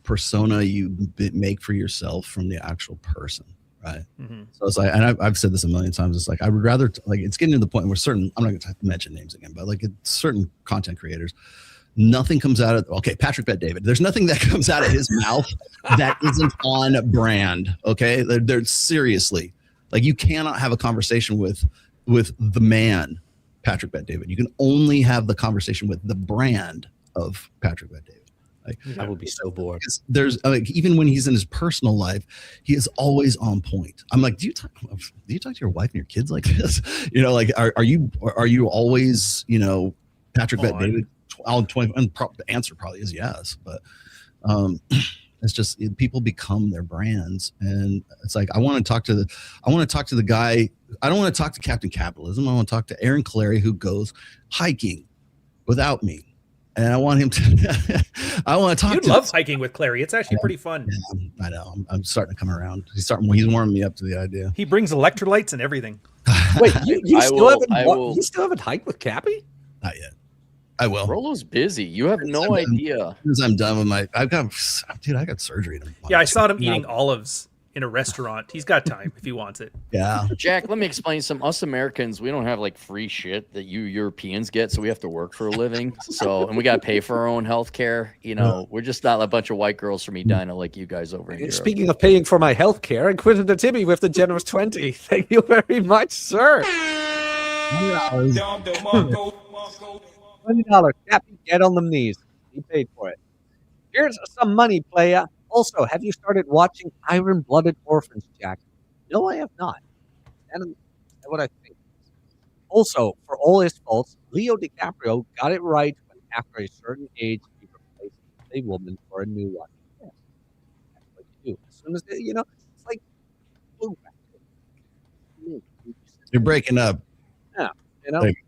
persona you make for yourself from the actual person. Right. So it's like, and I've said this a million times. It's like, I would rather like, it's getting to the point where certain, I'm not going to mention names again, but like certain content creators, nothing comes out of, okay, Patrick Bet David, there's nothing that comes out of his mouth that isn't on brand. Okay. They're seriously, like, you cannot have a conversation with the man, Patrick Bet David. You can only have the conversation with the brand of Patrick Bet David. Like, I would be so bored. There's like, even when he's in his personal life, he is always on point. I'm like, do you talk to your wife and your kids like this? You know, like, are you always, you know, Patrick Bet David? The answer probably is yes, but it's just people become their brands, and it's like, I want to talk to the guy. I don't want to talk to Captain Capitalism. I want to talk to Aaron Clary, who goes hiking without me. And I want him to. I want to talk. You'd love hiking with Clary. It's actually pretty fun. Yeah, I know. I'm starting to come around. He's warming me up to the idea. He brings electrolytes and everything. Wait, you still haven't hiked with Cappy? Not yet. I will. Rolo's busy. You have no idea. As I'm done with I got surgery. Yeah, I saw him eating olives in a restaurant. He's got time if he wants it. Yeah. Jack, let me explain some. Us Americans, we don't have like free shit that you Europeans get, so we have to work for a living. And we got to pay for our own health care. You know, we're just not a bunch of white girls from Edina like you guys over here. Speaking of paying for my health care, and Quentin the Timmy with the generous 20. Thank you very much, sir. $20. Cappy, get on them knees. He paid for it. Here's some money, playa. Also, have you started watching Iron-Blooded Orphans, Jack? No, I have not. And that's what I think. Also, for all his faults, Leo DiCaprio got it right when, after a certain age, he replaced a woman for a new one. Yes. That's what you do. As soon as they, it's like blue. You're breaking up. Yeah,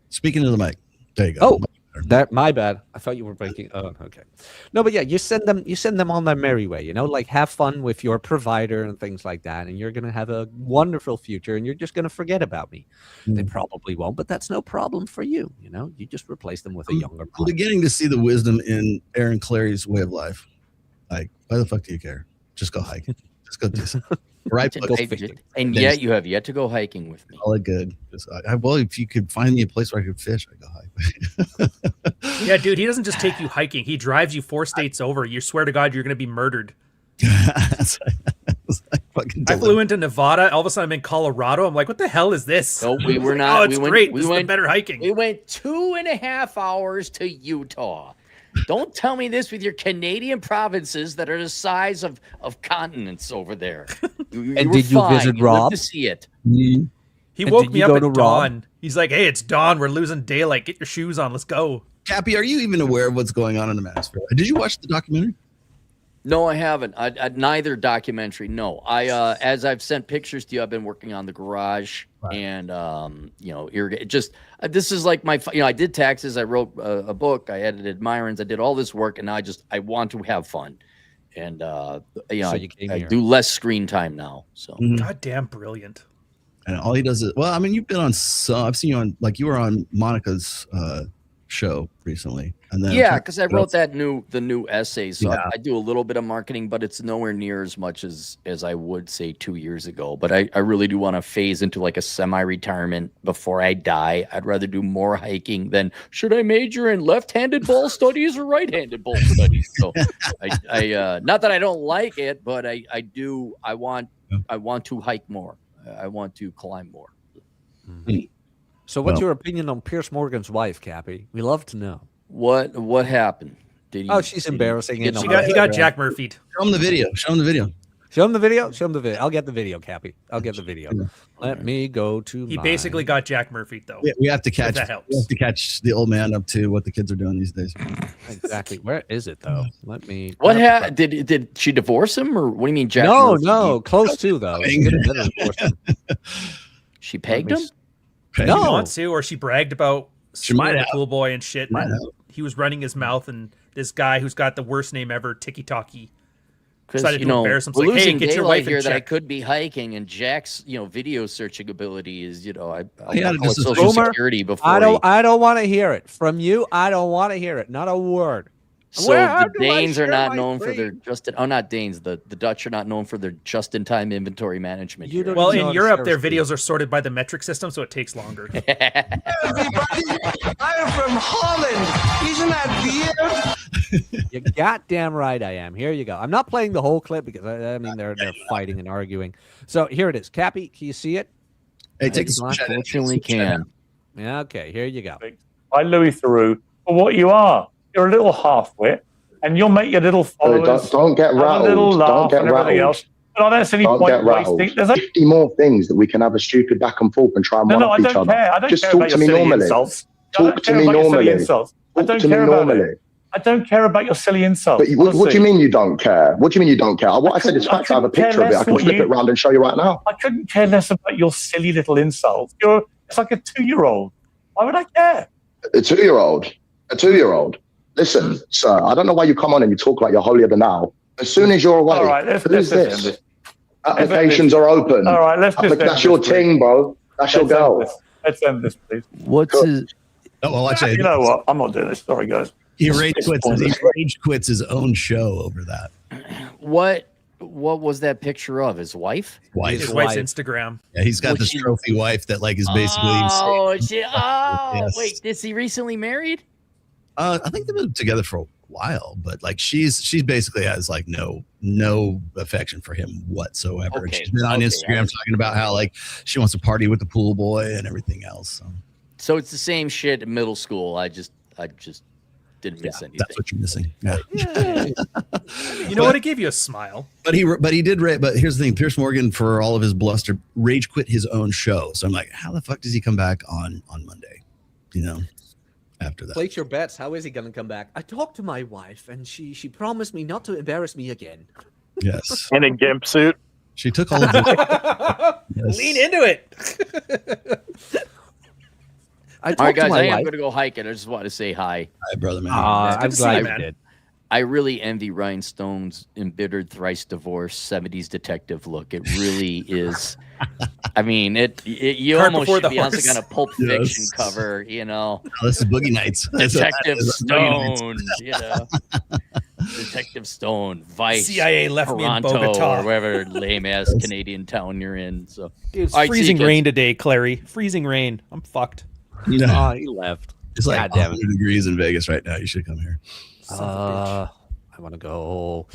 Speaking to the mic. There you go. Oh, that my bad. I thought you were breaking. Oh, okay. No, but yeah, you send them on their merry way. Like, have fun with your provider and things like that, and you're gonna have a wonderful future. And you're just gonna forget about me. They probably won't, but that's no problem for you. You just replace them with a younger. I'm beginning to see the wisdom in Aaron Clary's way of life. Like, why the fuck do you care? Just go hike. Just go do something. Right. And yet you have yet to go hiking with me. All good. Well, if you could find me a place where I could fish, I'd go hike. Yeah, dude, he doesn't just take you hiking. He drives you 4 states over. You swear to God, you're going to be murdered. I flew into Nevada. All of a sudden, I'm in Colorado. I'm like, what the hell is this? No, we were not. Oh, it's great. This is better hiking. We went 2.5 hours to Utah. Don't tell me this with your Canadian provinces that are the size of continents over there. And did you visit Rob? To see it. He woke me up at dawn. He's like, "Hey, it's dawn. We're losing daylight. Get your shoes on. Let's go." Cappy, are you even aware of what's going on in the Manosphere? Did you watch the documentary? No, I haven't. Neither documentary. No, as I've sent pictures to you, I've been working on the garage, and this is like my. I did taxes. I wrote a book. I edited Myron's. I did all this work, and I want to have fun, and I do less screen time now. So goddamn brilliant. And all he does is, well, I mean, you've been on some. I've seen you on, like, you were on Monica's show recently, and then because I wrote the new essays. So I do a little bit of marketing, but it's nowhere near as much as I would say 2 years ago. But I really do want to phase into like a semi-retirement before I die. I'd rather do more hiking than should I major in left-handed ball studies or right-handed ball studies. So I not that I don't like it, but I want to hike more. I want to climb more. Mm-hmm. So what's your opinion on Piers Morgan's wife, Cappy? We love to know. What happened? She's embarrassing. He got Jack Murphy'd. Show him the video. Show him the video. I'll get the video, Cappy. I'll get the video. Let me go to. He basically got Jack Murphy'd, though. We have to catch. We have to catch the old man up to what the kids are doing these days. Exactly. Where is it though? Let me. What happened? Did she divorce him, or what do you mean, Jack? No, close to though. She pegged him. No, wants to, or she bragged about she might have cool boy and shit. he was running his mouth, and this guy who's got the worst name ever, Tiki Taki, Because decided to embarrass him. we're Like, hey, losing get your daylight wife in here that I check. could be hiking, and Jack's video searching ability is Yeah, call it this is social Boomer, security before. I don't want to hear it from you. I don't want to hear it. Not a word. So How the do I Danes are share not my known for their brain? not Danes. The Dutch are not known for their just-in-time inventory management. You here. don't Well, know in how to Europe, share their a screen. videos are sorted by the metric system, so it takes longer. Everybody, I am from Holland. Isn't that weird? You goddamn right I am. Here you go. I'm not playing the whole clip because I mean they're fighting and arguing. So here it is. Cappy, can you see it? Hey, take a Unfortunately, can. Yeah, okay, here you go. By Louis Theroux for what you are. You're a little half-wit, and you'll make your little followers Don't get have a little rattled. laugh Don't get and everything rattled. else. And I don't see any Don't point get rattled. wasting. There's 50 more things that we can have a stupid back and forth and try and no, one I up each don't other. care. I don't Just care talk about to your me silly normally. insults. I Talk don't to care me about your silly normally. insults. I Talk don't to me care about normally. it. I don't care about your silly insults. But what do you mean you don't care? What do you mean you don't care? What I said is fact. I have a couldn't care picture of it. I less can what flip you- it around and show you right now. I couldn't care less about your silly little insults. It's like a 2-year-old. Why would I care? A 2-year-old. A 2-year-old. Listen, sir, I don't know why you come on and you talk like you're holier than thou. As soon as you're away, All right, let's who's end this? this. Applications are open. All right, let's just end That's your this, ting, bro. That's your Let's end girl. this. Let's end this, please. What's his? Oh, well, actually, You know what? I'm not doing this. Sorry, guys. he rage quits his own show over that. What was that picture of? His wife? Wife. His wife's Instagram. Yeah, he's got Was this she- trophy wife that like is basically. Yes. Wait, is he recently married? I think they've been together for a while, but like she's basically has like no affection for him whatsoever. And Okay, she's been on okay, Instagram talking about how like she wants to party with the pool boy and everything else. So. So it's the same shit in middle school. I just didn't miss anything. That's what you're missing. Yeah. You know what? It gave you a smile. But he did. But here's the thing: Pierce Morgan, for all of his bluster, rage quit his own show. So I'm like, how the fuck does he come back on Monday? You know, after that. Place your bets. How is he going to come back? I talked to my wife, and she promised me not to embarrass me again. Yes. In a gimp suit. She took all of the. Yes. Lean into it. I All right, talked to guys, my I am wife. going to go hiking. I just want to say hi. Hi, brother man. I'm to see glad you, you man. did. I really envy Rhinestone's embittered, thrice divorced 70s detective look. It really is. I mean, you Cart almost before should the be on some horse. kind of Pulp Yes. Fiction cover, you know. Oh, this is Boogie Nights. Detective This is Boogie Nights. Stone, you know. Detective Stone, Vice, CIA left me in Toronto, Bogota. or whatever lame ass Canadian town you're in. So It's All right, see you, freezing kids. rain today, Clary. Freezing rain. I'm fucked. You know, Oh, he left. it's like God damn it. 100 degrees in Vegas right now. You should come here. Son of a bitch. I want to go.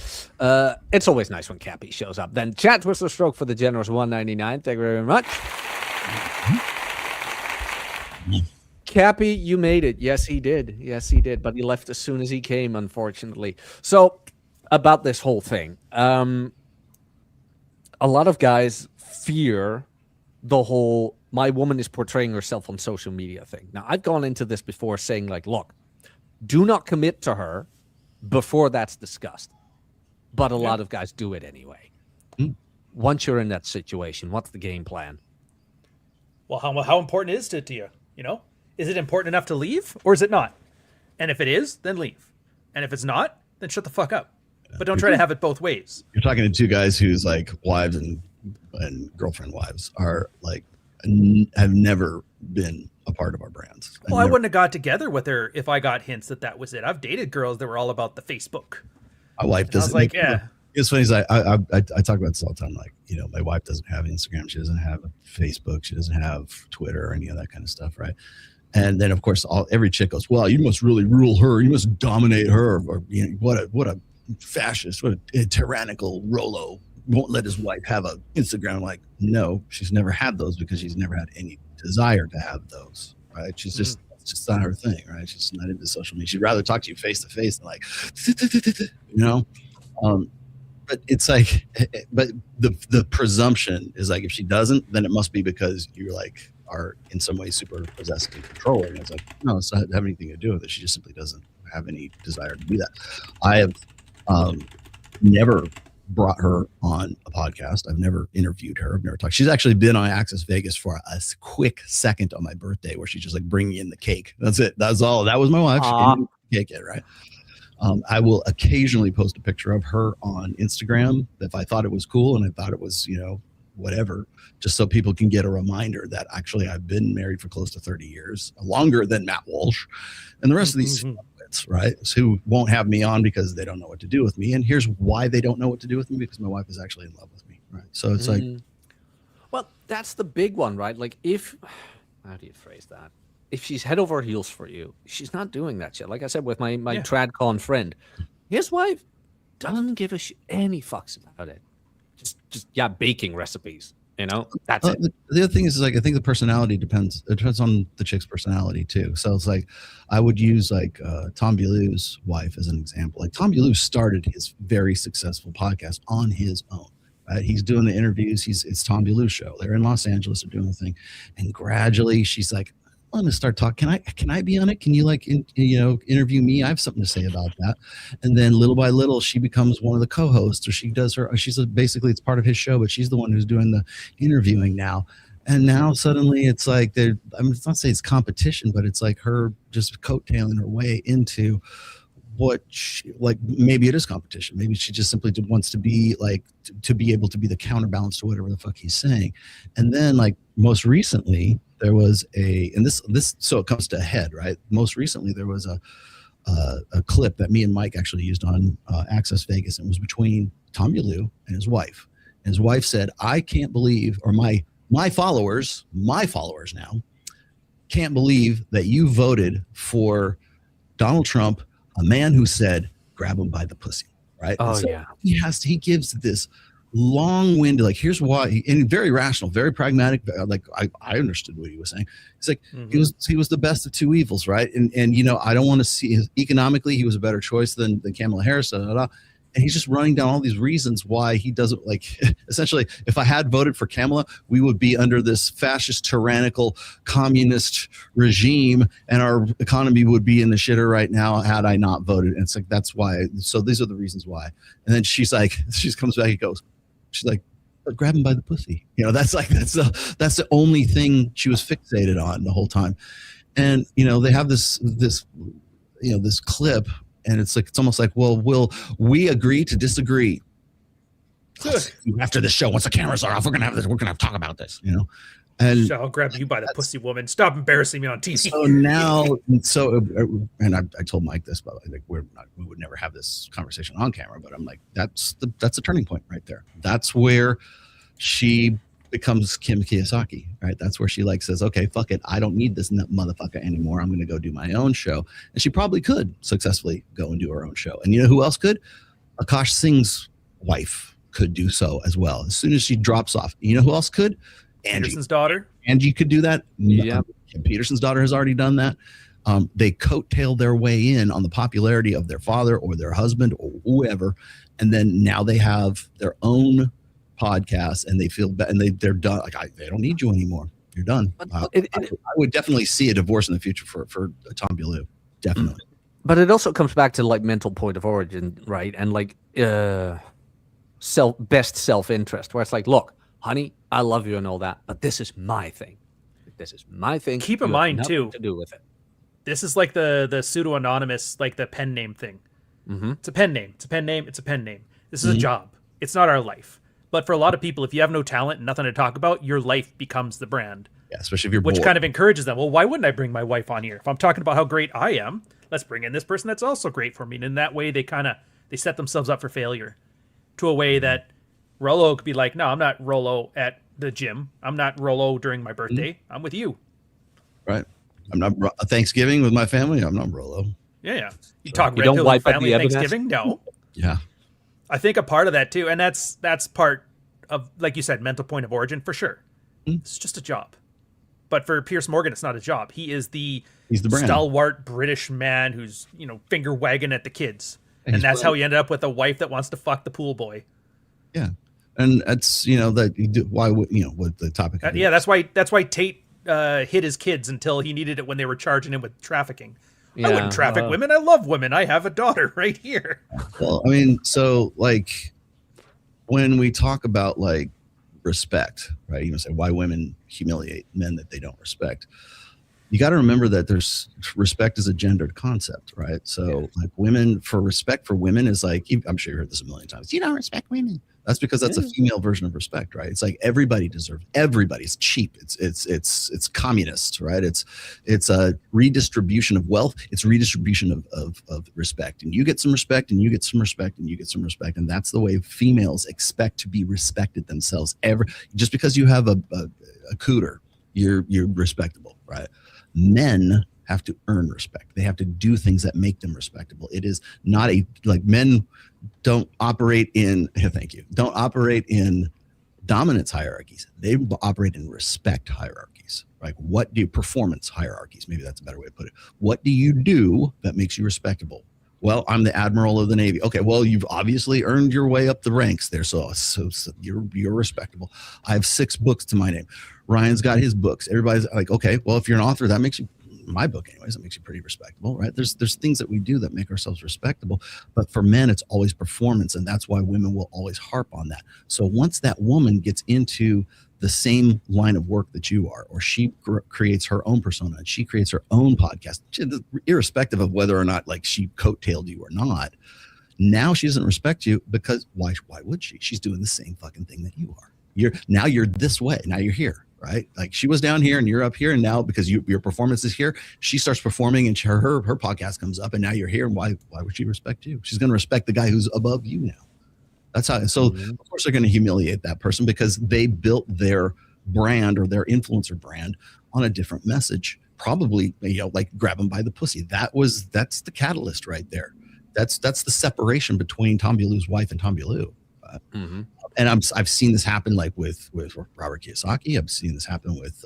It's always nice when Cappy shows up. Then chat Twister Stroke for the generous $1.99. Thank you very much. Cappy, you made it. Yes, he did. Yes, he did. But he left as soon as he came, unfortunately. So, about this whole thing, a lot of guys fear the whole "my woman is portraying herself on social media" thing. Now, I've gone into this before saying, like, look, do not commit to her before that's discussed. But a lot of guys do it anyway. Once you're in that situation, what's the game plan? Well, how important is it to you? You know, is it important enough to leave, or is it not? And if it is, then leave. And if it's not, then shut the fuck up. But don't try to have it both ways. You're talking to two guys whose like wives and girlfriend wives are like have never been a part of our brands. Well, I wouldn't have got together with her if I got hints that was it. I've dated girls that were all about the Facebook. My wife And I was doesn't. like, yeah. It's funny. Is I talk about this all the time. Like, you know, my wife doesn't have Instagram. She doesn't have Facebook. She doesn't have Twitter or any of that kind of stuff, right? And then, of course, every chick goes, "Well, you must really rule her. You must dominate her." Or, you know, what a fascist, what a tyrannical Rolo won't let his wife have a Instagram. Like, no, she's never had those because she's never had any desire to have those, right? She's just it's just not her thing, right? She's not into social media. She'd rather talk to you face to face than like, you know. But it's like, but the presumption is like, if she doesn't, then it must be because you're like are in some way super possessive and controlling. It's like, no, it's not have anything to do with it. She just simply doesn't have any desire to do that. I have never brought her on a podcast. I've never interviewed her. I've never talked. She's actually been on Access Vegas for a quick second on my birthday where she just like bring me in the cake. That's it. That's all. That was my wife. She didn't cake it, right? I will occasionally post a picture of her on Instagram if I thought it was cool and I thought it was, whatever, just so people can get a reminder that actually I've been married for close to 30 years, longer than Matt Walsh and the rest of these right? Who won't have me on because they don't know what to do with me. And here's why they don't know what to do with me, because my wife is actually in love with me, right? So it's like, well, that's the big one, right? Like how do you phrase that? If she's head over heels for you, she's not doing that shit. Like I said with my TradCon friend, his wife doesn't give any fucks about it. Just baking recipes. That's it. The other thing is like I think the personality depends. It depends on the chick's personality too. So it's like I would use like Tom Bilyeu's wife as an example. Like Tom Bilyeu started his very successful podcast on his own. Right? He's doing the interviews. It's Tom Bilyeu's show. They're in Los Angeles. They're doing the thing, and gradually she's like, I'm gonna start talking. Can I be on it? Can you interview me? I have something to say about that. And then little by little, she becomes one of the co-hosts, or basically it's part of his show, but she's the one who's doing the interviewing now. And now suddenly it's like it's not saying it's competition, but it's like her just coattailing her way into what maybe it is competition. Maybe she just simply wants to be like to be able to be the counterbalance to whatever the fuck he's saying. And then like most recently there was so it comes to a head, right? Most recently there was a clip that me and Mike actually used on Access Vegas, and it was between Tom Bilyeu and his wife. And his wife said, I can't believe, or my followers now can't believe that you voted for Donald Trump, a man who said, grab him by the pussy, right? Oh, so he gives this long-winded, like, here's why, and very rational, very pragmatic. Like I understood what he was saying. It's like he was the best of two evils, right? And I don't want to see economically he was a better choice than Kamala Harris. And he's just running down all these reasons why he doesn't like. Essentially, if I had voted for Kamala, we would be under this fascist, tyrannical, communist regime, and our economy would be in the shitter right now had I not voted. And it's like that's why. So these are the reasons why. And then she comes back and goes, she's like, grab him by the pussy. That's the only thing she was fixated on the whole time. And they have this clip. And it's almost like, well, will we agree to disagree? After the show, once the cameras are off, we're gonna have to talk about this, And I'll grab you by the pussy, woman. Stop embarrassing me on TV. So now, and I told Mike this, but like we would never have this conversation on camera. But I'm like, that's a turning point right there. That's where she becomes Kim Kiyosaki, right? That's where she says, okay, fuck it. I don't need this motherfucker anymore. I'm going to go do my own show. And she probably could successfully go and do her own show. And you know who else could? Akash Singh's wife could do so as well. As soon as she drops off. You know who else could? Angie. Peterson's daughter. Angie could do that. Yeah. Kim Peterson's daughter has already done that. They coattail their way in on the popularity of their father or their husband or whoever. And then now they have their own podcast and they feel and they're done. Like they don't need you anymore. You're done. I would definitely see a divorce in the future for Tom Bilyeu. Definitely. But it also comes back to mental point of origin, right? And best self-interest, where it's like, look, honey, I love you and all that, but this is my thing. This is my thing. Keep in mind too, to do with it. This is like the pseudo anonymous, like the pen name thing. It's a pen name. It's a pen name. It's a pen name. This is a job. It's not our life. But for a lot of people, if you have no talent and nothing to talk about, your life becomes the brand. Yeah, especially if you're bored. Which kind of encourages them. Well, why wouldn't I bring my wife on here? If I'm talking about how great I am, let's bring in this person that's also great for me. And in that way, they set themselves up for failure to a way that Rollo could be like, no, I'm not Rollo at the gym. I'm not Rollo during my birthday. I'm with you. Right. I'm not Thanksgiving with my family. I'm not Rollo. Yeah. You talk Red Pill family at Thanksgiving? No. Yeah. I think a part of that too, and that's part of, like you said, mental point of origin for sure. It's just a job. But for Piers Morgan, it's not a job. He's the brand. Stalwart British man who's finger wagging at the kids, and that's how he ended up with a wife that wants to fuck the pool boy. Yeah, and that's that you do. Why would what the topic? Yeah, that's why Tate hid his kids until he needed it when they were charging him with trafficking. Yeah, I wouldn't traffic women. I love women. I have a daughter right here. Well, I mean, so when we talk about like respect, right? You know, say why women humiliate men that they don't respect. You got to remember that there's respect is a gendered concept, right? So like women, for respect for women is like, I'm sure you heard this a million times. You don't respect women. That's because that's a female version of respect, right? It's like everybody's cheap. It's communist, right? It's a redistribution of wealth. It's redistribution of respect. And you get some respect and you get some respect and you get some respect. And that's the way females expect to be respected themselves. Just because you have a cooter, you're respectable, right? Men have to earn respect. They have to do things that make them respectable. It is not men don't operate in don't operate in dominance hierarchies. They operate in respect hierarchies. Like performance hierarchies, maybe that's a better way to put it. What do you do that makes you respectable? Well, I'm the admiral of the Navy. Okay, well, you've obviously earned your way up the ranks there, so you're respectable. I have 6 books to my name. Ryan's got his books. Everybody's like, okay, well, if you're an author, that makes you, my book anyways, that makes you pretty respectable, right? There's things that we do that make ourselves respectable, but for men, it's always performance, and that's why women will always harp on that. So once that woman gets into the same line of work that you are, or she creates her own persona and she creates her own podcast, irrespective of whether or not like she coattailed you or not, now she doesn't respect you because why would she? She's doing the same fucking thing that you are. You're this way. Now you're here, right? Like she was down here and you're up here, and now because your performance is here, she starts performing and her podcast comes up, and now you're here. And why would she respect you? She's going to respect the guy who's above you now. That's how. So of course they're going to humiliate that person because they built their brand or their influencer brand on a different message. Probably, like grab them by the pussy. That's the catalyst right there. That's the separation between Tom Bialew's wife and Tom Bialylew. And I've seen this happen like with Robert Kiyosaki. I've seen this happen with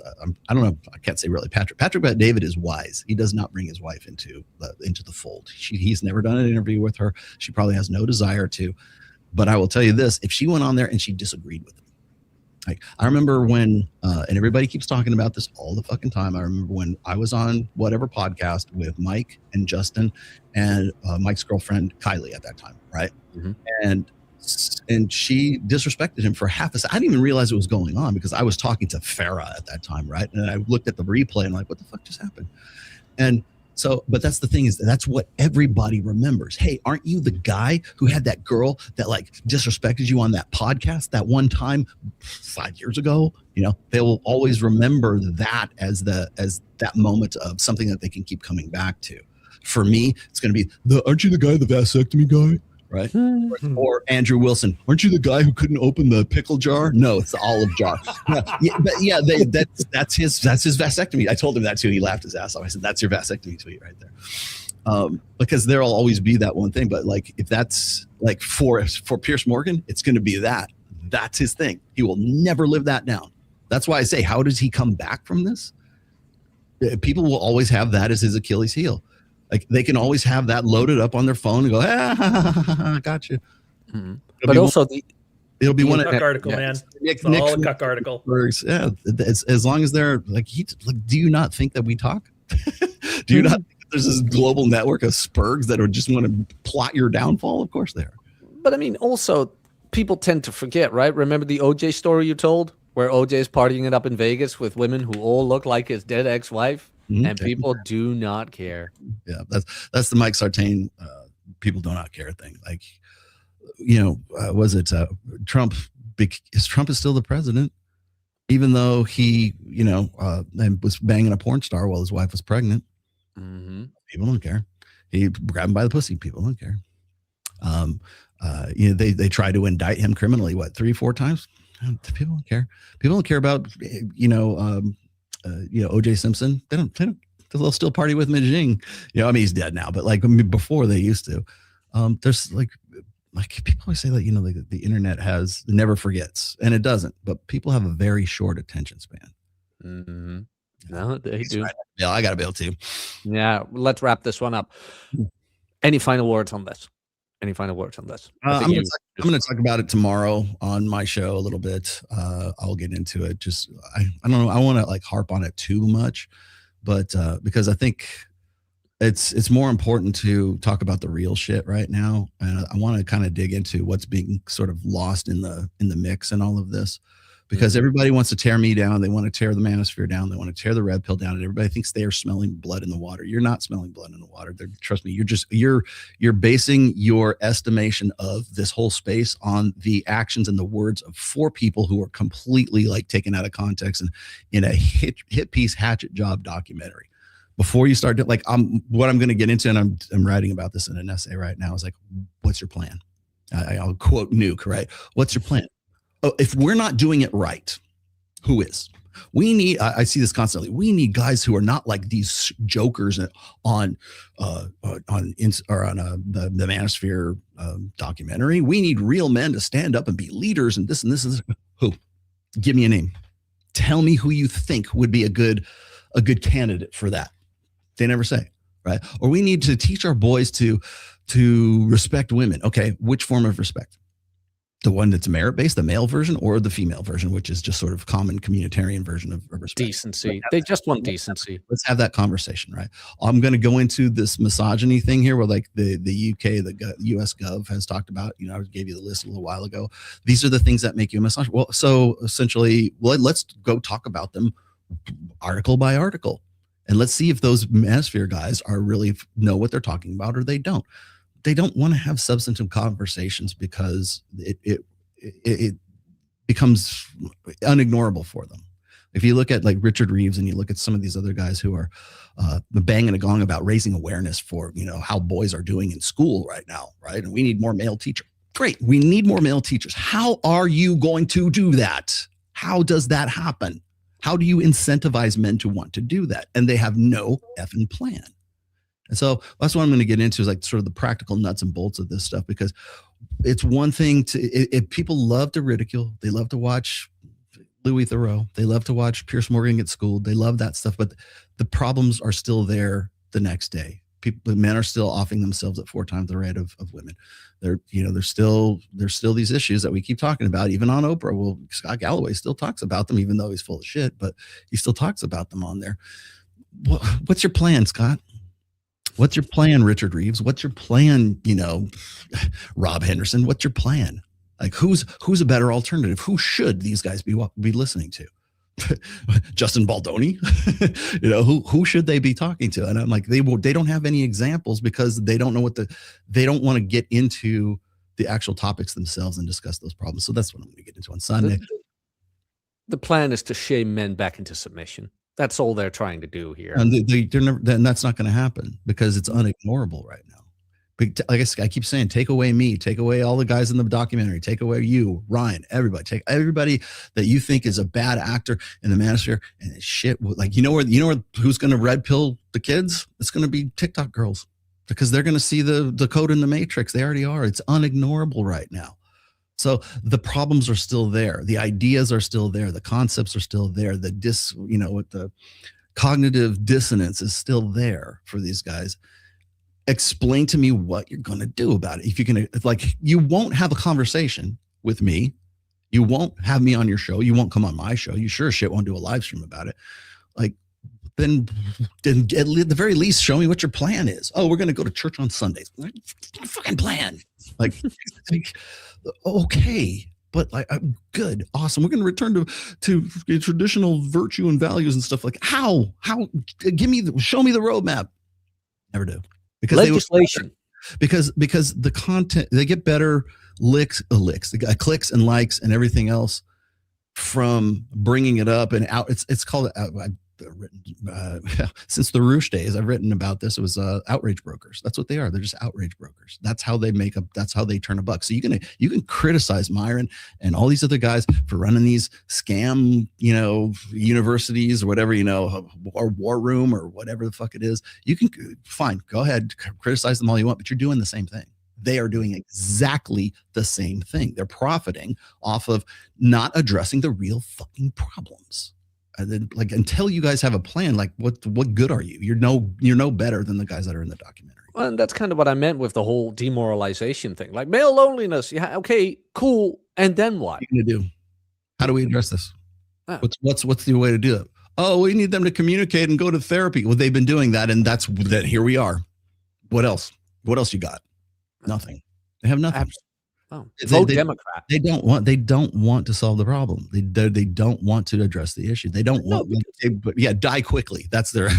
I don't know. I can't say really Patrick. Patrick Bet-David is wise. He does not bring his wife into the fold. He's never done an interview with her. She probably has no desire to. But I will tell you this: if she went on there and she disagreed with him, like I remember when, and everybody keeps talking about this all the fucking time. I remember when I was on whatever podcast with Mike and Justin and Mike's girlfriend Kylie at that time, right? And she disrespected him for half a second. I didn't even realize it was going on because I was talking to Farah at that time, right? And I looked at the replay and I'm like, what the fuck just happened? And so, but that's the thing is that's what everybody remembers. Hey, aren't you the guy who had that girl that like disrespected you on that podcast that one time 5 years ago? They will always remember that as that moment of something that they can keep coming back to. For me, it's going to be aren't you the guy, the vasectomy guy? Right? Or Andrew Wilson. Aren't you the guy who couldn't open the pickle jar? No, it's the olive jar. That's his vasectomy. I told him that too. He laughed his ass off. I said, that's your vasectomy tweet right there. Because there'll always be that one thing. But like, if that's like for Piers Morgan, it's going to be that. That's his thing. He will never live that down. That's why I say, how does he come back from this? People will always have that as his Achilles heel. Like they can always have that loaded up on their phone and go, gotcha. But also it'll be one cuck article, man. It's all a cuck article. Yeah, as long as they're like, do you not think that we talk? Do you not think there's this global network of spurgs that would just want to plot your downfall? Of course they are. But I mean, also people tend to forget, right? Remember the OJ story you told, where OJ is partying it up in Vegas with women who all look like his dead ex-wife? And people do not care. Yeah, that's the Mike Sartain people do not care thing. Like, was it Trump? Trump is still the president, even though he, was banging a porn star while his wife was pregnant. People don't care. He grabbed him by the pussy. People don't care. They tried to indict him criminally. 3-4 times? People don't care. People don't care about OJ Simpson. They'll still party with Mijing. He's dead now, but like before they used to. There's like people always say that the internet never forgets, and it doesn't. But people have a very short attention span. No, they do. Right. Yeah, I got to be able to. Yeah, let's wrap this one up. Any final words on this? I'm going to talk about it tomorrow on my show a little bit. I'll get into it. I don't know. I want to like harp on it too much, but because I think it's more important to talk about the real shit right now, and I want to kind of dig into what's being sort of lost in the mix and all of this, because everybody wants to tear me down. They want to tear the manosphere down. They want to tear the red pill down, and everybody thinks they are smelling blood in the water. You're not smelling blood in the water. Trust me. You're basing your estimation of this whole space on the actions and the words of 4 people who are completely like taken out of context and in a hit piece hatchet job documentary. Before you start, like, what I'm going to get into, and I'm writing about this in an essay right now, is like, what's your plan? I'll quote Nuke, right? What's your plan? Oh, if we're not doing it right, who is? We need. I see this constantly. We need guys who are not like these jokers on the Manosphere documentary. We need real men to stand up and be leaders and this and this and this. Who? Give me a name. Tell me who you think would be a good candidate for that. They never say, right? Or we need to teach our boys to respect women. Okay, which form of respect? The one that's merit-based, the male version, or the female version, which is just sort of common communitarian version of respect. Decency. They just want decency. Let's have that conversation, right? I'm going to go into this misogyny thing here where like the UK, the US Gov has talked about, I gave you the list a little while ago. These are the things that make you a misogynist. Well, so essentially, let's go talk about them article by article. And let's see if those manosphere guys are really know what they're talking about or they don't. They don't want to have substantive conversations because it becomes unignorable for them. If you look at like Richard Reeves and you look at some of these other guys who are banging a gong about raising awareness for, how boys are doing in school right now, right? And we need more male teachers. Great. We need more male teachers. How are you going to do that? How does that happen? How do you incentivize men to want to do that? And they have no effing plan. And so that's what I'm going to get into is like sort of the practical nuts and bolts of this stuff, because it's one thing if people love to ridicule, they love to watch Louis Theroux, they love to watch Piers Morgan get schooled, they love that stuff, but the problems are still there the next day. Men are still offing themselves at 4 times the rate of women. There's still these issues that we keep talking about, even on Oprah. Well, Scott Galloway still talks about them, even though he's full of shit, but he still talks about them on there. What's your plan, Scott? What's your plan, Richard Reeves? What's your plan, Rob Henderson? What's your plan? Like, who's a better alternative? Who should these guys be listening to? Justin Baldoni? who should they be talking to? And I'm like, they don't have any examples because they don't know they don't want to get into the actual topics themselves and discuss those problems. So that's what I'm going to get into on Sunday. The plan is to shame men back into submission. That's all they're trying to do here. And then that's not going to happen because it's unignorable right now. But like I keep saying, take away me, take away all the guys in the documentary, take away you, Ryan, everybody, take everybody that you think is a bad actor in the manosphere and shit. Like, who's going to red pill the kids? It's going to be TikTok girls because they're going to see the code in the matrix. They already are. It's unignorable right now. So the problems are still there. The ideas are still there. The concepts are still there. The cognitive dissonance is still there for these guys. Explain to me what you're going to do about it. If you're going to, like, you won't have a conversation with me. You won't have me on your show. You won't come on my show. You sure as shit won't do a live stream about it. Like, then at the very least, show me what your plan is. Oh, we're going to go to church on Sundays. Fucking plan. Like, okay, but like, good, awesome. We're going to return to traditional virtue and values and stuff. Like, how? Show me the roadmap. Never do. Because legislation. Because the content, they get better clicks and likes and everything else from bringing it up and out. It's called I've written since the Roosh days. I've written about this. It was outrage brokers. That's what they are. They're just outrage brokers. That's how they that's how they turn a buck. So you can criticize Myron and all these other guys for running these scam, universities or whatever, or war room or whatever the fuck it is. You can fine, go ahead, criticize them all you want, but you're doing the same thing. They are doing exactly the same thing. They're profiting off of not addressing the real fucking problems. And then, like, until you guys have a plan, like, what good are you? You're no better than the guys that are in the documentary. Well, and that's kind of what I meant with the whole demoralization thing. Like, male loneliness, yeah, okay, cool. And then what? What are you gonna do? How do we address this? What's the way to do it? Oh, we need them to communicate and go to therapy. Well, they've been doing that, and that's that. Here we are. What else? What else you got? Nothing. They have nothing. Oh, vote Democrat. They don't want to solve the problem. They don't want to address the issue. They don't want. Die quickly. That's their.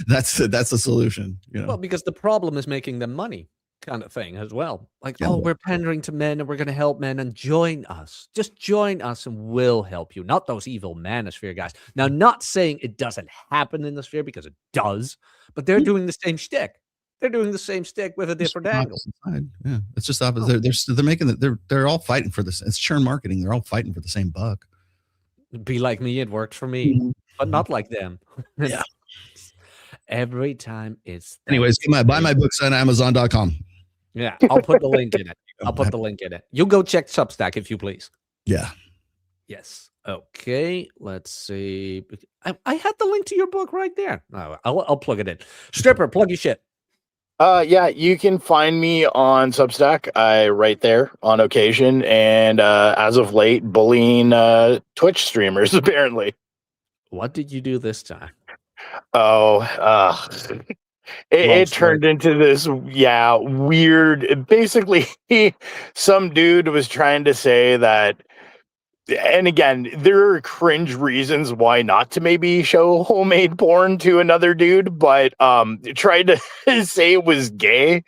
That's the solution. You know? Well, because the problem is making them money, kind of thing as well. Like, we're pandering to men and we're going to help men, and join us. Just join us and we'll help you. Not those evil manosphere guys. Now, not saying it doesn't happen in the sphere, because it does, but they're doing the same shtick. They're doing the same stick with a different angle. Yeah, it's just opposite. They're making they're all fighting for this. It's churn marketing. They're all fighting for the same buck. Be like me, it worked for me, but not like them. Yeah. Every time it's. Anyways, buy my books on Amazon.com. Yeah, I'll put the link in it. I'll put the link in it. You go check Substack if you please. Yeah. Yes. Okay. Let's see. I had the link to your book right there. No, I'll plug it in. Stripper, plug your shit. Yeah, you can find me on Substack. I write there on occasion, and as of late, bullying Twitch streamers, apparently. What did you do this time? It turned into this, weird. Basically, some dude was trying to say that, and again, there are cringe reasons why not to maybe show homemade porn to another dude, but tried to say it was gay,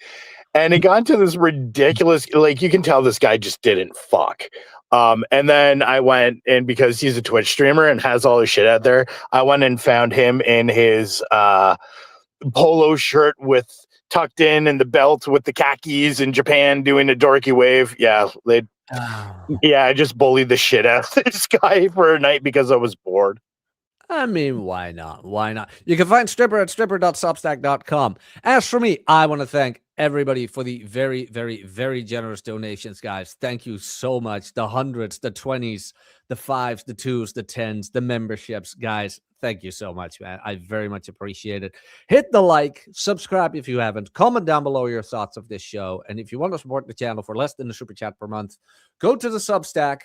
and it got to this ridiculous, like, you can tell this guy just didn't fuck. And then I went, and because he's a Twitch streamer and has all his shit out there, I went and found him in his polo shirt with tucked in, and the belt with the khakis in Japan doing a dorky wave. I just bullied the shit out of this guy for a night because I was bored. I mean, why not? Why not? You can find Stripper at stripper.substack.com. As for me, I want to thank everybody for the very, very, very generous donations, guys. Thank you so much. The hundreds, the 20s, the 5s, the 2s, the 10s, the memberships, guys. Thank you so much, man. I very much appreciate it. Hit the like, subscribe if you haven't, comment down below your thoughts of this show. And if you want to support the channel for less than a super chat per month, go to the Substack,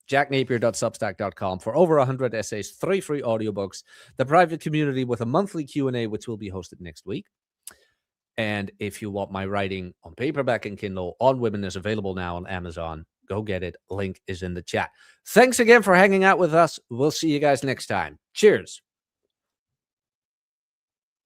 jacknapier.substack.com, for over 100 essays, 3 free audiobooks, the private community with a monthly Q&A, which will be hosted next week. And if you want my writing on paperback and Kindle on women, is available now on Amazon. Go get it. Link is in the chat. Thanks again for hanging out with us. We'll see you guys next time. Cheers.